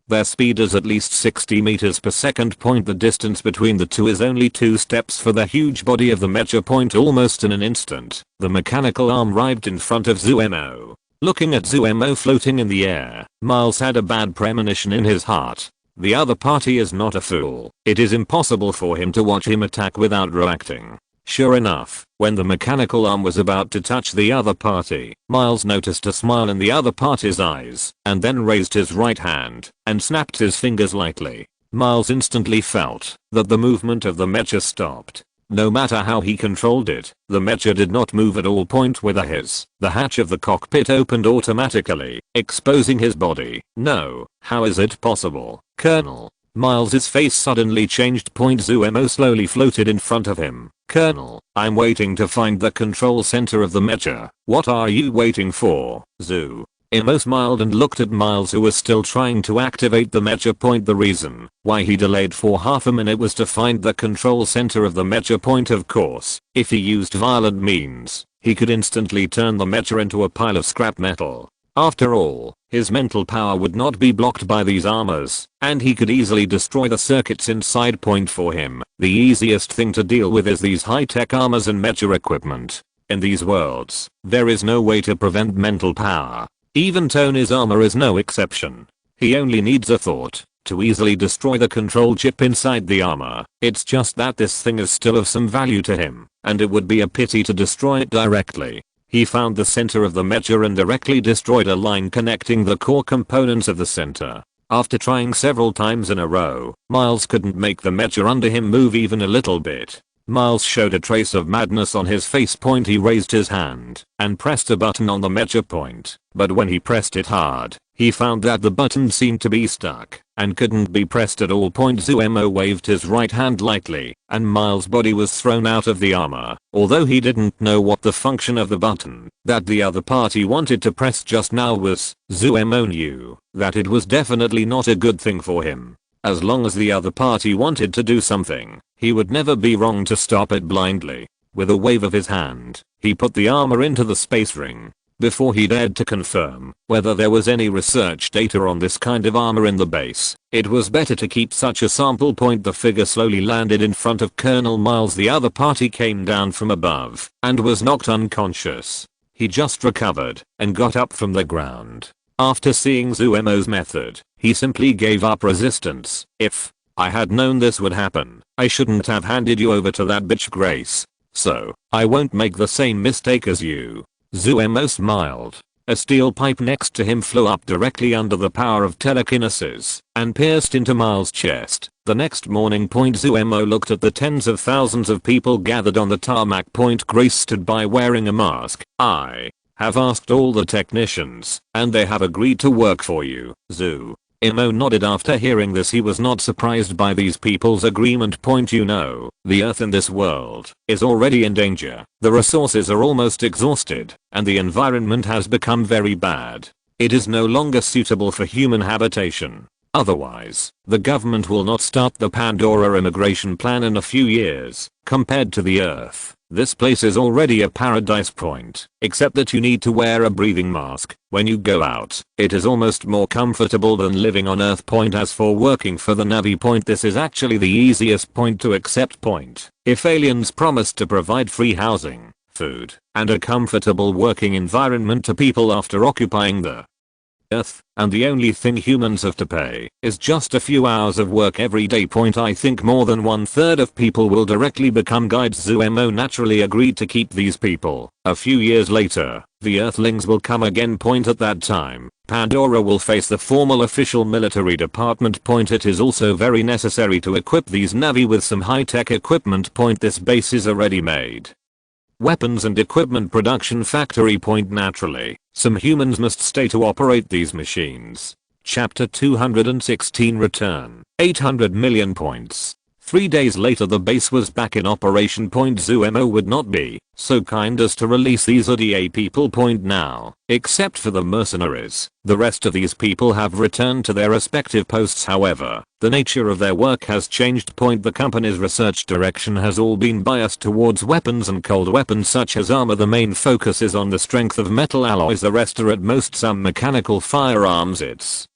their speed is at least 60 meters per second. The distance between the two is only 2 steps for the huge body of the mecha. Almost in an instant, the mechanical arm arrived in front of Zuemo. Looking at Zuemo floating in the air, Miles had a bad premonition in his heart. The other party is not a fool. It is impossible for him to watch him attack without reacting. Sure enough, when the mechanical arm was about to touch the other party, Miles noticed a smile in the other party's eyes, and then raised his right hand and snapped his fingers lightly. Miles instantly felt that the movement of the mecha stopped. No matter how he controlled it, the mecha did not move at all. With a hiss, the hatch of the cockpit opened automatically, exposing his body. No, how is it possible, Colonel? Miles's face suddenly changed. Zuemo slowly floated in front of him. Colonel, I'm waiting to find the control center of the mecha. What are you waiting for, Zuemo smiled and looked at Miles, who was still trying to activate the mecha. The reason why he delayed for half a minute was to find the control center of the mecha. Of course, if he used violent means, he could instantly turn the mecha into a pile of scrap metal. After all, his mental power would not be blocked by these armors, and he could easily destroy the circuits inside. For him, the easiest thing to deal with is these high-tech armors and mecha equipment. In these worlds, there is no way to prevent mental power. Even Tony's armor is no exception. He only needs a thought to easily destroy the control chip inside the armor. It's just that this thing is still of some value to him, and it would be a pity to destroy it directly. He found the center of the mecha and directly destroyed a line connecting the core components of the center. After trying several times in a row, Miles couldn't make the mecha under him move even a little bit. Miles showed a trace of madness on his face. He raised his hand and pressed a button on the mecha. But when he pressed it hard, he found that the button seemed to be stuck and couldn't be pressed at all. Zuemo waved his right hand lightly, and Miles' body was thrown out of the armor. Although he didn't know what the function of the button that the other party wanted to press just now was, Zuemo knew that it was definitely not a good thing for him. As long as the other party wanted to do something, he would never be wrong to stop it blindly. With a wave of his hand, he put the armor into the space ring. Before he dared to confirm whether there was any research data on this kind of armor in the base, it was better to keep such a sample. The figure slowly landed in front of Colonel Miles. The other party came down from above and was knocked unconscious. He just recovered and got up from the ground. After seeing Zuemo's method, he simply gave up resistance. If I had known this would happen, I shouldn't have handed you over to that bitch Grace. So, I won't make the same mistake as you. Zuemo smiled. A steel pipe next to him flew up directly under the power of telekinesis and pierced into Miles' chest. The next morning, Zuemo looked at the tens of thousands of people gathered on the tarmac. Grace stood by wearing a mask. I have asked all the technicians, and they have agreed to work for you, Zuemo nodded. After hearing this, he was not surprised by these people's agreement. You know, the Earth in this world is already in danger. The resources are almost exhausted, and the environment has become very bad. It is no longer suitable for human habitation. Otherwise, the government will not start the Pandora immigration plan in a few years. Compared to the Earth, This place is already a paradise point, except that you need to wear a breathing mask when you go out. It is almost more comfortable than living on Earth point. As for working for the Navy point, this is actually the easiest point to accept point. If aliens promise to provide free housing, food, and a comfortable working environment to people after occupying the Earth, and the only thing humans have to pay is just a few hours of work every day point, I think more than 1/3 of people will directly become guides. Zumo naturally agreed to keep these people. A few years later, the Earthlings will come again point. At that time, Pandora will face the formal official military department point. It is also very necessary to equip these Na'vi with some high-tech equipment point. This base is already made weapons and equipment production factory point. Naturally, some humans must stay to operate these machines. Chapter 216 Return. 800 million points. 3 days later the base was back in operation point. Zumo would not be so kind as to release these ODA people point now, except for the mercenaries. The rest of these people have returned to their respective posts. However, the nature of their work has changed point. The company's research direction has all been biased towards weapons and cold weapons such as armor. The main focus is on the strength of metal alloys. The rest are at most some mechanical firearms. It's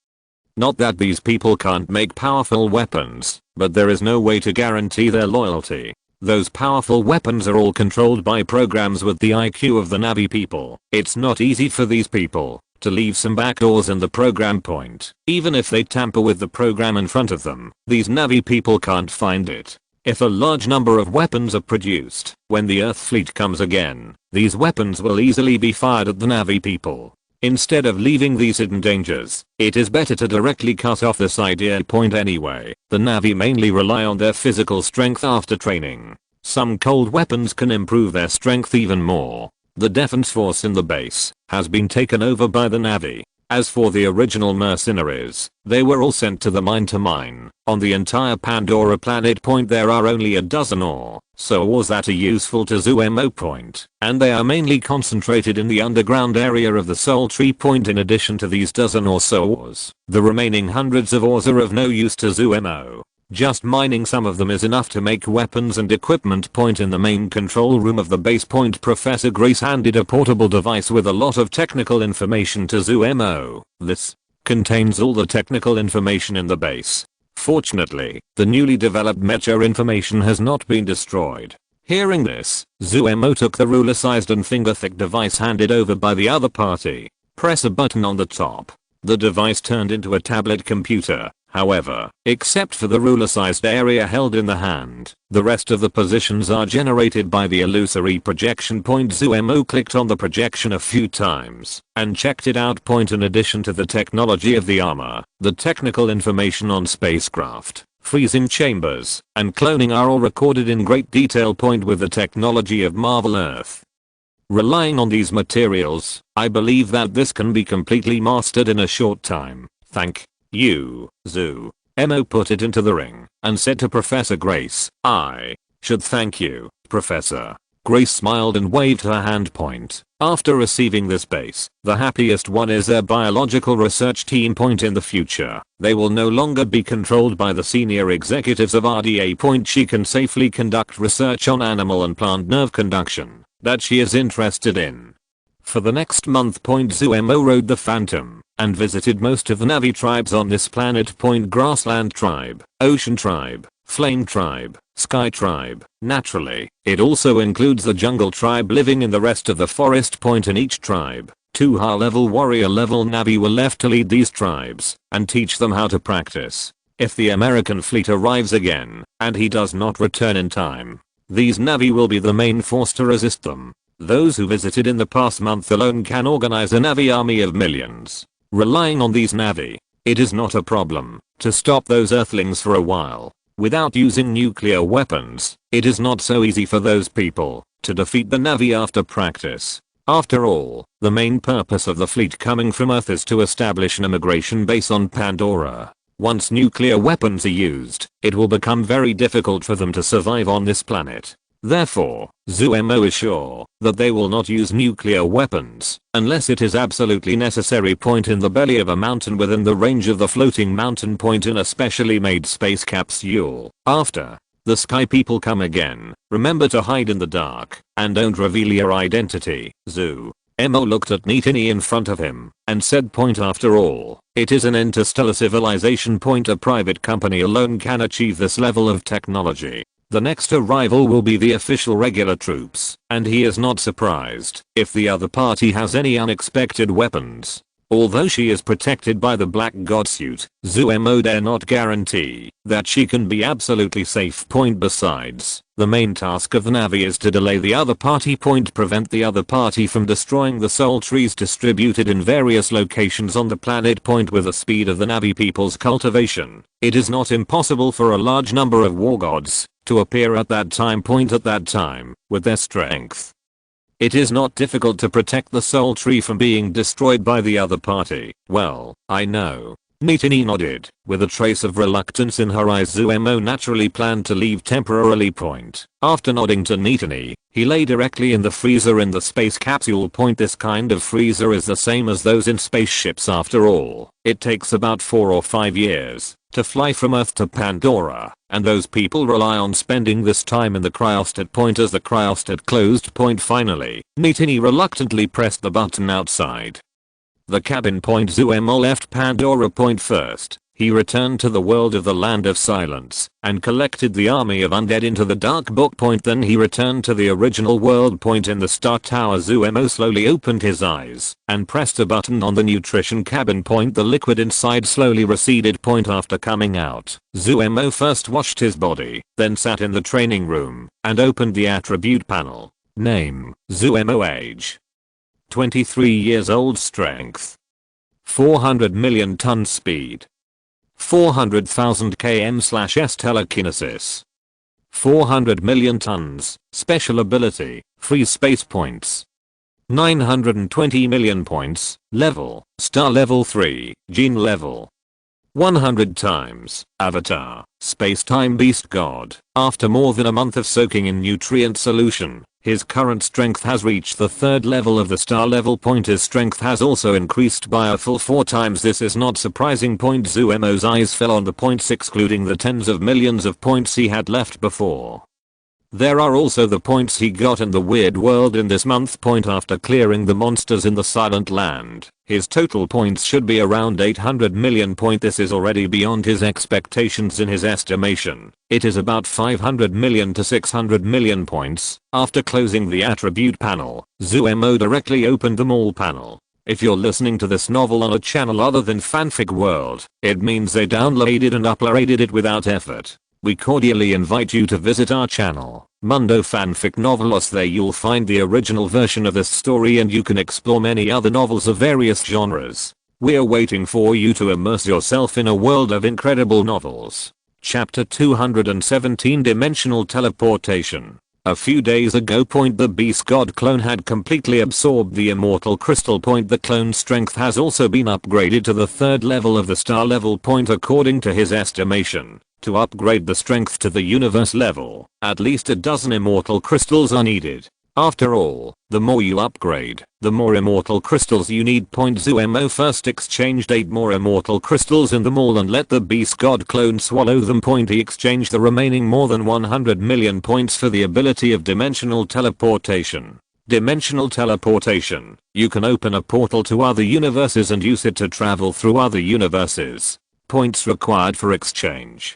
not that these people can't make powerful weapons, but there is no way to guarantee their loyalty. Those powerful weapons are all controlled by programs with the IQ of the Na'vi people. It's not easy for these people to leave some backdoors in the program point. Even if they tamper with the program in front of them, these Na'vi people can't find it. If a large number of weapons are produced, when the Earth fleet comes again, these weapons will easily be fired at the Na'vi people. Instead of leaving these hidden dangers, it is better to directly cut off this idea point anyway. The Na'vi mainly rely on their physical strength after training. Some cold weapons can improve their strength even more. The defense force in the base has been taken over by the Na'vi. As for the original mercenaries, they were all sent to the mine to mine. On the entire Pandora planet point there are only a dozen or so ores that are useful to Zumo point, and they are mainly concentrated in the underground area of the Soul Tree point. In addition to these dozen or so ores, the remaining hundreds of ores are of no use to Zumo. Just mining some of them is enough to make weapons and equipment point. In the main control room of the base point, Professor Grace handed a portable device with a lot of technical information to Zumo. This contains all the technical information in the base. Fortunately, the newly developed mecha information has not been destroyed. Hearing this, Zumo took the ruler-sized and finger-thick device handed over by the other party. Press a button on the top. The device turned into a tablet computer. However, except for the ruler-sized area held in the hand, the rest of the positions are generated by the illusory projection point. Zumo clicked on the projection a few times and checked it out point. In addition to the technology of the armor, the technical information on spacecraft, freezing chambers, and cloning are all recorded in great detail point with the technology of Marvel Earth. Relying on these materials, I believe that this can be completely mastered in a short time. Thank you, Zumo put it into the ring and said to Professor Grace, "I should thank you, Professor." Grace smiled and waved her hand point. After receiving this base, the happiest one is their biological research team point. In the future, they will no longer be controlled by the senior executives of RDA point. She can safely conduct research on animal and plant nerve conduction that she is interested in. For the next month point, Zumo rode the Phantom and visited most of the Na'vi tribes on this planet point. Grassland tribe, Ocean tribe, Flame tribe, Sky tribe. Naturally, it also includes the Jungle tribe living in the rest of the forest point. In each tribe, 2 high-level warrior-level Na'vi were left to lead these tribes and teach them how to practice. If the American fleet arrives again and he does not return in time, these Na'vi will be the main force to resist them. Those who visited in the past month alone can organize a Na'vi army of millions. Relying on these Na'vi, it is not a problem to stop those Earthlings for a while. Without using nuclear weapons, it is not so easy for those people to defeat the Na'vi after practice. After all, the main purpose of the fleet coming from Earth is to establish an immigration base on Pandora. Once nuclear weapons are used, it will become very difficult for them to survive on this planet. Therefore, Zumo is sure that they will not use nuclear weapons unless it is absolutely necessary. Point in the belly of a mountain within the range of the floating mountain point in a specially made space capsule. After The Sky people come again. Remember to hide in the dark and don't reveal your identity. Zoo. Mo looked at Neatini in front of him and said, point after all, it is an interstellar civilization. Point a private company alone can achieve this level of technology. The next arrival will be the official regular troops, and he is not surprised if the other party has any unexpected weapons. Although she is protected by the black god suit, Zuemo dare not guarantee that she can be absolutely safe. Besides, the main task of the Navi is to delay the other party. Prevent the other party from destroying the soul trees distributed in various locations on the planet. With the speed of the Navi people's cultivation, it is not impossible for a large number of war gods to appear at that time. At that time, with their strength, it is not difficult to protect the soul tree from being destroyed by the other party. Well, I know. Neatini nodded, with a trace of reluctance in her eyes. Zuemo naturally planned to leave temporarily. After nodding to Neatini, he lay directly in the freezer in the space capsule. This kind of freezer is the same as those in spaceships. After all, it takes about 4 or 5 years to fly from Earth to Pandora, and those people rely on spending this time in the cryostat. As the cryostat closed. Finally, Neatini reluctantly pressed the button outside the cabin. Zuemo left Pandora. First, he returned to the world of the Land of Silence and collected the army of undead into the dark book. Then he returned to the original world. In the Star Tower, Zuemo slowly opened his eyes and pressed a button on the nutrition cabin. The liquid inside slowly receded. After coming out, Zuemo first washed his body, then sat in the training room and opened the attribute panel. Name: Zuemo. Age: 23 years old. Strength: 400 million ton. Speed: 400,000 km/s. Telekinesis: 400 million tons. Special ability: freeze space points: 920 million points. Level: star level 3, gene level 100 times. Avatar: space-time beast god. After more than a month of soaking in nutrient solution, his current strength has reached the 3rd level of the star level. His strength has also increased by a full 4 times. This is not surprising. Zuemo's eyes fell on the points, excluding the tens of millions of points he had left before. There are also the points he got in the weird world in this month. After clearing the monsters in the Silent Land, his total points should be around 800 million. This is already beyond his expectations. In his estimation, it is about 500 million to 600 million points. After closing the attribute panel, Zuemo directly opened the mall panel. If you're listening to this novel on a channel other than Fanfic World, it means they downloaded and uploaded it without effort. We cordially invite you to visit our channel, Mundo Fanfic Novelos. There you'll find the original version of this story, and you can explore many other novels of various genres. We're waiting for you to immerse yourself in a world of incredible novels. Chapter 217: Dimensional Teleportation. A few days ago. The Beast God clone had completely absorbed the immortal crystal. The clone's strength has also been upgraded to the 3rd level of the star level. According to his estimation, to upgrade the strength to the universe level, at least a dozen immortal crystals are needed. After all, the more you upgrade, the more immortal crystals you need. Zuemo first exchanged 8 more immortal crystals in the mall and let the Beast God clone swallow them. He exchanged the remaining more than 100 million points for the ability of dimensional teleportation. Dimensional teleportation: you can open a portal to other universes and use it to travel through other universes. Points required for exchange: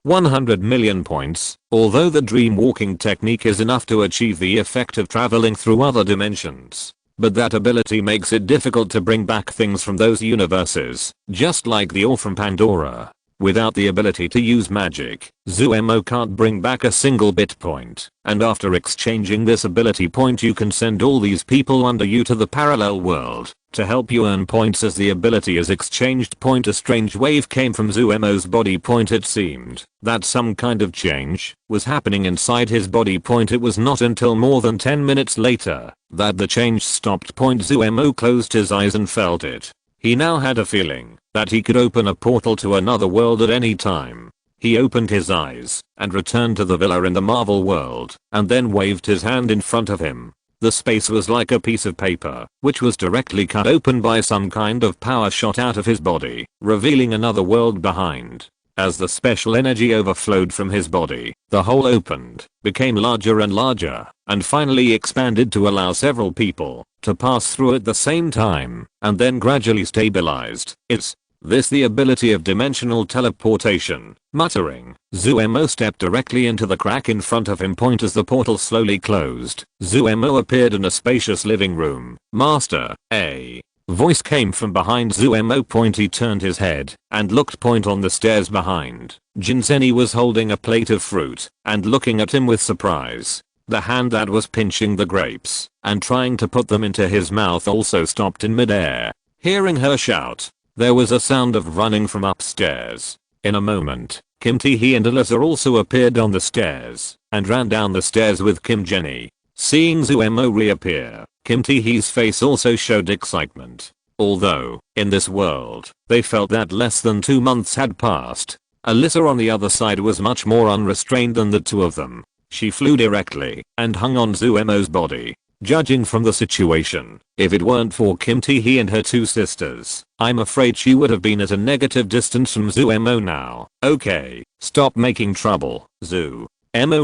100 million points. Although the dream walking technique is enough to achieve the effect of traveling through other dimensions, but that ability makes it difficult to bring back things from those universes, just like the ore from Pandora. Without the ability to use magic, Zuemo can't bring back a single bit point, and after exchanging this ability you can send all these people under you to the parallel world to help you earn points as the ability is exchanged. A strange wave came from Zuemo's body. It seemed that some kind of change was happening inside his body. It was not until more than 10 minutes later that the change stopped. Zuemo closed his eyes and felt it. He now had a feeling that he could open a portal to another world at any time. He opened his eyes and returned to the villa in the Marvel world, and then waved his hand in front of him. The space was like a piece of paper, which was directly cut open by some kind of power shot out of his body, revealing another world behind. As the special energy overflowed from his body, the hole opened, became larger and larger, and finally expanded to allow several people to pass through at the same time, and then gradually stabilized. Is this the ability of dimensional teleportation? Muttering, Zuemo stepped directly into the crack in front of him. As the portal slowly closed, Zuemo appeared in a spacious living room. Master, a voice came from behind Zuemo. He turned his head and looked on the stairs behind. Jinseni was holding a plate of fruit and looking at him with surprise. The hand that was pinching the grapes and trying to put them into his mouth also stopped in midair. Hearing her shout, there was a sound of running from upstairs. In a moment, Kim Tae-hee and Alyssa also appeared on the stairs and ran down the stairs with Kim Jenny. Seeing Zuemo reappear, Kim Tae-hee's face also showed excitement. Although, in this world, they felt that less than 2 months had passed. Alyssa on the other side was much more unrestrained than the two of them. She flew directly and hung on Zuemo's body. Judging from the situation, if it weren't for Kim Tae-hee and her 2 sisters, I'm afraid she would have been at a negative distance from Zuemo now. Okay, stop making trouble, Zuemo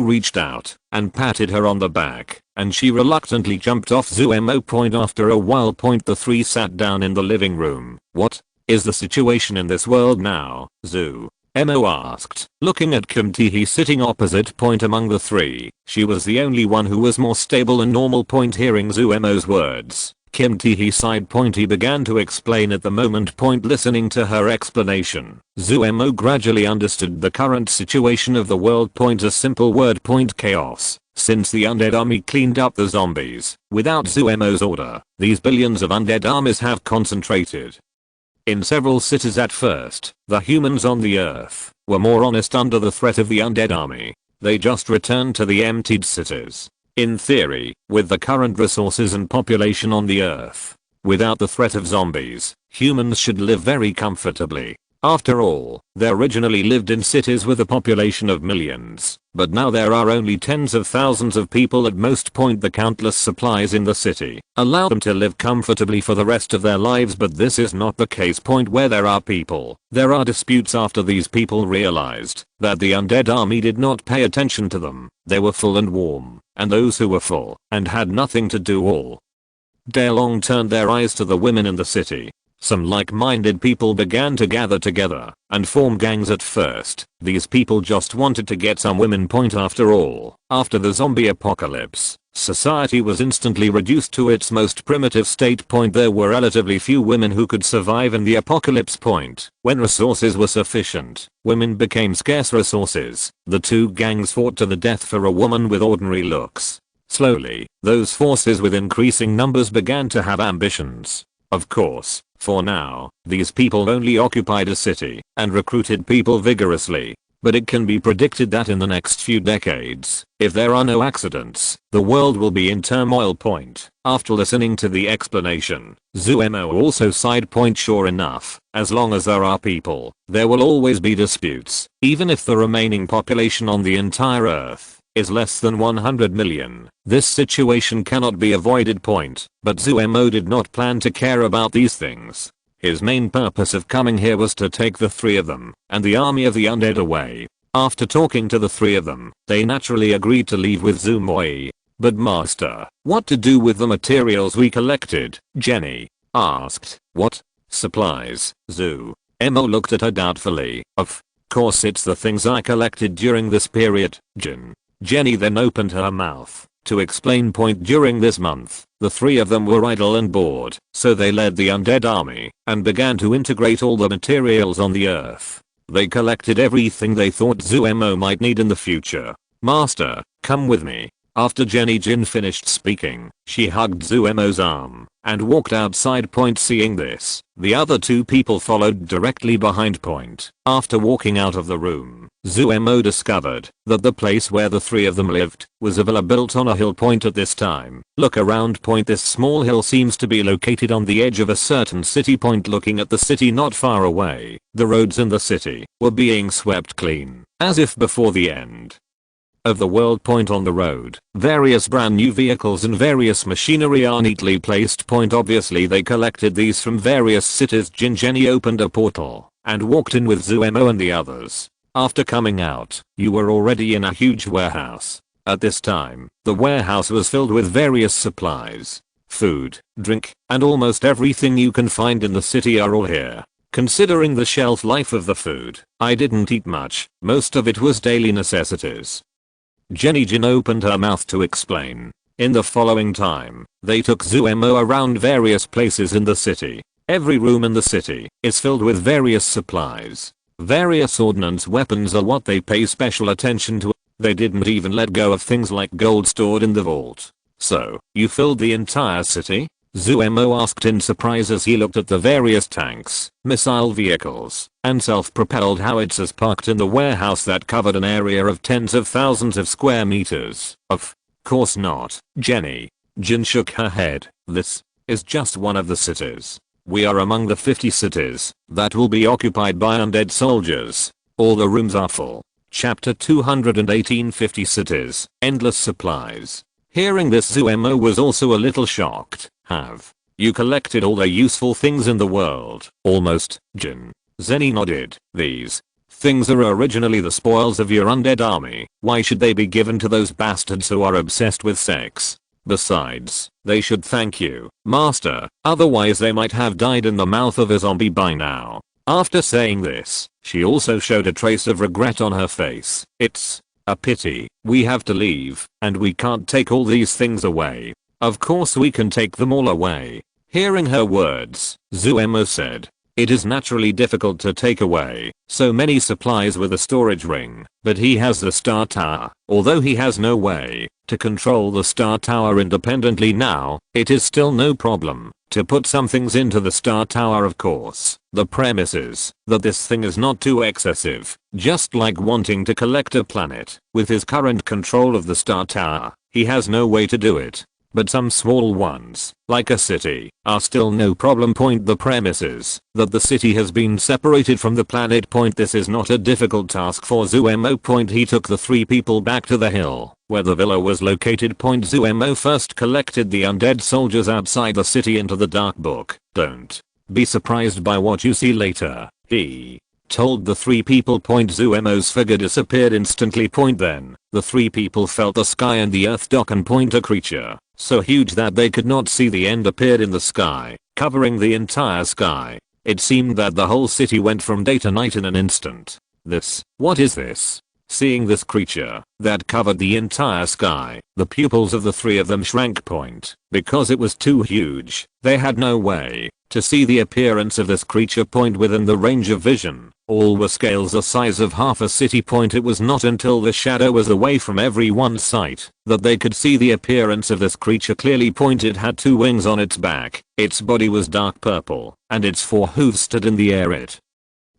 reached out and patted her on the back, and she reluctantly jumped off Zuemo. After a while, the 3 sat down in the living room. What is the situation in this world now? Zuemo asked, looking at Kim Tae-hee sitting opposite. Among the 3, she was the only one who was more stable and normal. Hearing Zuemo's words, Kim Tae-hee sighed. He began to explain at the moment. Listening to her explanation, Zuemo gradually understood the current situation of the world. A simple word. Chaos. Since the undead army cleaned up the zombies, without Zuemo's order, these billions of undead armies have concentrated in several cities. At first, the humans on the earth were more honest under the threat of the undead army. They just returned to the emptied cities. In theory, with the current resources and population on the earth, without the threat of zombies, humans should live very comfortably. After all, they originally lived in cities with a population of millions, but now there are only tens of thousands of people at most. The countless supplies in the city allow them to live comfortably for the rest of their lives, but this is not the case. Where there are people, there are disputes. After these people realized that the undead army did not pay attention to them, they were full and warm, and those who were full and had nothing to do all day long turned their eyes to the women in the city. Some like-minded people began to gather together and form gangs. At first, these people just wanted to get some women. After all, after the zombie apocalypse, society was instantly reduced to its most primitive state. There were relatively few women who could survive in the apocalypse. When resources were sufficient, women became scarce resources. The 2 gangs fought to the death for a woman with ordinary looks. Slowly, those forces with increasing numbers began to have ambitions. Of course, for now, these people only occupied a city and recruited people vigorously. But it can be predicted that in the next few decades, if there are no accidents, the world will be in turmoil. After listening to the explanation, Zuemo also sighed. Sure enough, as long as there are people, there will always be disputes, even if the remaining population on the entire earth is less than 100 million. This situation cannot be avoided. But Zuemo did not plan to care about these things. His main purpose of coming here was to take the 3 of them and the army of the undead away. After talking to the 3 of them, they naturally agreed to leave with Zuemo. But master, what to do with the materials we collected? Jenny asked. What? Supplies? Zuemo looked at her doubtfully. Of course, it's the things I collected during this period, Jenny then opened her mouth to explain. During this month, the 3 of them were idle and bored, so they led the undead army and began to integrate all the materials on the earth. They collected everything they thought Zuemo might need in the future. Master, come with me. After Jenny Jin finished speaking, she hugged Zuemo's arm and walked outside. Seeing this, the other 2 people followed directly behind. After walking out of the room, Zuemo discovered that the place where the 3 of them lived was a villa built on a hill. At this time, look around. This small hill seems to be located on the edge of a certain city. Looking at the city not far away, the roads in the city were being swept clean, as if before the end of the world. On the road, various brand new vehicles and various machinery are neatly placed. Obviously they collected these from various cities. Jenny opened a portal and walked in with Zuemo and the others. After coming out, you were already in a huge warehouse. At this time, the warehouse was filled with various supplies. Food, drink, and almost everything you can find in the city are all here. Considering the shelf life of the food, I didn't eat much, most of it was daily necessities. Jenny Jin opened her mouth to explain. In the following time, they took Zuemo around various places in the city. Every room in the city is filled with various supplies. Various ordnance weapons are what they pay special attention to. They didn't even let go of things like gold stored in the vault. So, you filled the entire city? Zuemo asked in surprise as he looked at the various tanks, missile vehicles, and self-propelled howitzers parked in the warehouse that covered an area of tens of thousands of square meters. Of course not, Jenny. Jin shook her head. This is just one of the cities. We are among the 50 cities that will be occupied by undead soldiers. All the rooms are full. Chapter 218 50 cities, endless supplies. Hearing this, Zuemo was also a little shocked. Have you collected all the useful things in the world? Almost, Jin. Zenny nodded. These things are originally the spoils of your undead army. Why should they be given to those bastards who are obsessed with sex? Besides, they should thank you, Master, otherwise they might have died in the mouth of a zombie by now. After saying this, she also showed a trace of regret on her face. It's a pity, we have to leave, and we can't take all these things away. Of course we can take them all away. Hearing her words, Zuemo said, it is naturally difficult to take away so many supplies with a storage ring, but he has the Star Tower. Although he has no way to control the Star Tower independently now, it is still no problem to put some things into the Star Tower. Of course, the premise is that this thing is not too excessive, just like wanting to collect a planet. With his current control of the Star Tower, he has no way to do it. But some small ones, like a city, are still no problem. The premise is that the city has been separated from the planet. This is not a difficult task for Zuemo. He took the 3 people back to the hill, where the villa was located. Zuemo first collected the undead soldiers outside the city into the dark book. Don't be surprised by what you see later, he told the 3 people. Zuemo's figure disappeared instantly. Then, the 3 people felt the sky and the earth dock, and a creature so huge that they could not see the end appeared in the sky, covering the entire sky. It seemed that the whole city went from day to night in an instant. What is this? Seeing this creature that covered the entire sky, the pupils of the 3 of them shrank. Because it was too huge, they had no way to see the appearance of this creature. Within the range of vision, all were scales the size of half a city. It was not until the shadow was away from everyone's sight that they could see the appearance of this creature clearly. It had 2 wings on its back, its body was dark purple, and its 4 hooves stood in the air. It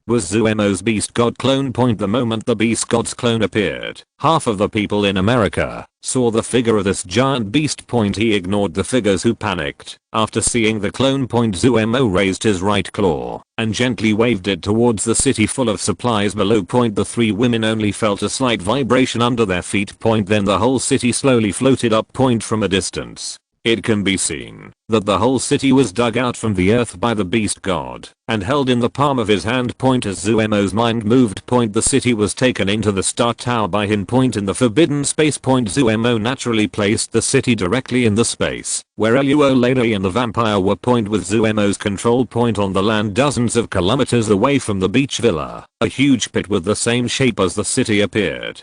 was Zuemo's beast god clone. The moment the beast god's clone appeared, half of the people in America saw the figure of this giant beast. He ignored the figures who panicked after seeing the clone. Zuemo raised his right claw and gently waved it towards the city full of supplies below. The 3 women only felt a slight vibration under their feet. Then the whole city slowly floated up. From a distance, it can be seen that the whole city was dug out from the earth by the beast god and held in the palm of his hand. As Zuemo's mind moved, the city was taken into the Star Tower by him. In the forbidden space. Zuemo naturally placed the city directly in the space where Luo Lady and the vampire were. With Zuemo's control point on the land dozens of kilometers away from the beach villa, a huge pit with the same shape as the city appeared.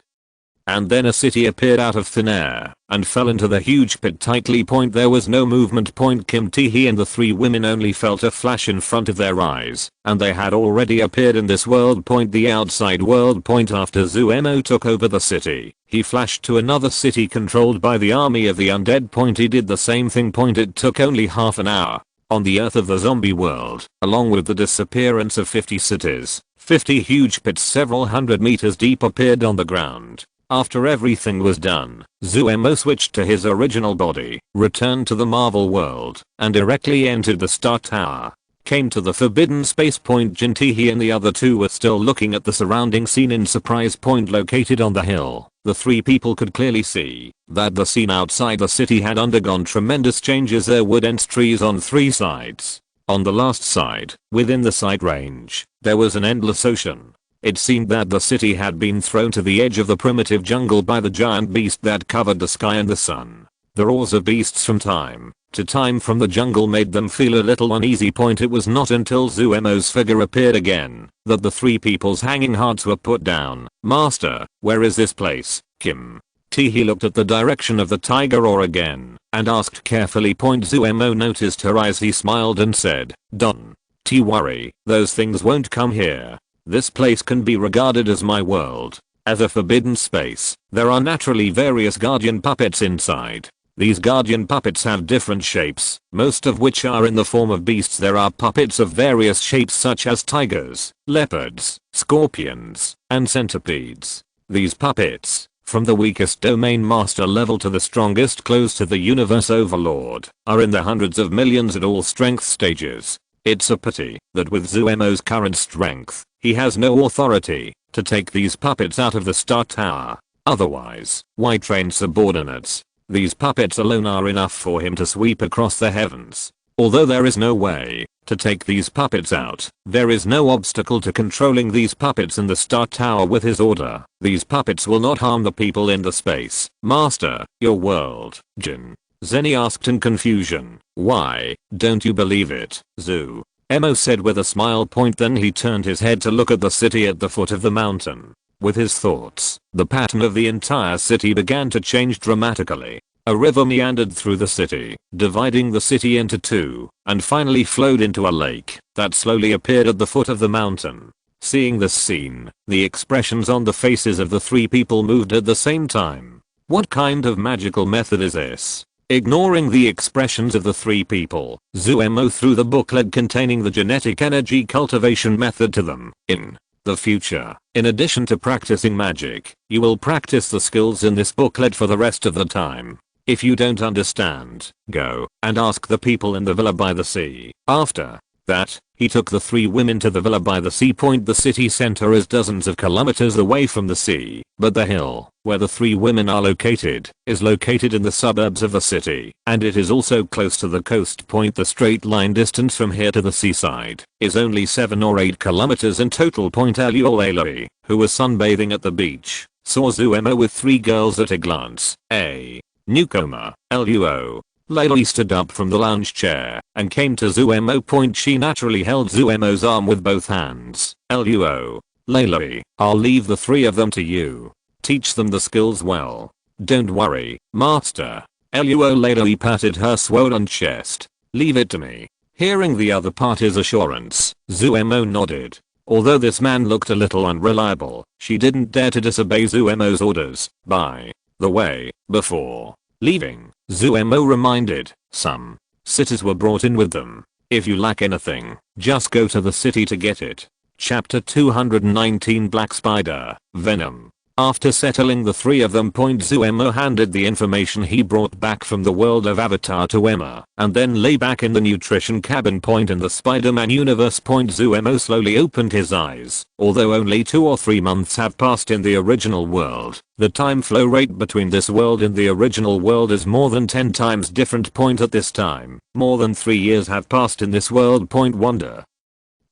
And then a city appeared out of thin air and fell into the huge pit tightly. There was no movement. Kim Tae-hee and the 3 women only felt a flash in front of their eyes, and they had already appeared in this world. The outside world. After Zuemo took over the city, he flashed to another city controlled by the army of the undead. He did the same thing. It took only half an hour. On the earth of the zombie world, along with the disappearance of 50 cities, 50 huge pits several hundred meters deep appeared on the ground. After everything was done, Zuemo switched to his original body, returned to the Marvel world, and directly entered the Star Tower. Came to the forbidden space. Jin Tae-hee and the other 2 were still looking at the surrounding scene in surprise. Located on the hill, the 3 people could clearly see that the scene outside the city had undergone tremendous changes. There were dense trees on 3 sides. On the last side, within the sight range, there was an endless ocean. It seemed that the city had been thrown to the edge of the primitive jungle by the giant beast that covered the sky and the sun. The roars of beasts from time to time from the jungle made them feel a little uneasy. It was not until Zuemo's figure appeared again that the three people's hanging hearts were put down. Master, where is this place? Kim. He looked at the direction of the tiger roar again and asked carefully. Zuemo noticed her eyes. He smiled and said, don't worry, those things won't come here. This place can be regarded as my world. As a forbidden space, there are naturally various guardian puppets inside. These guardian puppets have different shapes, most of which are in the form of beasts. There are puppets of various shapes such as tigers, leopards, scorpions, and centipedes. These puppets, from the weakest domain master level to the strongest close to the universe overlord, are in the hundreds of millions at all strength stages. It's a pity that with Zuemo's current strength, he has no authority to take these puppets out of the Star Tower. Otherwise, why train subordinates? These puppets alone are enough for him to sweep across the heavens. Although there is no way to take these puppets out, there is no obstacle to controlling these puppets in the Star Tower with his order. These puppets will not harm the people in the space. Master, your world, Jin. Zenny asked in confusion. Why don't you believe it, Zuemo said with a smile. Then he turned his head to look at the city at the foot of the mountain. With his thoughts, the pattern of the entire city began to change dramatically. A river meandered through the city, dividing the city into two, and finally flowed into a lake that slowly appeared at the foot of the mountain. Seeing this scene, the expressions on the faces of the three people moved at the same time. What kind of magical method is this? Ignoring the expressions of the three people, Zuemo threw the booklet containing the genetic energy cultivation method to them. In the future, in addition to practicing magic, you will practice the skills in this booklet for the rest of the time. If you don't understand, go and ask the people in the villa by the sea. After that, he took the three women to the villa by the sea. The city center is dozens of kilometers away from the sea, but the hill where the three women are located is located in the suburbs of the city, and it is also close to the coast. The straight line distance from here to the seaside is only 7 or 8 kilometers in total. Luo, who was sunbathing at the beach, saw Zuemo with 3 girls at a glance. A newcomer, Luo. Layla stood up from the lounge chair and came to Zuemo. She naturally held Zuemo's arm with both hands. Luo. Layla, I'll leave the 3 of them to you. Teach them the skills well. Don't worry, master. Luo. Layla patted her swollen chest. Leave it to me. Hearing the other party's assurance, Zuemo nodded. Although this man looked a little unreliable, she didn't dare to disobey Zuemo's orders. By the way, before leaving, Zuemo reminded, some cities were brought in with them. If you lack anything, just go to the city to get it. Chapter 219 Black Spider, Venom. After settling the 3 of them, Zuemo handed the information he brought back from the world of Avatar to Emma, and then lay back in the nutrition cabin. In the Spider-Man universe. Zuemo slowly opened his eyes. Although only 2 or 3 months have passed in the original world, the time flow rate between this world and the original world is more than 10 times different. At this time, more than 3 years have passed in this world. Wanda.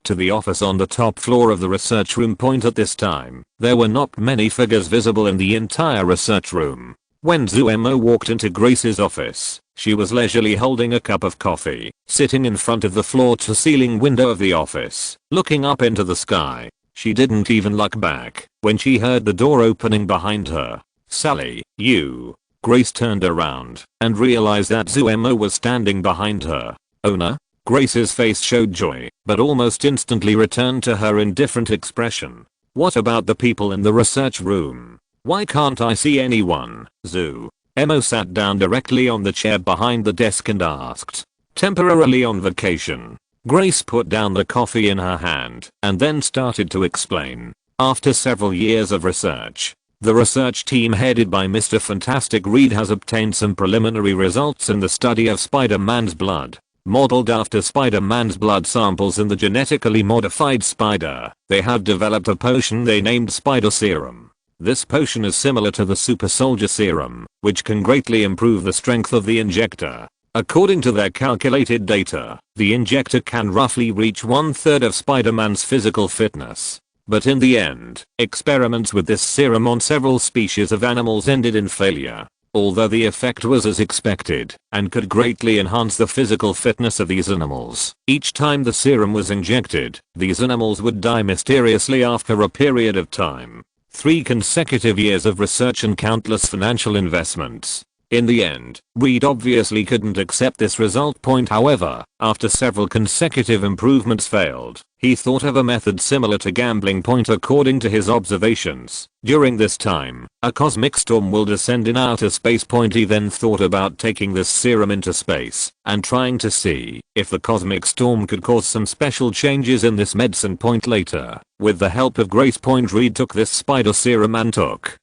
To the office on the top floor of the research room. At this time, there were not many figures visible in the entire research room. When Zuemo walked into Grace's office, she was leisurely holding a cup of coffee, sitting in front of the floor-to-ceiling window of the office, looking up into the sky. She didn't even look back when she heard the door opening behind her. Sally, you. Grace turned around and realized that Zuemo was standing behind her. Owner? Grace's face showed joy, but almost instantly returned to her indifferent expression. What about the people in the research room? Why can't I see anyone? Zuemo sat down directly on the chair behind the desk and asked. Temporarily on vacation. Grace put down the coffee in her hand and then started to explain. After several years of research, the research team headed by Mr. Fantastic Reed has obtained some preliminary results in the study of Spider-Man's blood. Modeled after Spider-Man's blood samples in the genetically modified spider, they have developed a potion they named Spider Serum. This potion is similar to the Super Soldier Serum, which can greatly improve the strength of the injector. According to their calculated data, the injector can roughly reach 1/3 of Spider-Man's physical fitness. But in the end, experiments with this serum on several species of animals ended in failure. Although the effect was as expected and could greatly enhance the physical fitness of these animals, each time the serum was injected, these animals would die mysteriously after a period of time. 3 consecutive years of research and countless financial investments. In the end, Reed obviously couldn't accept this result. However, after several consecutive improvements failed, he thought of a method similar to gambling. According to his observations, during this time, a cosmic storm will descend in outer space. He then thought about taking this serum into space and trying to see if the cosmic storm could cause some special changes in this medicine. Later, with the help of Grace, Reed took this spider serum and took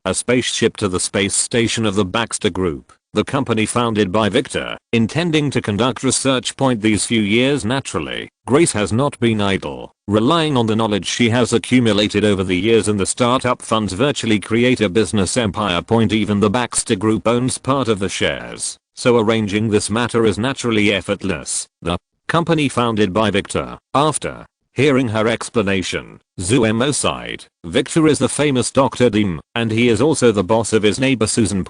a spaceship to the space station of the Baxter Group, the company founded by Victor, intending to conduct research. These few years, naturally, Grace has not been idle, relying on the knowledge she has accumulated over the years and the startup funds virtually create a business empire. Even the Baxter Group owns part of the shares, so arranging this matter is naturally effortless. The company founded by Victor. After hearing her explanation, Zuemo sighed. Victor is the famous Dr. Doom, and he is also the boss of his neighbor Susan.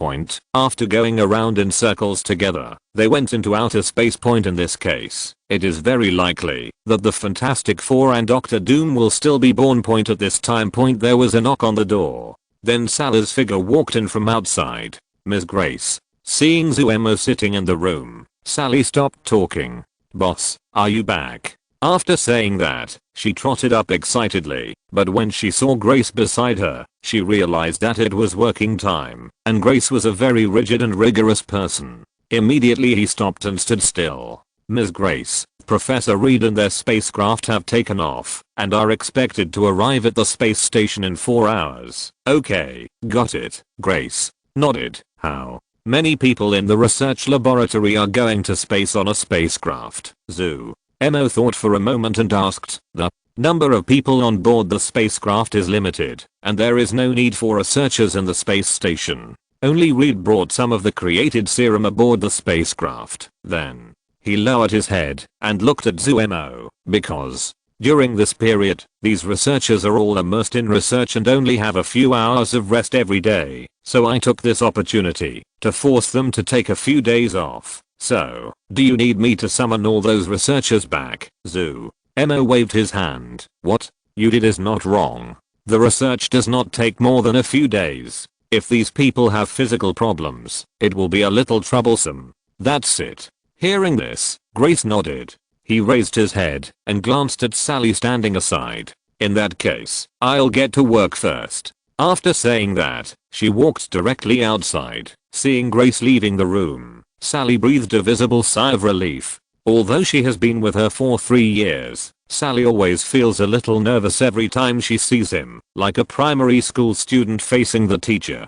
After going around in circles together, they went into outer space. In this case, it is very likely that the Fantastic Four and Dr. Doom will still be born. At this time, there was a knock on the door. Then Sally's figure walked in from outside. Ms. Grace. Seeing Zuemo sitting in the room, Sally stopped talking. "Boss, are you back?" After saying that, she trotted up excitedly, but when she saw Grace beside her, she realized that it was working time, and Grace was a very rigid and rigorous person. Immediately he stopped and stood still. "Ms. Grace, Professor Reed and their spacecraft have taken off, and are expected to arrive at the space station in 4 hours. Okay, got it." Grace nodded. "How many people in the research laboratory are going to space on a spacecraft?" Zuemo thought for a moment and asked. "The number of people on board the spacecraft is limited, and there is no need for researchers in the space station. Only Reed brought some of the created serum aboard the spacecraft." Then he lowered his head and looked at Zuemo, "Because during this period, these researchers are all immersed in research and only have a few hours of rest every day, so I took this opportunity to force them to take a few days off. So, do you need me to summon all those researchers back?" Zuemo waved his hand. "What you did is not wrong. The research does not take more than a few days. If these people have physical problems, it will be a little troublesome. That's it." Hearing this, Grace nodded. He raised his head and glanced at Sally standing aside. "In that case, I'll get to work first." After saying that, she walked directly outside. Seeing Grace leaving the room, Sally breathed a visible sigh of relief. Although she has been with her for 3 years, Sally always feels a little nervous every time she sees him, like a primary school student facing the teacher.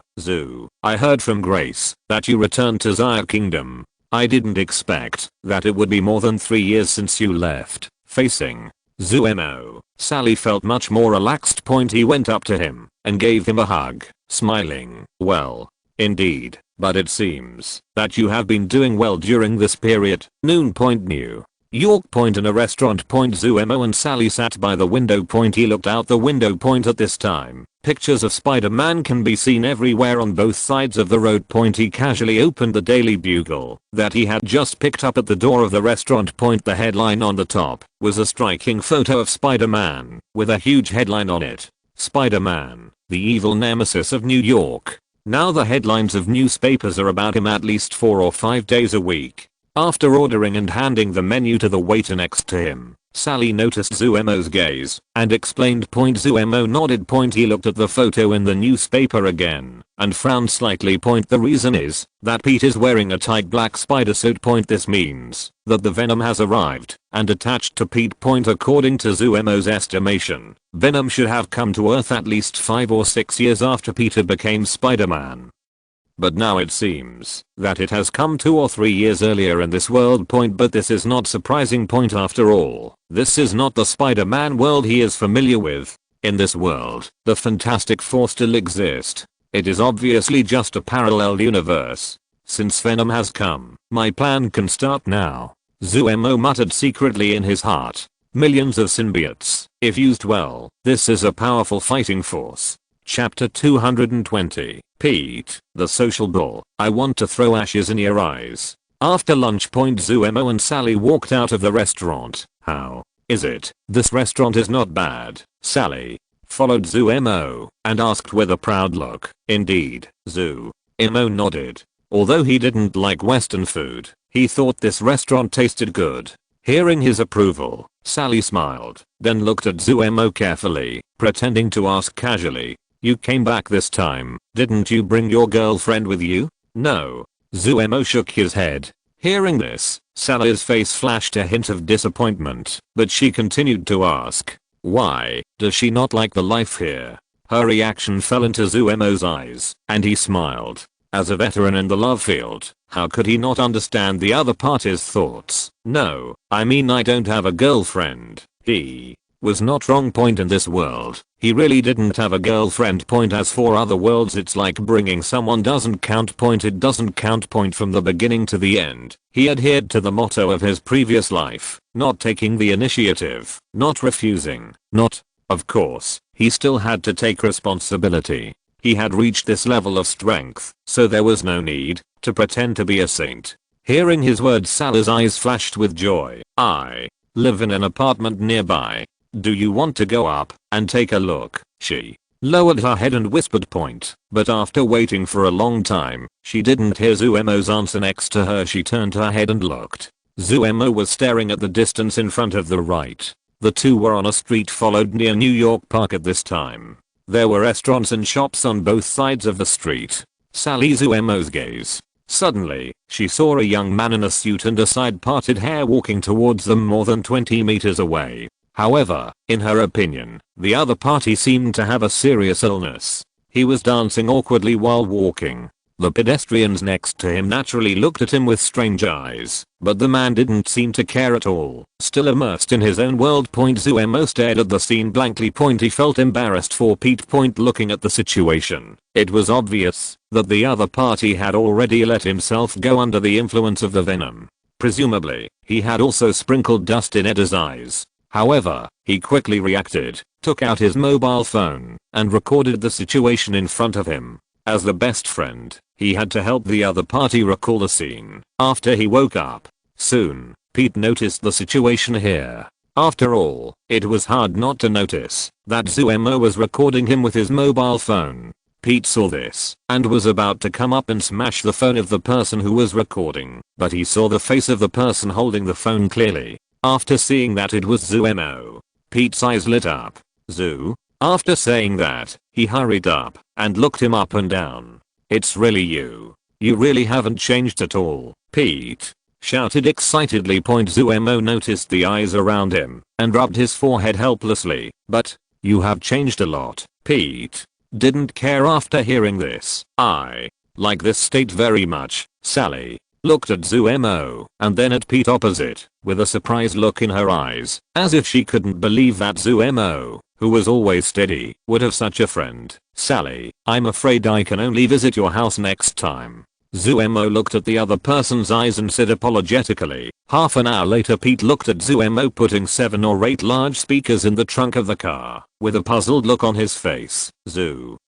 "I heard from Grace that you returned to Zaya Kingdom. I didn't expect that it would be more than 3 years since you left." Facing Zuemo, Sally felt much more relaxed. He went up to him and gave him a hug, smiling. "Well, indeed, but it seems that you have been doing well during this period." Noon. New York. In a restaurant. Zuemo and Sally sat by the window. He looked out the window. At this time, pictures of Spider-Man can be seen everywhere on both sides of the road. He casually opened the Daily Bugle that he had just picked up at the door of the restaurant. The headline on the top was a striking photo of Spider-Man with a huge headline on it. "Spider-Man, the evil nemesis of New York." Now the headlines of newspapers are about him at least 4 or 5 days a week. After ordering and handing the menu to the waiter next to him, Sally noticed Zuemo's gaze and explained. Zuemo nodded. He looked at the photo in the newspaper again and frowned slightly. The reason is that Pete is wearing a tight black spider suit. This means that the venom has arrived and attached to Pete. According to Zuemo's estimation, venom should have come to Earth at least 5 or 6 years after Peter became Spider-Man. But now it seems that it has come 2 or 3 years earlier in this world. But this is not surprising. After all, this is not the Spider-Man world he is familiar with. In this world, the Fantastic Four still exist. It is obviously just a parallel universe. Since Venom has come, my plan can start now. Zuemo muttered secretly in his heart. Millions of symbiotes, if used well, this is a powerful fighting force. Chapter 220. Pete, the social bull. I want to throw ashes in your eyes. After lunch point, Zuemo and Sally walked out of the restaurant. How is it? This restaurant is not bad. Sally followed Zuemo and asked with a proud look. Indeed, Zuemo nodded. Although he didn't like Western food, he thought this restaurant tasted good. Hearing his approval, Sally smiled, then looked at Zuemo carefully, pretending to ask casually, "You came back this time, didn't you bring your girlfriend with you?" "No." Zuemo shook his head. Hearing this, Sally's face flashed a hint of disappointment, but she continued to ask, "Why, does she not like the life here?" Her reaction fell into Zuemo's eyes, and he smiled. As a veteran in the love field, how could he not understand the other party's thoughts? "No, I mean I don't have a girlfriend." He was not wrong. Point in this world, he really didn't have a girlfriend. Point as for other worlds, it's like bringing someone doesn't count. Point it doesn't count. Point from the beginning to the end, he adhered to the motto of his previous life, not taking the initiative, not refusing, not, of course, he still had to take responsibility. He had reached this level of strength, so there was no need to pretend to be a saint. Hearing his words, Sally's eyes flashed with joy. "I live in an apartment nearby. Do you want to go up and take a look?" She lowered her head and whispered point, but after waiting for a long time, she didn't hear Zuemo's answer. Next to her, she turned her head and looked. Zuemo was staring at the distance in front of the right. The two were on a street followed near New York Park at this time. There were restaurants and shops on both sides of the street. Sally Zuemo's gaze. Suddenly, she saw a young man in a suit and a side-parted hair walking towards them more than 20 meters away. However, in her opinion, the other party seemed to have a serious illness. He was dancing awkwardly while walking. The pedestrians next to him naturally looked at him with strange eyes, but the man didn't seem to care at all, still immersed in his own world. Zuemo stared at the scene blankly. He felt embarrassed for Pete. Looking at the situation, it was obvious that the other party had already let himself go under the influence of the venom. Presumably, he had also sprinkled dust in Edda's eyes. However, he quickly reacted, took out his mobile phone, and recorded the situation in front of him. As the best friend, he had to help the other party recall the scene after he woke up. Soon, Pete noticed the situation here. After all, it was hard not to notice that Zuemo was recording him with his mobile phone. Pete saw this and was about to come up and smash the phone of the person who was recording, but he saw the face of the person holding the phone clearly. After seeing that it was Zuemo, Pete's eyes lit up. After saying that, he hurried up and looked him up and down. "It's really you. You really haven't changed at all." Pete shouted excitedly. Zuemo noticed the eyes around him and rubbed his forehead helplessly. "But you have changed a lot." Pete didn't care after hearing this. "I like this state very much." Sally looked at Zuemo and then at Pete opposite, with a surprised look in her eyes, as if she couldn't believe that Zuemo, who was always steady, would have such a friend. "Sally, I'm afraid I can only visit your house next time." Zuemo looked at the other person's eyes and said apologetically. Half an hour later, Pete looked at Zuemo putting 7 or 8 large speakers in the trunk of the car, with a puzzled look on his face.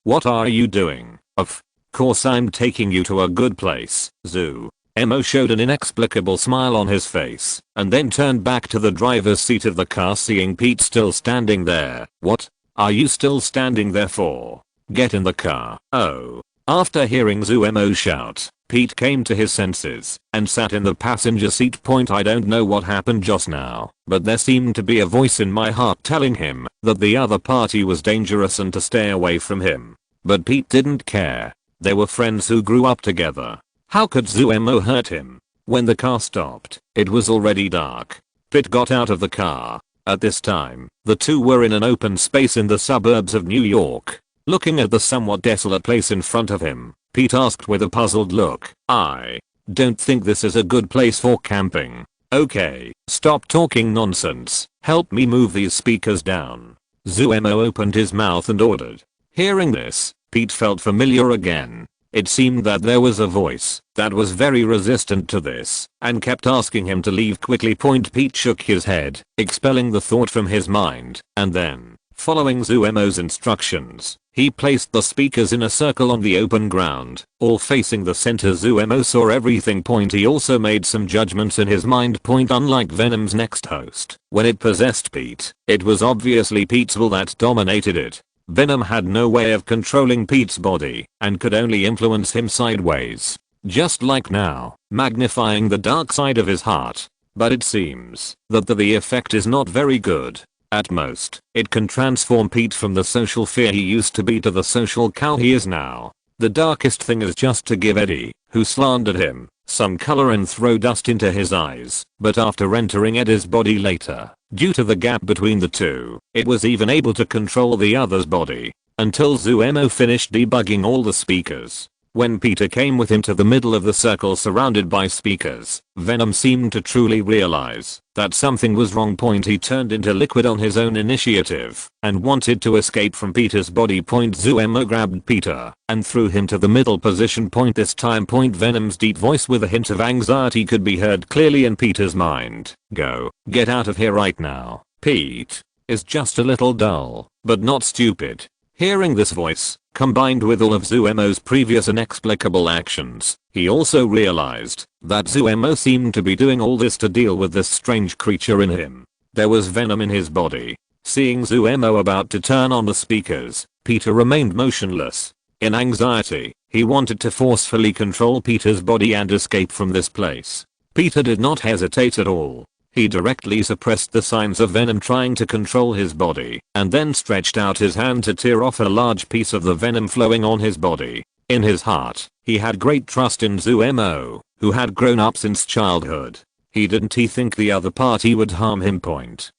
What are you doing?" "Of course I'm taking you to a good place." Zuemo showed an inexplicable smile on his face, and then turned back to the driver's seat of the car, seeing Pete still standing there. "What are you still standing there for? Get in the car." "Oh." After hearing Zuemo shout, Pete came to his senses and sat in the passenger seat. "I don't know what happened just now, but there seemed to be a voice in my heart telling him that the other party was dangerous and to stay away from him." But Pete didn't care. They were friends who grew up together. How could Zuemo hurt him? When the car stopped, it was already dark. Pete got out of the car. At this time, the two were in an open space in the suburbs of New York. Looking at the somewhat desolate place in front of him, Pete asked with a puzzled look, "I don't think this is a good place for camping." "Okay, stop talking nonsense. Help me move these speakers down." Zuemo opened his mouth and ordered. Hearing this, Pete felt familiar again. It seemed that there was a voice that was very resistant to this and kept asking him to leave quickly. Pete shook his head, expelling the thought from his mind, and then, following Zuemo's instructions, he placed the speakers in a circle on the open ground, all facing the center. Zuemo saw everything. He also made some judgments in his mind. Unlike Venom's next host, when it possessed Pete, it was obviously Pete's will that dominated it. Venom had no way of controlling Pete's body and could only influence him sideways, just like now, magnifying the dark side of his heart. But it seems that the effect is not very good. At most, it can transform Pete from the social fear he used to be to the social cow he is now. The darkest thing is just to give Eddie, who slandered him, some color and throw dust into his eyes. But after entering Eddie's body later, due to the gap between the two, it was even able to control the other's body, until Zuemo finished debugging all the speakers. When Peter came with him to the middle of the circle surrounded by speakers, Venom seemed to truly realize that something was wrong. He turned into liquid on his own initiative and wanted to escape from Peter's body. Zuemo grabbed Peter and threw him to the middle position. This time, Venom's deep voice with a hint of anxiety could be heard clearly in Peter's mind. Go, get out of here right now. Pete is just a little dull, but not stupid. Hearing this voice, combined with all of Zuemo's previous inexplicable actions, he also realized that Zuemo seemed to be doing all this to deal with this strange creature in him. There was venom in his body. Seeing Zuemo about to turn on the speakers, Peter remained motionless. In anxiety, he wanted to forcefully control Peter's body and escape from this place. Peter did not hesitate at all. He directly suppressed the signs of venom trying to control his body, and then stretched out his hand to tear off a large piece of the venom flowing on his body. In his heart, he had great trust in Zuemo, who had grown up since childhood. He didn't think the other party would harm him.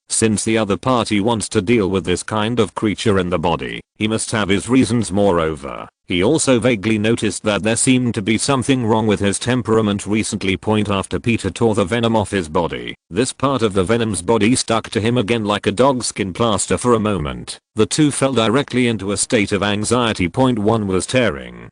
Since the other party wants to deal with this kind of creature in the body, he must have his reasons. Moreover, he also vaguely noticed that there seemed to be something wrong with his temperament recently. After Peter tore the venom off his body, this part of the venom's body stuck to him again like a dogskin plaster. For a moment, the two fell directly into a state of anxiety. One was tearing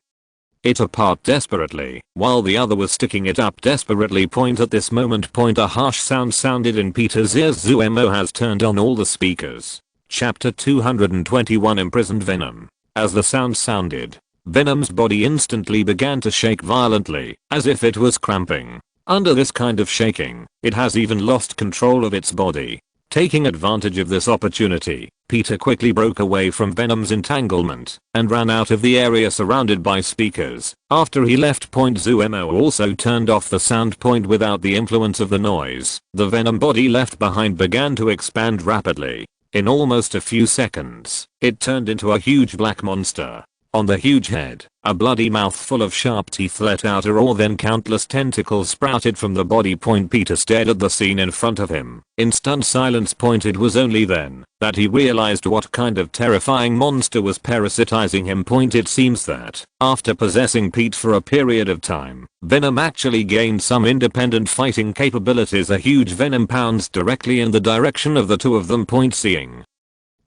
it apart desperately, while the other was sticking it up desperately. At this moment, a harsh sound sounded in Peter's ears. Zuemo has turned on all the speakers. Chapter 221 Imprisoned Venom. As the sound sounded, Venom's body instantly began to shake violently, as if it was cramping. Under this kind of shaking, it has even lost control of its body. Taking advantage of this opportunity, Peter quickly broke away from Venom's entanglement and ran out of the area surrounded by speakers. After he left, Zuemo also turned off the sound. Without the influence of the noise, the Venom body left behind began to expand rapidly. In almost a few seconds, it turned into a huge black monster. On the huge head, a bloody mouth full of sharp teeth let out a roar, then countless tentacles sprouted from the body. Peter stared at the scene in front of him in stunned silence. It was only then that he realized what kind of terrifying monster was parasitizing him. It seems that, after possessing Pete for a period of time, Venom actually gained some independent fighting capabilities. A huge venom pounds directly in the direction of the two of them. Seeing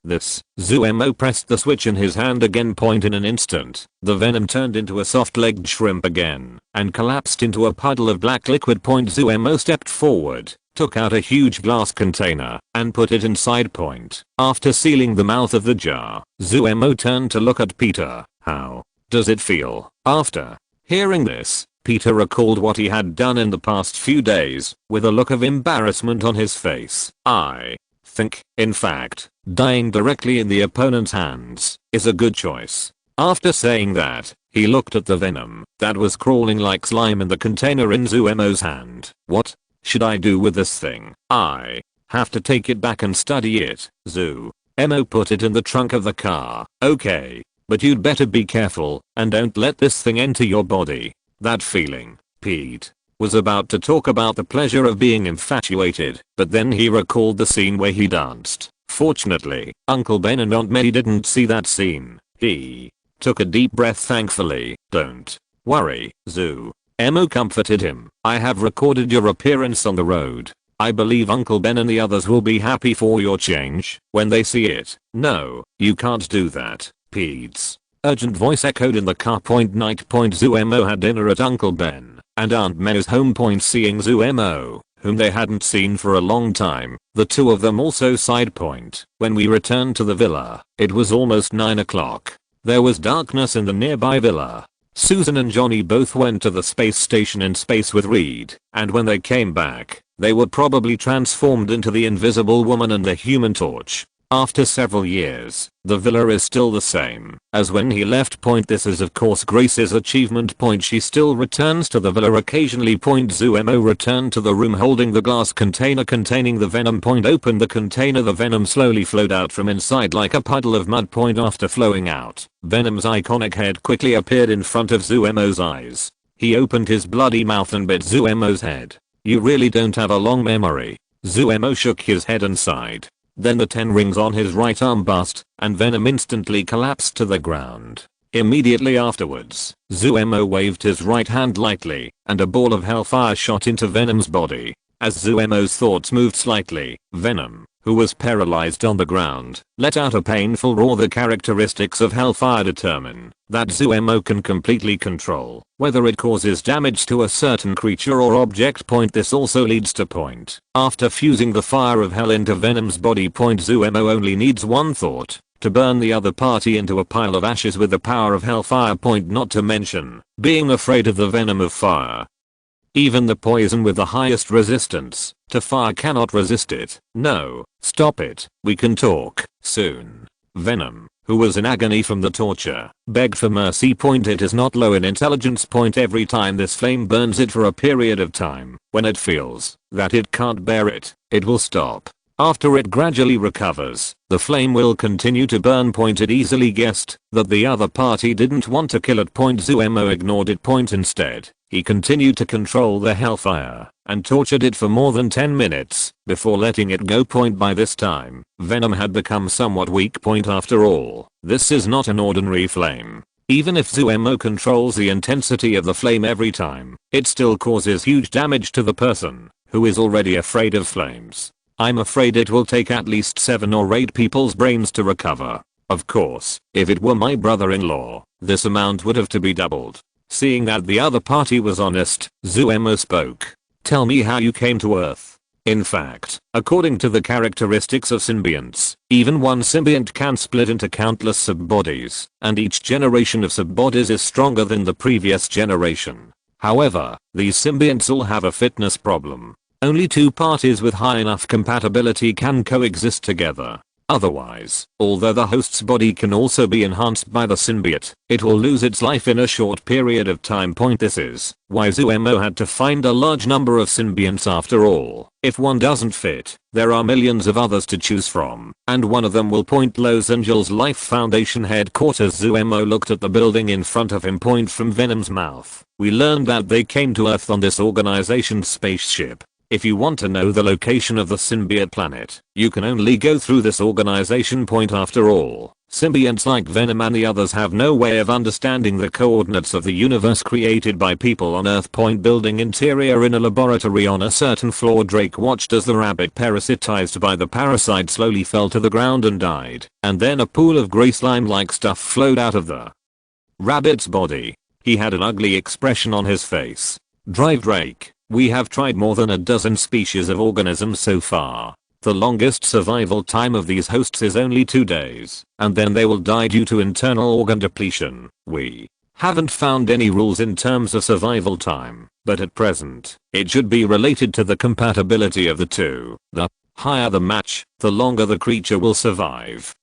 this, Zuemo pressed the switch in his hand again. In an instant, the venom turned into a soft-legged shrimp again and collapsed into a puddle of black liquid. Zuemo stepped forward, took out a huge glass container, and put it inside. After sealing the mouth of the jar, Zuemo turned to look at Peter. How does it feel? After hearing this, Peter recalled what he had done in the past few days, with a look of embarrassment on his face. I think, in fact, dying directly in the opponent's hands is a good choice. After saying that, he looked at the venom that was crawling like slime in the container in Zuemo's hand. What should I do with this thing? I have to take it back and study it. Zuemo put it in the trunk of the car. Okay, but you'd better be careful and don't let this thing enter your body. That feeling, Pete was about to talk about the pleasure of being infatuated, but then he recalled the scene where he danced. Fortunately, Uncle Ben and Aunt May didn't see that scene. He took a deep breath thankfully. Don't worry, Zuemo comforted him. I have recorded your appearance on the road. I believe Uncle Ben and the others will be happy for your change when they see it. No, you can't do that, Pete. Urgent voice echoed in the car. Night. Zuemo had dinner at Uncle Ben and Aunt May's home. Seeing Zuemo, whom they hadn't seen for a long time, the two of them also sighed. When we returned to the villa, it was almost 9 o'clock. There was darkness in the nearby villa. Susan and Johnny both went to the space station in space with Reed, and when they came back, they were probably transformed into the Invisible Woman and the Human Torch. After several years, the villa is still the same as when he left. This is of course Grace's achievement. She still returns to the villa occasionally. Zuemo returned to the room holding the glass container containing the venom. Opened the container. The venom slowly flowed out from inside like a puddle of mud. After flowing out, Venom's iconic head quickly appeared in front of Zuemo's eyes. He opened his bloody mouth and bit Zuemo's head. You really don't have a long memory. Zuemo shook his head and sighed. Then the 10 rings on his right arm burst, and Venom instantly collapsed to the ground. Immediately afterwards, Zuemo waved his right hand lightly, and a ball of hellfire shot into Venom's body. As Zuemo's thoughts moved slightly, Venom, who was paralyzed on the ground, let out a painful roar. The characteristics of hellfire determine that Zuemo can completely control whether it causes damage to a certain creature or object. This also leads to after fusing the fire of hell into Venom's body. Zuemo only needs one thought to burn the other party into a pile of ashes with the power of hellfire. Not to mention being afraid of the venom of fire. Even the poison with the highest resistance to fire cannot resist it. No, stop it, we can talk soon. Venom, who was in agony from the torture, begged for mercy. It is not low in intelligence. Every time this flame burns it for a period of time, when it feels that it can't bear it, it will stop. After it gradually recovers, the flame will continue to burn. It easily guessed that the other party didn't want to kill it. Zuemo ignored it. Instead, he continued to control the hellfire and tortured it for more than 10 minutes before letting it go. By this time, Venom had become somewhat weak. After all, this is not an ordinary flame. Even if Zuemo controls the intensity of the flame every time, it still causes huge damage to the person who is already afraid of flames. I'm afraid it will take at least 7 or 8 people's brains to recover. Of course, if it were my brother-in-law, this amount would have to be doubled. Seeing that the other party was honest, Zuemo spoke. Tell me how you came to Earth. In fact, according to the characteristics of symbionts, even one symbiont can split into countless subbodies, and each generation of subbodies is stronger than the previous generation. However, these symbionts all have a fitness problem. Only 2 parties with high enough compatibility can coexist together. Otherwise, although the host's body can also be enhanced by the symbiote, it will lose its life in a short period of time. This is why Zuemo had to find a large number of symbionts. After all, if one doesn't fit, there are millions of others to choose from, and one of them will. Los Angeles Life Foundation headquarters. Zuemo looked at the building in front of him. From Venom's mouth, we learned that they came to Earth on this organization's spaceship. If you want to know the location of the symbiote planet, you can only go through this organization. After all, symbionts like Venom and the others have no way of understanding the coordinates of the universe created by people on Earth. Building interior in a laboratory on a certain floor. Drake watched as the rabbit parasitized by the parasite slowly fell to the ground and died, and then a pool of gray slime-like stuff flowed out of the rabbit's body. He had an ugly expression on his face. Drake. We have tried more than a dozen species of organisms so far. The longest survival time of these hosts is only 2 days, and then they will die due to internal organ depletion. We haven't found any rules in terms of survival time, but at present, it should be related to the compatibility of the two. The higher the match, the longer the creature will survive.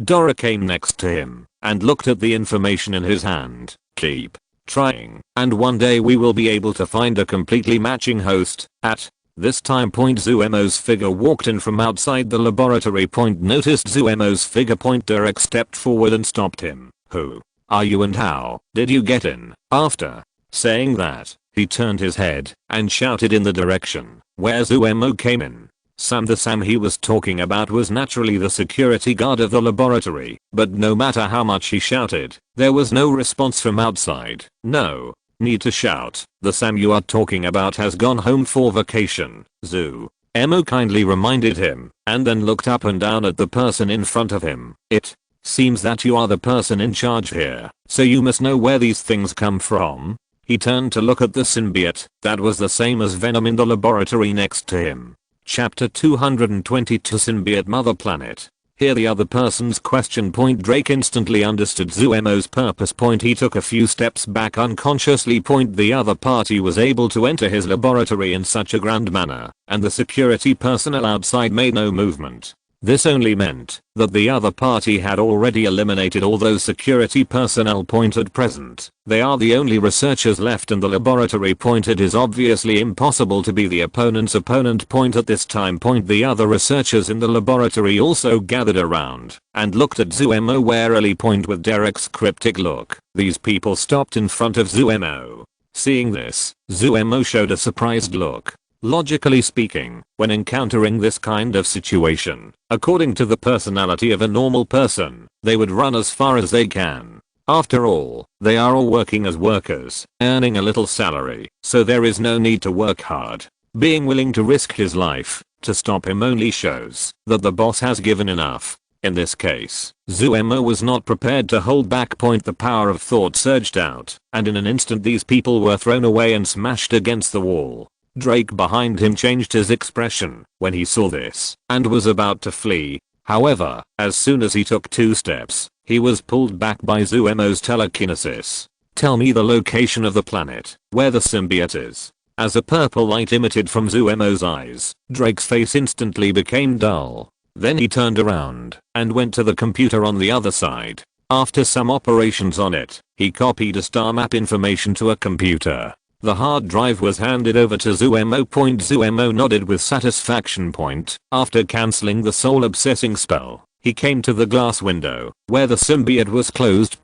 Dora came next to him and looked at the information in his hand. Keep trying, and one day we will be able to find a completely matching host. At this time, Zuemo's figure walked in from outside the laboratory. Noticed Zuemo's figure. Derek stepped forward and stopped him. Who are you and how did you get in? After saying that, he turned his head and shouted in the direction where Zuemo came in. The Sam he was talking about was naturally the security guard of the laboratory, but no matter how much he shouted, there was no response from outside. No need to shout. The Sam you are talking about has gone home for vacation. Zuemo kindly reminded him, and then looked up and down at the person in front of him. It Seems that you are the person in charge here, so you must know where these things come from. He turned to look at the symbiote that was the same as Venom in the laboratory next to him. Chapter 222 Symbiote Mother Planet. Hear the other person's question. Drake instantly understood Zuemo's purpose. He took a few steps back unconsciously. The other party was able to enter his laboratory in such a grand manner, and the security personnel outside made no movement. This only meant that the other party had already eliminated all those security personnel at present. They are the only researchers left in the laboratory. It is obviously impossible to be the opponent's opponent. At this time. The other researchers in the laboratory also gathered around and looked at Zuemo warily. With Derek's cryptic look, these people stopped in front of Zuemo. Seeing this, Zuemo showed a surprised look. Logically speaking, when encountering this kind of situation, according to the personality of a normal person, they would run as far as they can. After all, they are all working as workers, earning a little salary, so there is no need to work hard. Being willing to risk his life to stop him only shows that the boss has given enough. In this case, Zuemo was not prepared to hold back. The power of thought surged out, and in an instant these people were thrown away and smashed against the wall. Drake behind him changed his expression when he saw this and was about to flee. However, as soon as he took 2 steps, he was pulled back by Zuemo's telekinesis. Tell me the location of the planet where the symbiote is. As a purple light emitted from Zuemo's eyes, Drake's face instantly became dull. Then he turned around and went to the computer on the other side. After some operations on it, he copied a star map information to a computer. The hard drive was handed over to Zuemo. Zuemo nodded with satisfaction. After cancelling the soul obsessing spell, he came to the glass window where the symbiote was closed.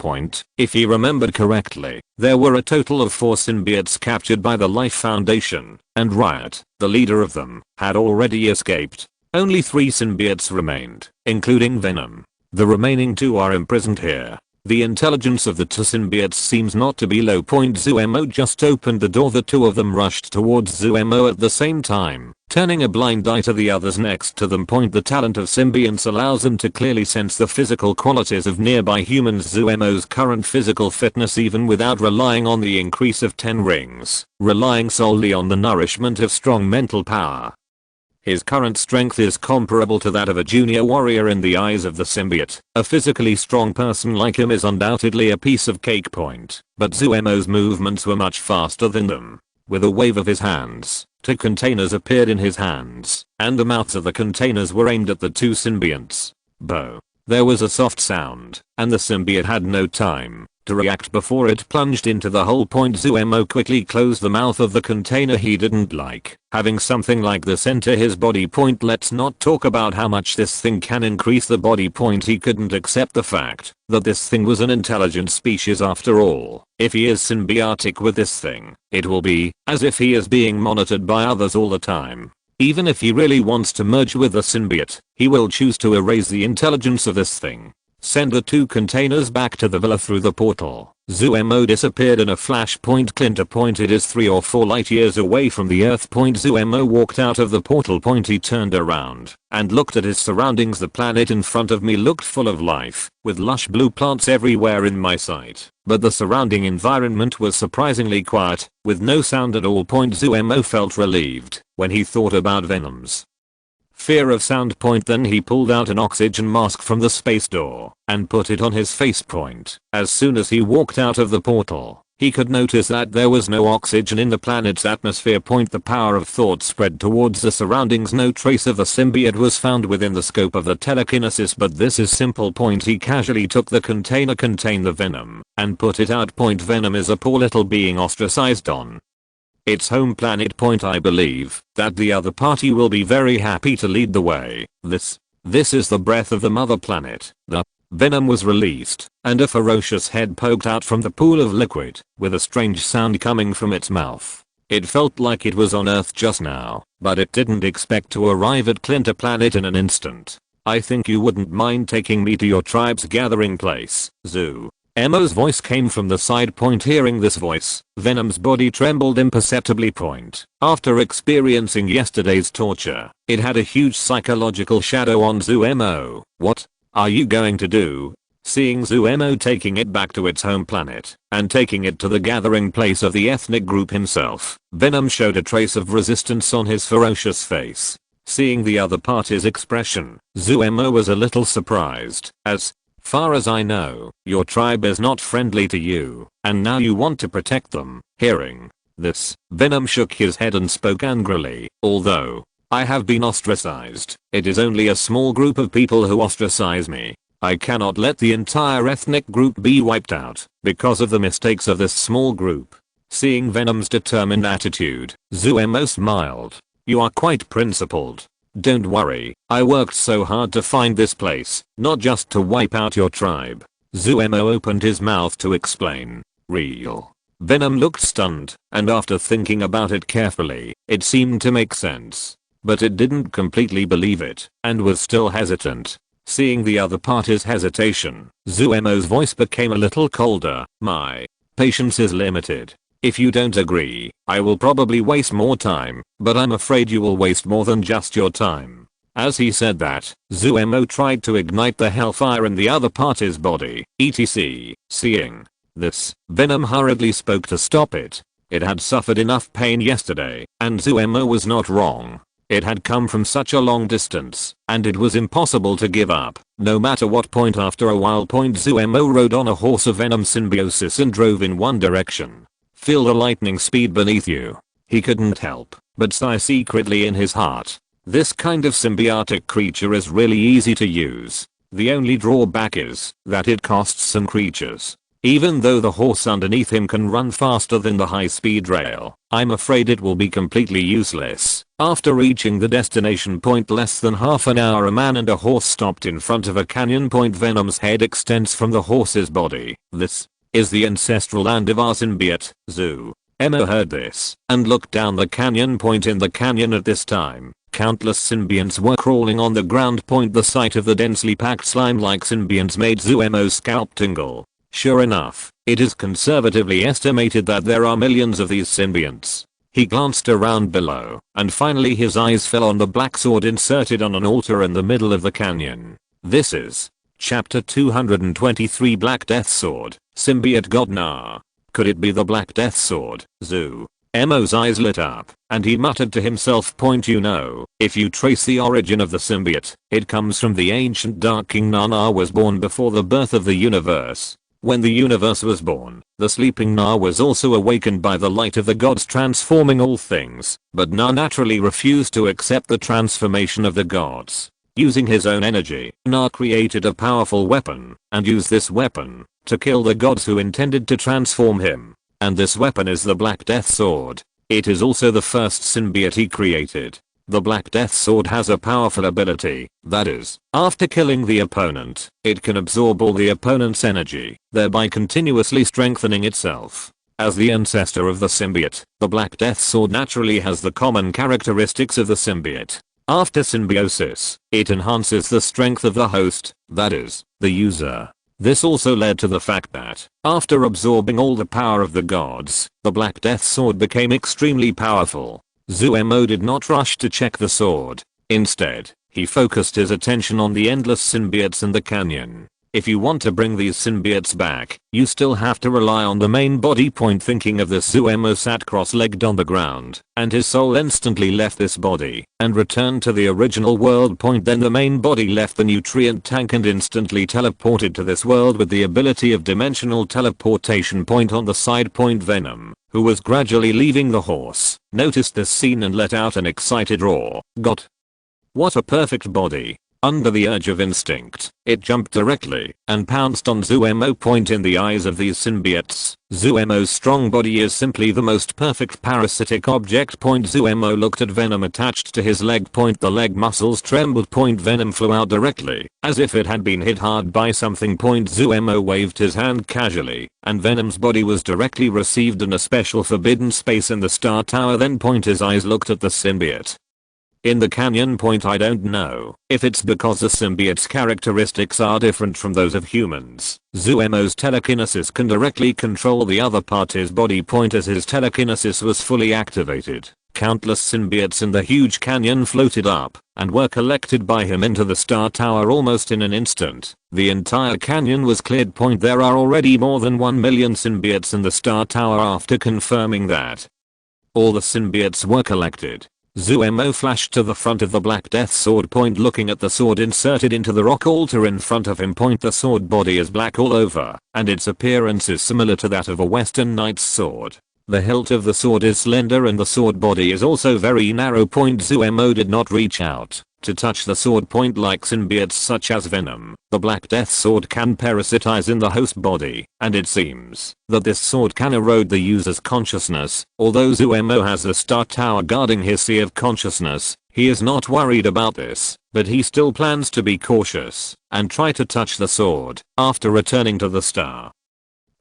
If he remembered correctly, there were a total of 4 symbiotes captured by the Life Foundation, and Riot, the leader of them, had already escaped. Only 3 symbiotes remained, including Venom. The remaining 2 are imprisoned here. The intelligence of the 2 symbiotes seems not to be low. Zuemo just opened the door. The 2 of them rushed towards Zuemo at the same time, turning a blind eye to the others next to them. The talent of symbionts allows them to clearly sense the physical qualities of nearby humans. Zuemo's current physical fitness, even without relying on the increase of 10 rings, relying solely on the nourishment of strong mental power. His current strength is comparable to that of a junior warrior in the eyes of the symbiote. A physically strong person like him is undoubtedly a piece of cake. But Zuemo's movements were much faster than them. With a wave of his hands, 2 containers appeared in his hands, and the mouths of the containers were aimed at the 2 symbionts. Bo. There was a soft sound, and the symbiote had no time to react before it plunged into the hole. Zuemo quickly closed the mouth of the container. He didn't like having something like this enter his body. Let's not talk about how much this thing can increase the body. He couldn't accept the fact that this thing was an intelligent species after all. If he is symbiotic with this thing, it will be as if he is being monitored by others all the time. Even if he really wants to merge with the symbiote, he will choose to erase the intelligence of this thing. Send the 2 containers back to the villa through the portal. Zuemo disappeared in a flash. Clinter. It is 3 or 4 light years away from the Earth. Zuemo walked out of the portal. He turned around and looked at his surroundings. The planet in front of me looked full of life, with lush blue plants everywhere in my sight. But the surrounding environment was surprisingly quiet, with no sound at all. Zuemo felt relieved when he thought about Venom's fear of sound. Then he pulled out an oxygen mask from the space door and put it on his face. As soon as he walked out of the portal, he could notice that there was no oxygen in the planet's atmosphere. The power of thought spread towards the surroundings. No trace of the symbiote was found within the scope of the telekinesis, but this is simple. He casually took the container containing the Venom and put it out. Venom is a poor little being ostracized on its home planet. I believe that the other party will be very happy to lead the way. This is the breath of the mother planet. The Venom was released, and a ferocious head poked out from the pool of liquid, with a strange sound coming from its mouth. It felt like it was on Earth just now, but it didn't expect to arrive at Clinter Planet in an instant. I think you wouldn't mind taking me to your tribe's gathering place, Zoo. Emo's voice came from the side. Hearing this voice, Venom's body trembled imperceptibly. After experiencing yesterday's torture, it had a huge psychological shadow on Zuemo. What are you going to do? Seeing Zuemo taking it back to its home planet and taking it to the gathering place of the ethnic group himself, Venom showed a trace of resistance on his ferocious face. Seeing the other party's expression, Zuemo was a little surprised. As far as I know, your tribe is not friendly to you, and now you want to protect them. Hearing this, Venom shook his head and spoke angrily. Although I have been ostracized, it is only a small group of people who ostracize me. I cannot let the entire ethnic group be wiped out because of the mistakes of this small group. Seeing Venom's determined attitude, Zuemo smiled. You are quite principled. Don't worry, I worked so hard to find this place, not just to wipe out your tribe. Zuemo opened his mouth to explain. Real. Venom looked stunned, and after thinking about it carefully, it seemed to make sense. But it didn't completely believe it, and was still hesitant. Seeing the other party's hesitation, Zuemo's voice became a little colder. My patience is limited. If you don't agree, I will probably waste more time, but I'm afraid you will waste more than just your time. As he said that, Zuemo tried to ignite the hellfire in the other party's body, etc. Seeing this, Venom hurriedly spoke to stop it. It had suffered enough pain yesterday, and Zuemo was not wrong. It had come from such a long distance, and it was impossible to give up, no matter what point. After a while, Zuemo rode on a horse of Venom symbiosis and drove in one direction. Feel the lightning speed beneath you. He couldn't help but sigh secretly in his heart. This kind of symbiotic creature is really easy to use. The only drawback is that it costs some creatures. Even though the horse underneath him can run faster than the high-speed rail, I'm afraid it will be completely useless. After reaching the destination point less than half an hour, a man and a horse stopped in front of a canyon point. Venom's head extends from the horse's body. This is the ancestral land of our symbiote, Zuemo heard this and looked down the canyon point. In the canyon at this time, countless symbionts were crawling on the ground. The sight of the densely packed slime-like symbionts made Zuemo's scalp tingle. Sure enough, it is conservatively estimated that there are millions of these symbionts. He glanced around below, and finally his eyes fell on the black sword inserted on an altar in the middle of the canyon. This is Chapter 223, Black Death Sword, Symbiote God. Nah. Could it be the Black Death Sword? Zuemo's eyes lit up, and he muttered to himself. You know, if you trace the origin of the symbiote, it comes from the ancient Dark King Nana was born before the birth of the universe. When the universe was born, the sleeping Na was also awakened by the light of the gods transforming all things, but Na naturally refused to accept the transformation of the gods. Using his own energy, Na created a powerful weapon, and used this weapon to kill the gods who intended to transform him. And this weapon is the Black Death Sword. It is also the first symbiote he created. The Black Death Sword has a powerful ability, that is, after killing the opponent, it can absorb all the opponent's energy, thereby continuously strengthening itself. As the ancestor of the symbiote, the Black Death Sword naturally has the common characteristics of the symbiote. After symbiosis, it enhances the strength of the host, that is, the user. This also led to the fact that, after absorbing all the power of the gods, the Black Death Sword became extremely powerful. Zuemo did not rush to check the sword. Instead, he focused his attention on the endless symbiotes in the canyon. If you want to bring these symbiotes back, you still have to rely on the main body. Thinking of this, Zuemo sat cross-legged on the ground, and his soul instantly left this body and returned to the original world. Then the main body left the nutrient tank and instantly teleported to this world with the ability of dimensional teleportation. On the side, Venom, who was gradually leaving the horse, noticed this scene and let out an excited roar. God! What a perfect body! Under the urge of instinct, it jumped directly and pounced on Zuemo. In the eyes of these symbiotes, Zuemo's strong body is simply the most perfect parasitic object. Zuemo looked at Venom attached to his leg. The leg muscles trembled. Venom flew out directly, as if it had been hit hard by something. Zuemo waved his hand casually, and Venom's body was directly received in a special forbidden space in the Star Tower. Then his eyes looked at the symbiote in the canyon. I don't know if it's because the symbiote's characteristics are different from those of humans. Zuemo's telekinesis can directly control the other party's body. As his telekinesis was fully activated, countless symbiotes in the huge canyon floated up and were collected by him into the Star Tower almost in an instant. The entire canyon was cleared. There are already more than 1 million symbiotes in the Star Tower. After confirming that all the symbiotes were collected, Zuemo flashed to the front of the Black Death sword. Looking at the sword inserted into the rock altar in front of him. The sword body is black all over, and its appearance is similar to that of a Western Knight's sword. The hilt of the sword is slender and the sword body is also very narrow. Zuemo did not reach out to touch the sword. Like symbiotes such as Venom, the Black Death sword can parasitize in the host body, and it seems that this sword can erode the user's consciousness. Although Zuemo has the Star Tower guarding his sea of consciousness, he is not worried about this, but he still plans to be cautious and try to touch the sword. After returning to the Star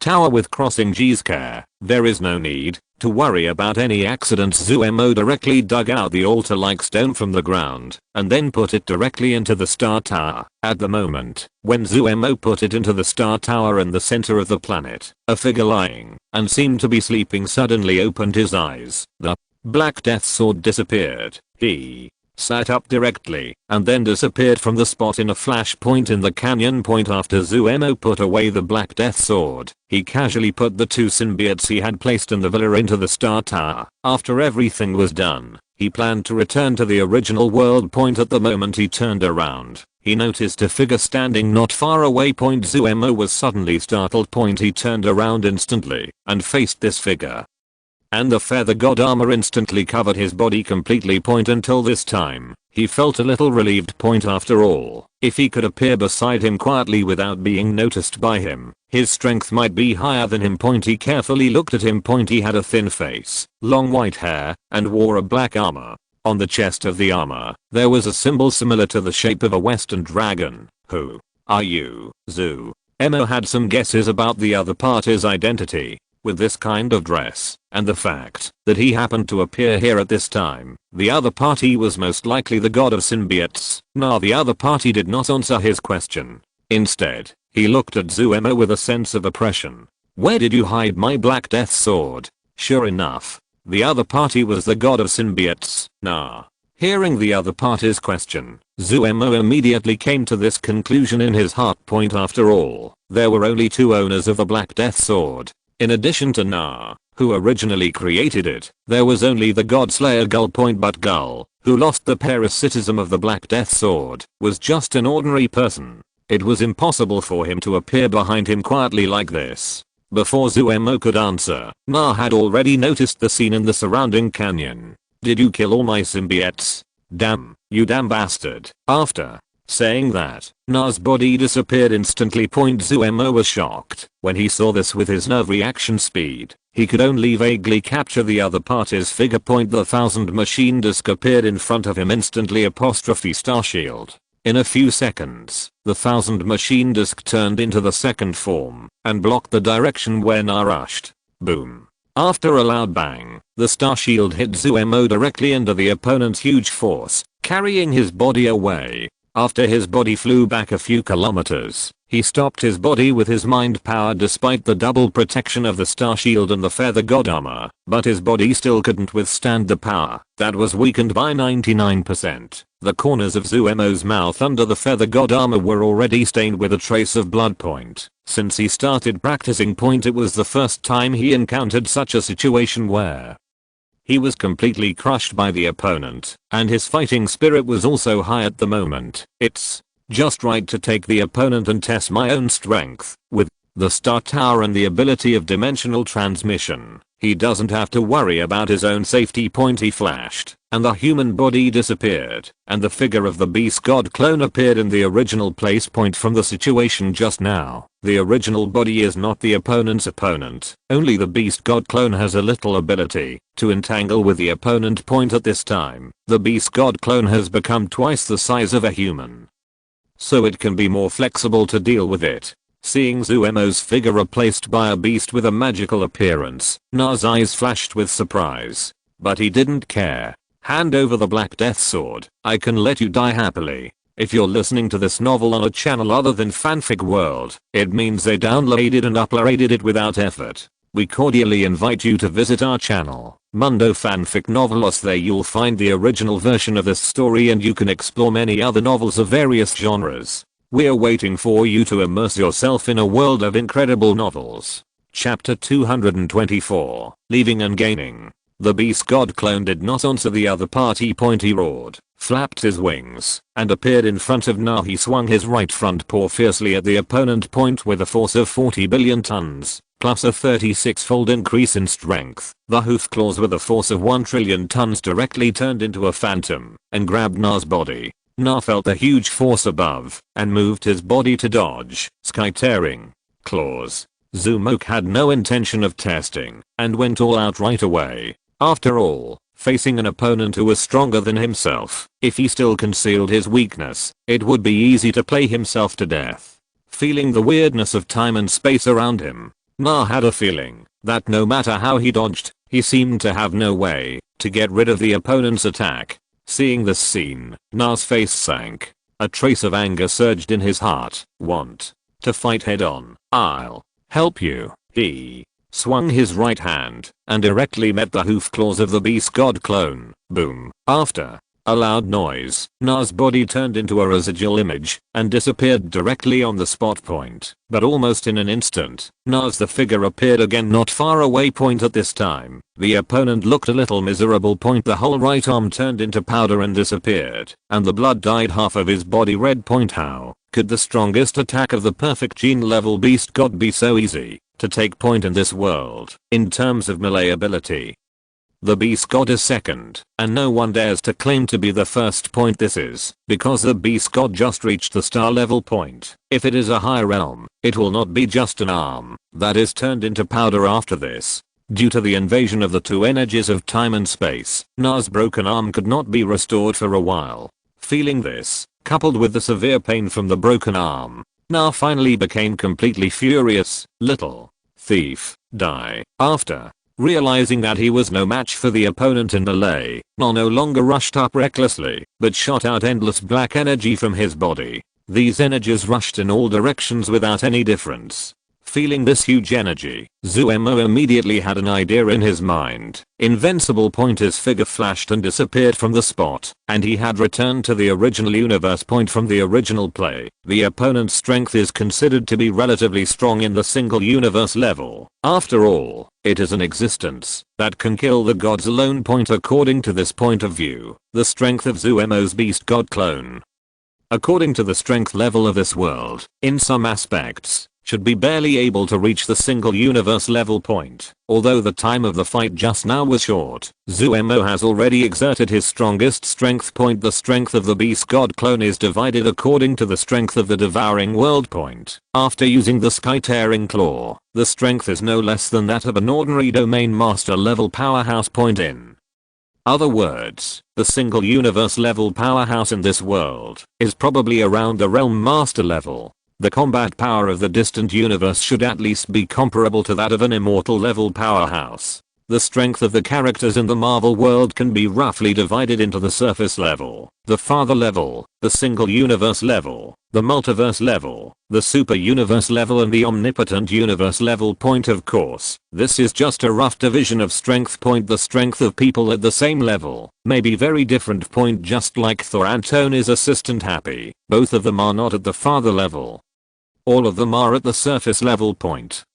Tower with Crossing G's care, there is no need to worry about any accidents. Zuemo directly dug out the altar-like stone from the ground and then put it directly into the Star Tower. At the moment when Zuemo put it into the Star Tower in the center of the planet, a figure lying and seemed to be sleeping suddenly opened his eyes. The Black Death sword disappeared. He sat up directly and then disappeared from the spot in a flashpoint in the canyon. After Zuemo put away the Black Death sword, he casually put the 2 symbiotes he had placed in the villa into the Star Tower. After everything was done, he planned to return to the original world. At the moment he turned around, he noticed a figure standing not far away. Zuemo was suddenly startled. He turned around instantly and faced this figure, and the feather god armor instantly covered his body completely. Until this time, he felt a little relieved. After all, if he could appear beside him quietly without being noticed by him, his strength might be higher than him. He carefully looked at him. He had a thin face, long white hair, and wore a black armor. On the chest of the armor, there was a symbol similar to the shape of a western dragon. Who are you, Zuemo had some guesses about the other party's identity. With this kind of dress, and the fact that he happened to appear here at this time, the other party was most likely the god of symbiotes. The other party did not answer his question. Instead, he looked at Zuemo with a sense of oppression. Where did you hide my Black Death sword? Sure enough, the other party was the god of symbiotes. Hearing the other party's question, Zuemo immediately came to this conclusion in his heart. After all, there were only 2 owners of the Black Death sword. In addition to Na, who originally created it, there was only the God Slayer Gull. But Gull, who lost the parasitism of the Black Death sword, was just an ordinary person. It was impossible for him to appear behind him quietly like this. Before Zuemo could answer, Na had already noticed the scene in the surrounding canyon. Did you kill all my symbiotes? Damn, you damn bastard. After saying that, Na's body disappeared instantly. Zuemo was shocked when he saw this. With his nerve reaction speed, he could only vaguely capture the other party's figure. The 1000 machine disc appeared in front of him instantly. Star Shield. In a few seconds, the 1000 machine disc turned into the second form and blocked the direction where Na rushed. Boom. After a loud bang, the Star Shield hit Zuemo directly into the opponent's huge force, carrying his body away. After his body flew back a few kilometers, he stopped his body with his mind power despite the double protection of the Star Shield and the Feather God armor, but his body still couldn't withstand the power that was weakened by 99%. The corners of Zuemo's mouth under the Feather God armor were already stained with a trace of blood. Since he started practicing, it was the first time he encountered such a situation where he was completely crushed by the opponent, and his fighting spirit was also high at the moment. It's just right to take the opponent and test my own strength. With the Star Tower and the ability of dimensional transmission, he doesn't have to worry about his own safety. He flashed, and the human body disappeared, and the figure of the Beast God clone appeared in the original place. From the situation just now, the original body is not the opponent's opponent. Only the Beast God clone has a little ability to entangle with the opponent. At this time, the Beast God clone has become twice the size of a human, so it can be more flexible to deal with it. Seeing Zuemo's figure replaced by a beast with a magical appearance, Na's eyes flashed with surprise. But he didn't care. Hand over the Black Death sword. I can let you die happily. If you're listening to this novel on a channel other than Fanfic World, it means they downloaded and uploaded it without effort. We cordially invite you to visit our channel. Mundo fanfic novelos. There you'll find the original version of this story and you can explore many other novels of various genres. We're waiting for you to immerse yourself in a world of incredible novels. Chapter 224, Leaving and Gaining. The beast god clone did not answer the other party. He roared, flapped his wings, and appeared in front of Na. He swung his right front paw fiercely at the opponent. With a force of 40 billion tons, plus a 36-fold increase in strength, the hoof claws with a force of 1 trillion tons directly turned into a phantom and grabbed Na's body. Na felt the huge force above and moved his body to dodge sky-tearing claws. Zumoke had no intention of testing and went all out right away. After all, facing an opponent who was stronger than himself, if he still concealed his weakness, it would be easy to play himself to death. Feeling the weirdness of time and space around him, Na had a feeling that no matter how he dodged, he seemed to have no way to get rid of the opponent's attack. Seeing this scene, Na's face sank. A trace of anger surged in his heart. Want to fight head on? I'll help you. He swung his right hand and directly met the hoof claws of the beast god clone. Boom. After a loud noise, Na's body turned into a residual image and disappeared directly on the spot point. But almost in an instant, the figure appeared again not far away. At this time, the opponent looked a little miserable. The whole right arm turned into powder and disappeared, and the blood dyed half of his body red. How could the strongest attack of the perfect gene level beast god be so easy to take in this world in terms of melee ability? The beast god is second, and no one dares to claim to be the first. This is because the beast god just reached the star level point. If it is a higher realm, it will not be just an arm that is turned into powder after this. Due to the invasion of the two energies of time and space, Na's broken arm could not be restored for a while. Feeling this, coupled with the severe pain from the broken arm, Na finally became completely furious. Little thief, die. After realizing that he was no match for the opponent in melee, Na no longer rushed up recklessly, but shot out endless black energy from his body. These energies rushed in all directions without any difference. Feeling this huge energy, Zuemo immediately had an idea in his mind. Invincible. His figure flashed and disappeared from the spot, and he had returned to the original universe. From the original play, the opponent's strength is considered to be relatively strong in the single universe level. After all, it is an existence that can kill the gods alone. According to this point of view, the strength of Zuemo's beast god clone, according to the strength level of this world, in some aspects, should be barely able to reach the single universe level point. Although the time of the fight just now was short, Zuemo has already exerted his strongest strength. The strength of the beast god clone is divided according to the strength of the devouring world point. After using the sky-tearing claw, the strength is no less than that of an ordinary domain master level powerhouse. In other words, the single universe level powerhouse in this world is probably around the realm master level. The combat power of the distant universe should at least be comparable to that of an immortal level powerhouse. The strength of the characters in the Marvel world can be roughly divided into the surface level, the father level, the single universe level, the multiverse level, the super universe level and the omnipotent universe level. Of course, this is just a rough division of strength. The strength of people at the same level may be very different. Just like Thor and Tony's assistant Happy, both of them are not at the father level. All of them are at the surface level.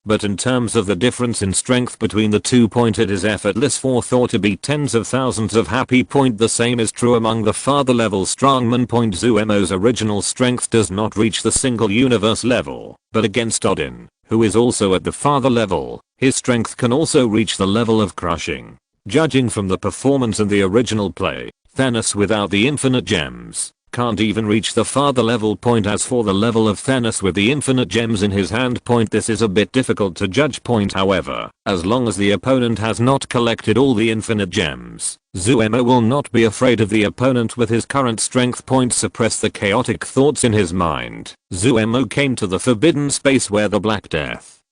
But in terms of the difference in strength between the two, it is effortless for Thor to beat tens of thousands of Happy. The same is true among the father level strongmen. Zuemo's original strength does not reach the single universe level, but against Odin, who is also at the father level, his strength can also reach the level of crushing. Judging from the performance in the original play, Thanos without the infinite gems can't even reach the father level. As for the level of Thanos with the infinite gems in his hand, this is a bit difficult to judge. However, as long as the opponent has not collected all the infinite gems, Zuemo will not be afraid of the opponent with his current strength. Suppress the chaotic thoughts in his mind. Zuemo came to the forbidden space where the Black Death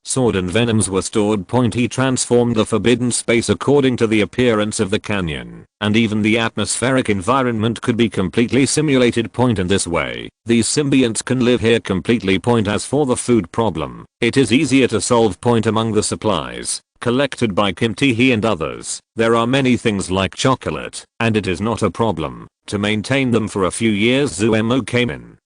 sword and venoms were stored. He transformed the forbidden space according to the appearance of the canyon, and even the atmospheric environment could be completely simulated. In this way, these symbionts can live here completely. As for the food problem, it is easier to solve. Among the supplies, collected by Kim Tae-hee and others. There are many things like chocolate, and it is not a problem to maintain them for a few years. Zuemo came in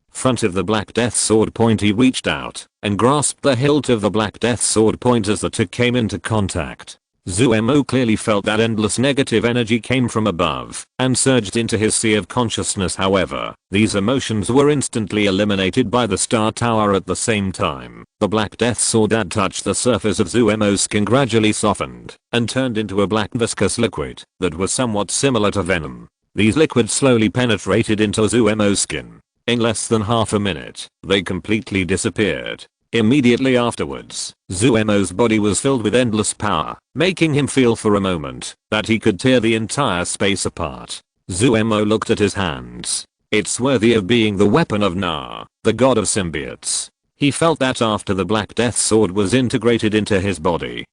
front of the Black Death sword point. He reached out and grasped the hilt of the Black Death sword point as the two came into contact. Zuemo clearly felt that endless negative energy came from above and surged into his sea of consciousness. However, these emotions were instantly eliminated by the Star Tower at the same time. The Black Death sword that touched the surface of Zuemo's skin gradually softened and turned into a black viscous liquid that was somewhat similar to venom. These liquids slowly penetrated into Zuemo's skin. In less than half a minute, they completely disappeared. Immediately afterwards, Zuemo's body was filled with endless power, making him feel for a moment that he could tear the entire space apart. Zuemo looked at his hands. It's worthy of being the weapon of Na, the god of symbiotes. He felt that after the Black Death sword was integrated into his body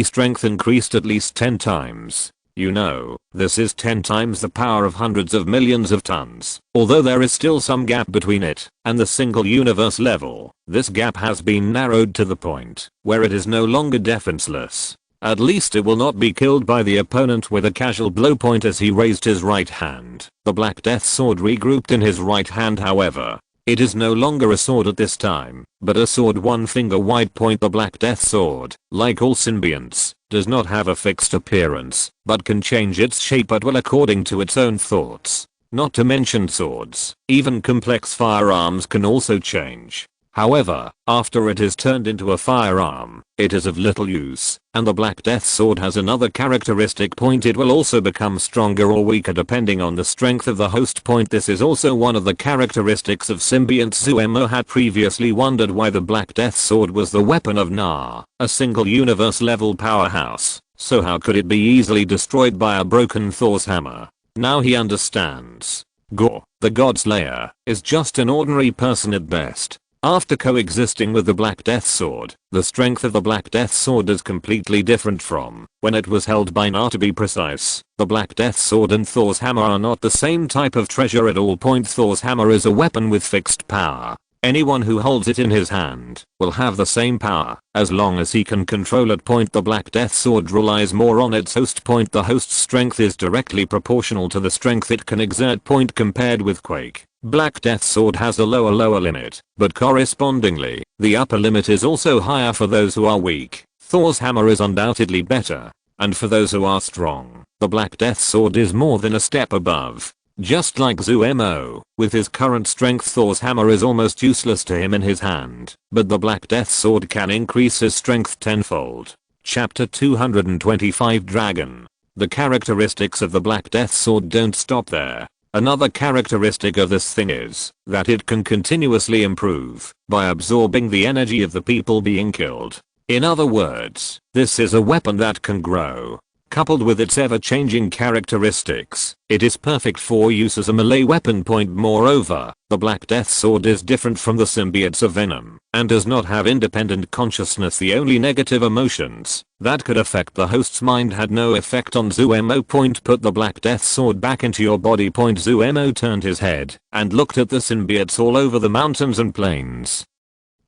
strength increased at least 10 times. You know, this is 10 times the power of hundreds of millions of tons. Although there is still some gap between it and the single universe level, this gap has been narrowed to the point where it is no longer defenseless. At least it will not be killed by the opponent with a casual blow. Point as he raised his right hand, the Black Death sword regrouped in his right hand. However, it is no longer a sword at this time, but a sword 1 finger wide. Point the Black Death sword, like all symbionts, does not have a fixed appearance, but can change its shape at will according to its own thoughts. Not to mention swords, even complex firearms can also change. However, after it is turned into a firearm, it is of little use, and the Black Death sword has another characteristic. Point it will also become stronger or weaker depending on the strength of the host. Point this is also one of the characteristics of symbionts. Zuemo had previously wondered why the Black Death sword was the weapon of Na, a single universe level powerhouse, so how could it be easily destroyed by a broken Thor's hammer? Now he understands. Gore, the God Slayer, is just an ordinary person at best. After coexisting with the Black Death sword, the strength of the Black Death sword is completely different from when it was held by Na. To be precise, the Black Death sword and Thor's hammer are not the same type of treasure at all. Thor's hammer is a weapon with fixed power. Anyone who holds it in his hand will have the same power as long as he can control it. The Black Death sword relies more on its host. The host's strength is directly proportional to the strength it can exert. Compared with Quake, Black Death sword has a lower limit, but correspondingly, the upper limit is also higher for those who are weak. Thor's hammer is undoubtedly better, and for those who are strong, the Black Death sword is more than a step above. Just like Zuemo, with his current strength, Thor's hammer is almost useless to him in his hand, but the Black Death sword can increase his strength tenfold. Chapter 225 Dragon. The characteristics of the Black Death sword don't stop there. Another characteristic of this thing is that it can continuously improve by absorbing the energy of the people being killed. In other words, this is a weapon that can grow. Coupled with its ever-changing characteristics, it is perfect for use as a melee weapon. Moreover, the Black Death sword is different from the symbiotes of Venom and does not have independent consciousness. The only negative emotions that could affect the host's mind had no effect on Zuemo. Put the Black Death sword back into your body. Zuemo turned his head and looked at the symbiotes all over the mountains and plains.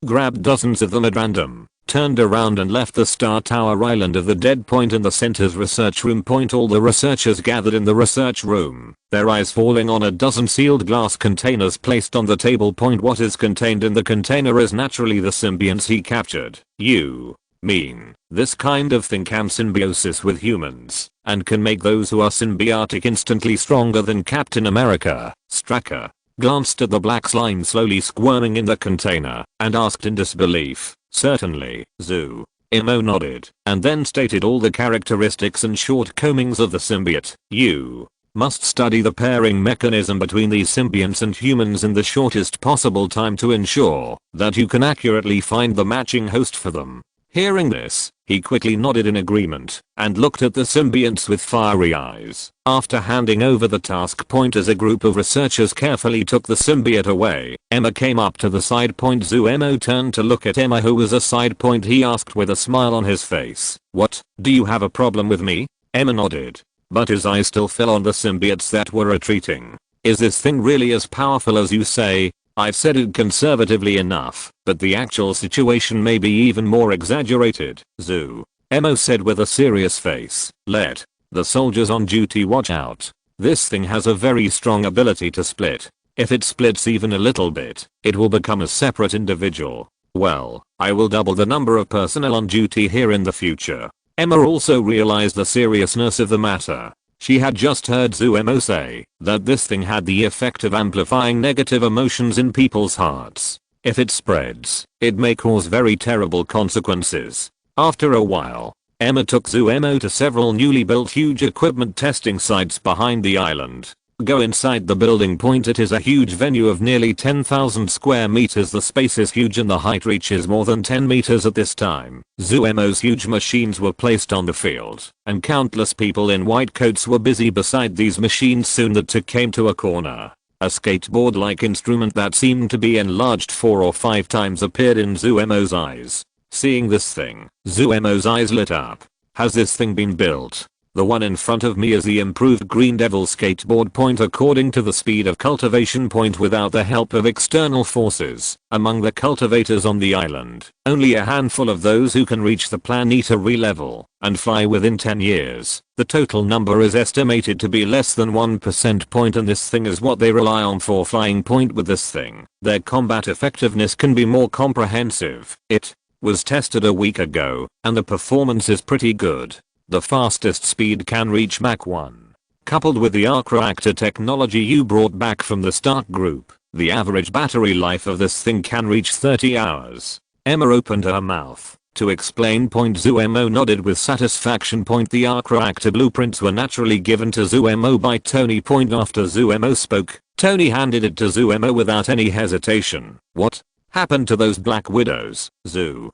Grabbed dozens of them at random, turned around and left the Star Tower Island of the Dead. In the center's research room. All the researchers gathered in the research room, their eyes falling on a dozen sealed glass containers placed on the table. What is contained in the container is naturally the symbionts he captured. You mean this kind of thing can symbiosis with humans and can make those who are symbiotic instantly stronger than Captain America? Stracker glanced at the black slime slowly squirming in the container and asked in disbelief. Certainly, Zu. Emo nodded and then stated all the characteristics and shortcomings of the symbiote. You must study the pairing mechanism between these symbionts and humans in the shortest possible time to ensure that you can accurately find the matching host for them. Hearing this, he quickly nodded in agreement and looked at the symbionts with fiery eyes. After handing over the task. As a group of researchers carefully took the symbiote away, Emma came up to the side. Zuemo turned to look at Emma, who was aside. He asked with a smile on his face, "What, do you have a problem with me?" Emma nodded, but his eyes still fell on the symbiotes that were retreating. "Is this thing really as powerful as you say?" "I've said it conservatively enough, but the actual situation may be even more exaggerated, Zu. Emo said with a serious face. Let the soldiers on duty watch out. This thing has a very strong ability to split. If it splits even a little bit, it will become a separate individual. Well, I will double the number of personnel on duty here in the future. Emma also realized the seriousness of the matter. She had just heard Zuemo say that this thing had the effect of amplifying negative emotions in people's hearts. If it spreads, it may cause very terrible consequences. After a while, Emma took Zuemo to several newly built huge equipment testing sites behind the island. Go inside the building. It is a huge venue of nearly 10,000 square meters. The space is huge and the height reaches more than 10 meters at this time. Zuemo's huge machines were placed on the field, and countless people in white coats were busy beside these machines. Soon the two came to a corner. A skateboard-like instrument that seemed to be enlarged 4 or 5 times appeared in Zuemo's eyes. Seeing this thing, Zuemo's eyes lit up. Has this thing been built? The one in front of me is the improved Green Devil skateboard. According to the speed of cultivation. Without the help of external forces, among the cultivators on the island, only a handful of those who can reach the planetary level and fly within 10 years. The total number is estimated to be less than 1%. And this thing is what they rely on for flying. With this thing, their combat effectiveness can be more comprehensive. It was tested a week ago, and the performance is pretty good. The fastest speed can reach Mach 1. Coupled with the arc reactor technology you brought back from the start group, the average battery life of this thing can reach 30 hours. Emma opened her mouth to explain. Zuemo nodded with satisfaction. The arc reactor blueprints were naturally given to Zuemo by Tony. After Zuemo spoke, Tony handed it to Zuemo without any hesitation. What happened to those Black Widows, Zuemo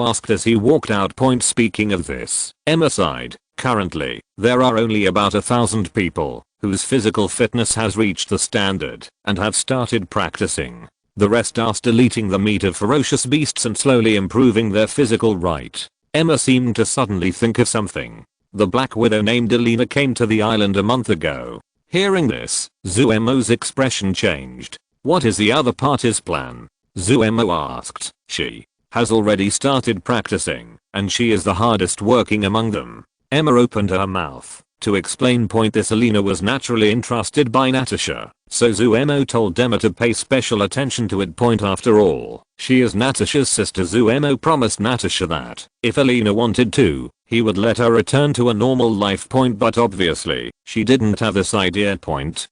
asked as he walked out. Speaking of this, Emma sighed. Currently, there are only about 1,000 people whose physical fitness has reached the standard and have started practicing. The rest are still eating the meat of ferocious beasts and slowly improving their physical right. Emma seemed to suddenly think of something. The Black Widow named Elena came to the island a month ago. Hearing this, Zuemo's expression changed. What is the other party's plan? Zuemo asked. She has already started practicing, and she is the hardest working among them. Emma opened her mouth to explain. This Elena was naturally entrusted by Natasha, so Zuemo told Emma to pay special attention to it. After all, she is Natasha's sister. Zuemo promised Natasha that if Elena wanted to, he would let her return to a normal life. But obviously, she didn't have this idea.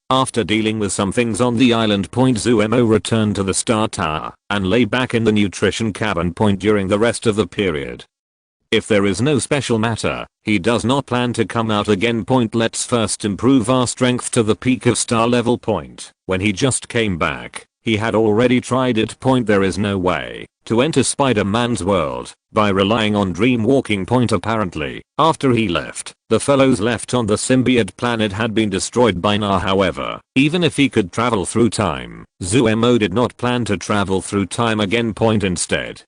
After dealing with some things on the island, Zuemo returned to the Star Tower and lay back in the nutrition cabin. During the rest of the period, if there is no special matter, he does not plan to come out again. Let's first improve our strength to the peak of star level. When he just came back, he had already tried it. There is no way to enter Spider-Man's world by relying on dream walking. Apparently, after he left, the fellows left on the symbiote planet had been destroyed by now. However, even if he could travel through time, Zuemo did not plan to travel through time again. Instead,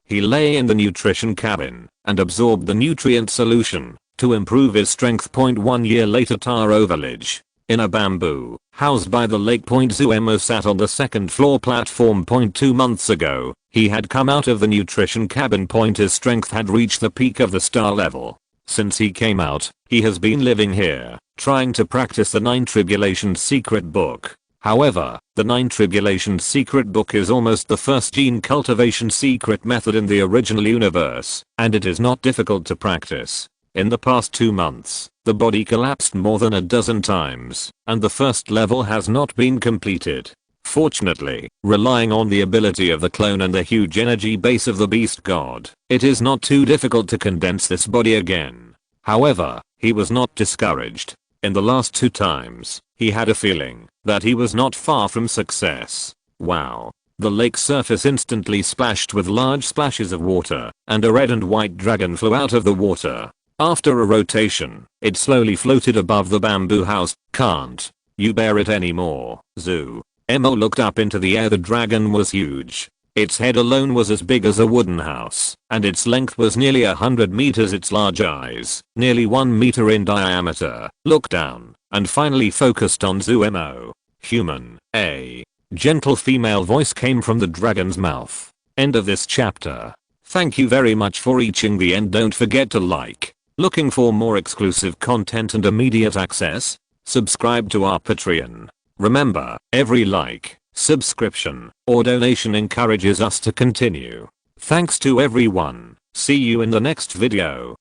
he lay in the nutrition cabin and absorbed the nutrient solution to improve his strength. 1 year later, Taro Village. In a bamboo house by the lake. Zuemo sat on the second floor platform. 2 months ago, he had come out of the nutrition cabin. His strength had reached the peak of the star level. Since he came out, he has been living here, trying to practice the 9 Tribulations secret book. However, the 9 Tribulations secret book is almost the first gene cultivation secret method in the original universe, and it is not difficult to practice. In the past 2 months, the body collapsed more than a dozen times, and the first level has not been completed. Fortunately, relying on the ability of the clone and the huge energy base of the beast god, it is not too difficult to condense this body again. However, he was not discouraged. In the last 2 times, he had a feeling that he was not far from success. Wow. The lake surface instantly splashed with large splashes of water, and a red and white dragon flew out of the water. After a rotation, it slowly floated above the bamboo house. Can't you bear it anymore, Zuemo looked up into the air. The dragon was huge. Its head alone was as big as a wooden house, and its length was nearly 100 meters. Its large eyes, nearly 1 meter in diameter, looked down and finally focused on Zuemo. Human. A gentle female voice came from the dragon's mouth. End of this chapter. Thank you very much for reaching the end. Don't forget to like. Looking for more exclusive content and immediate access? Subscribe to our Patreon. Remember, every like, subscription, or donation encourages us to continue. Thanks to everyone. See you in the next video.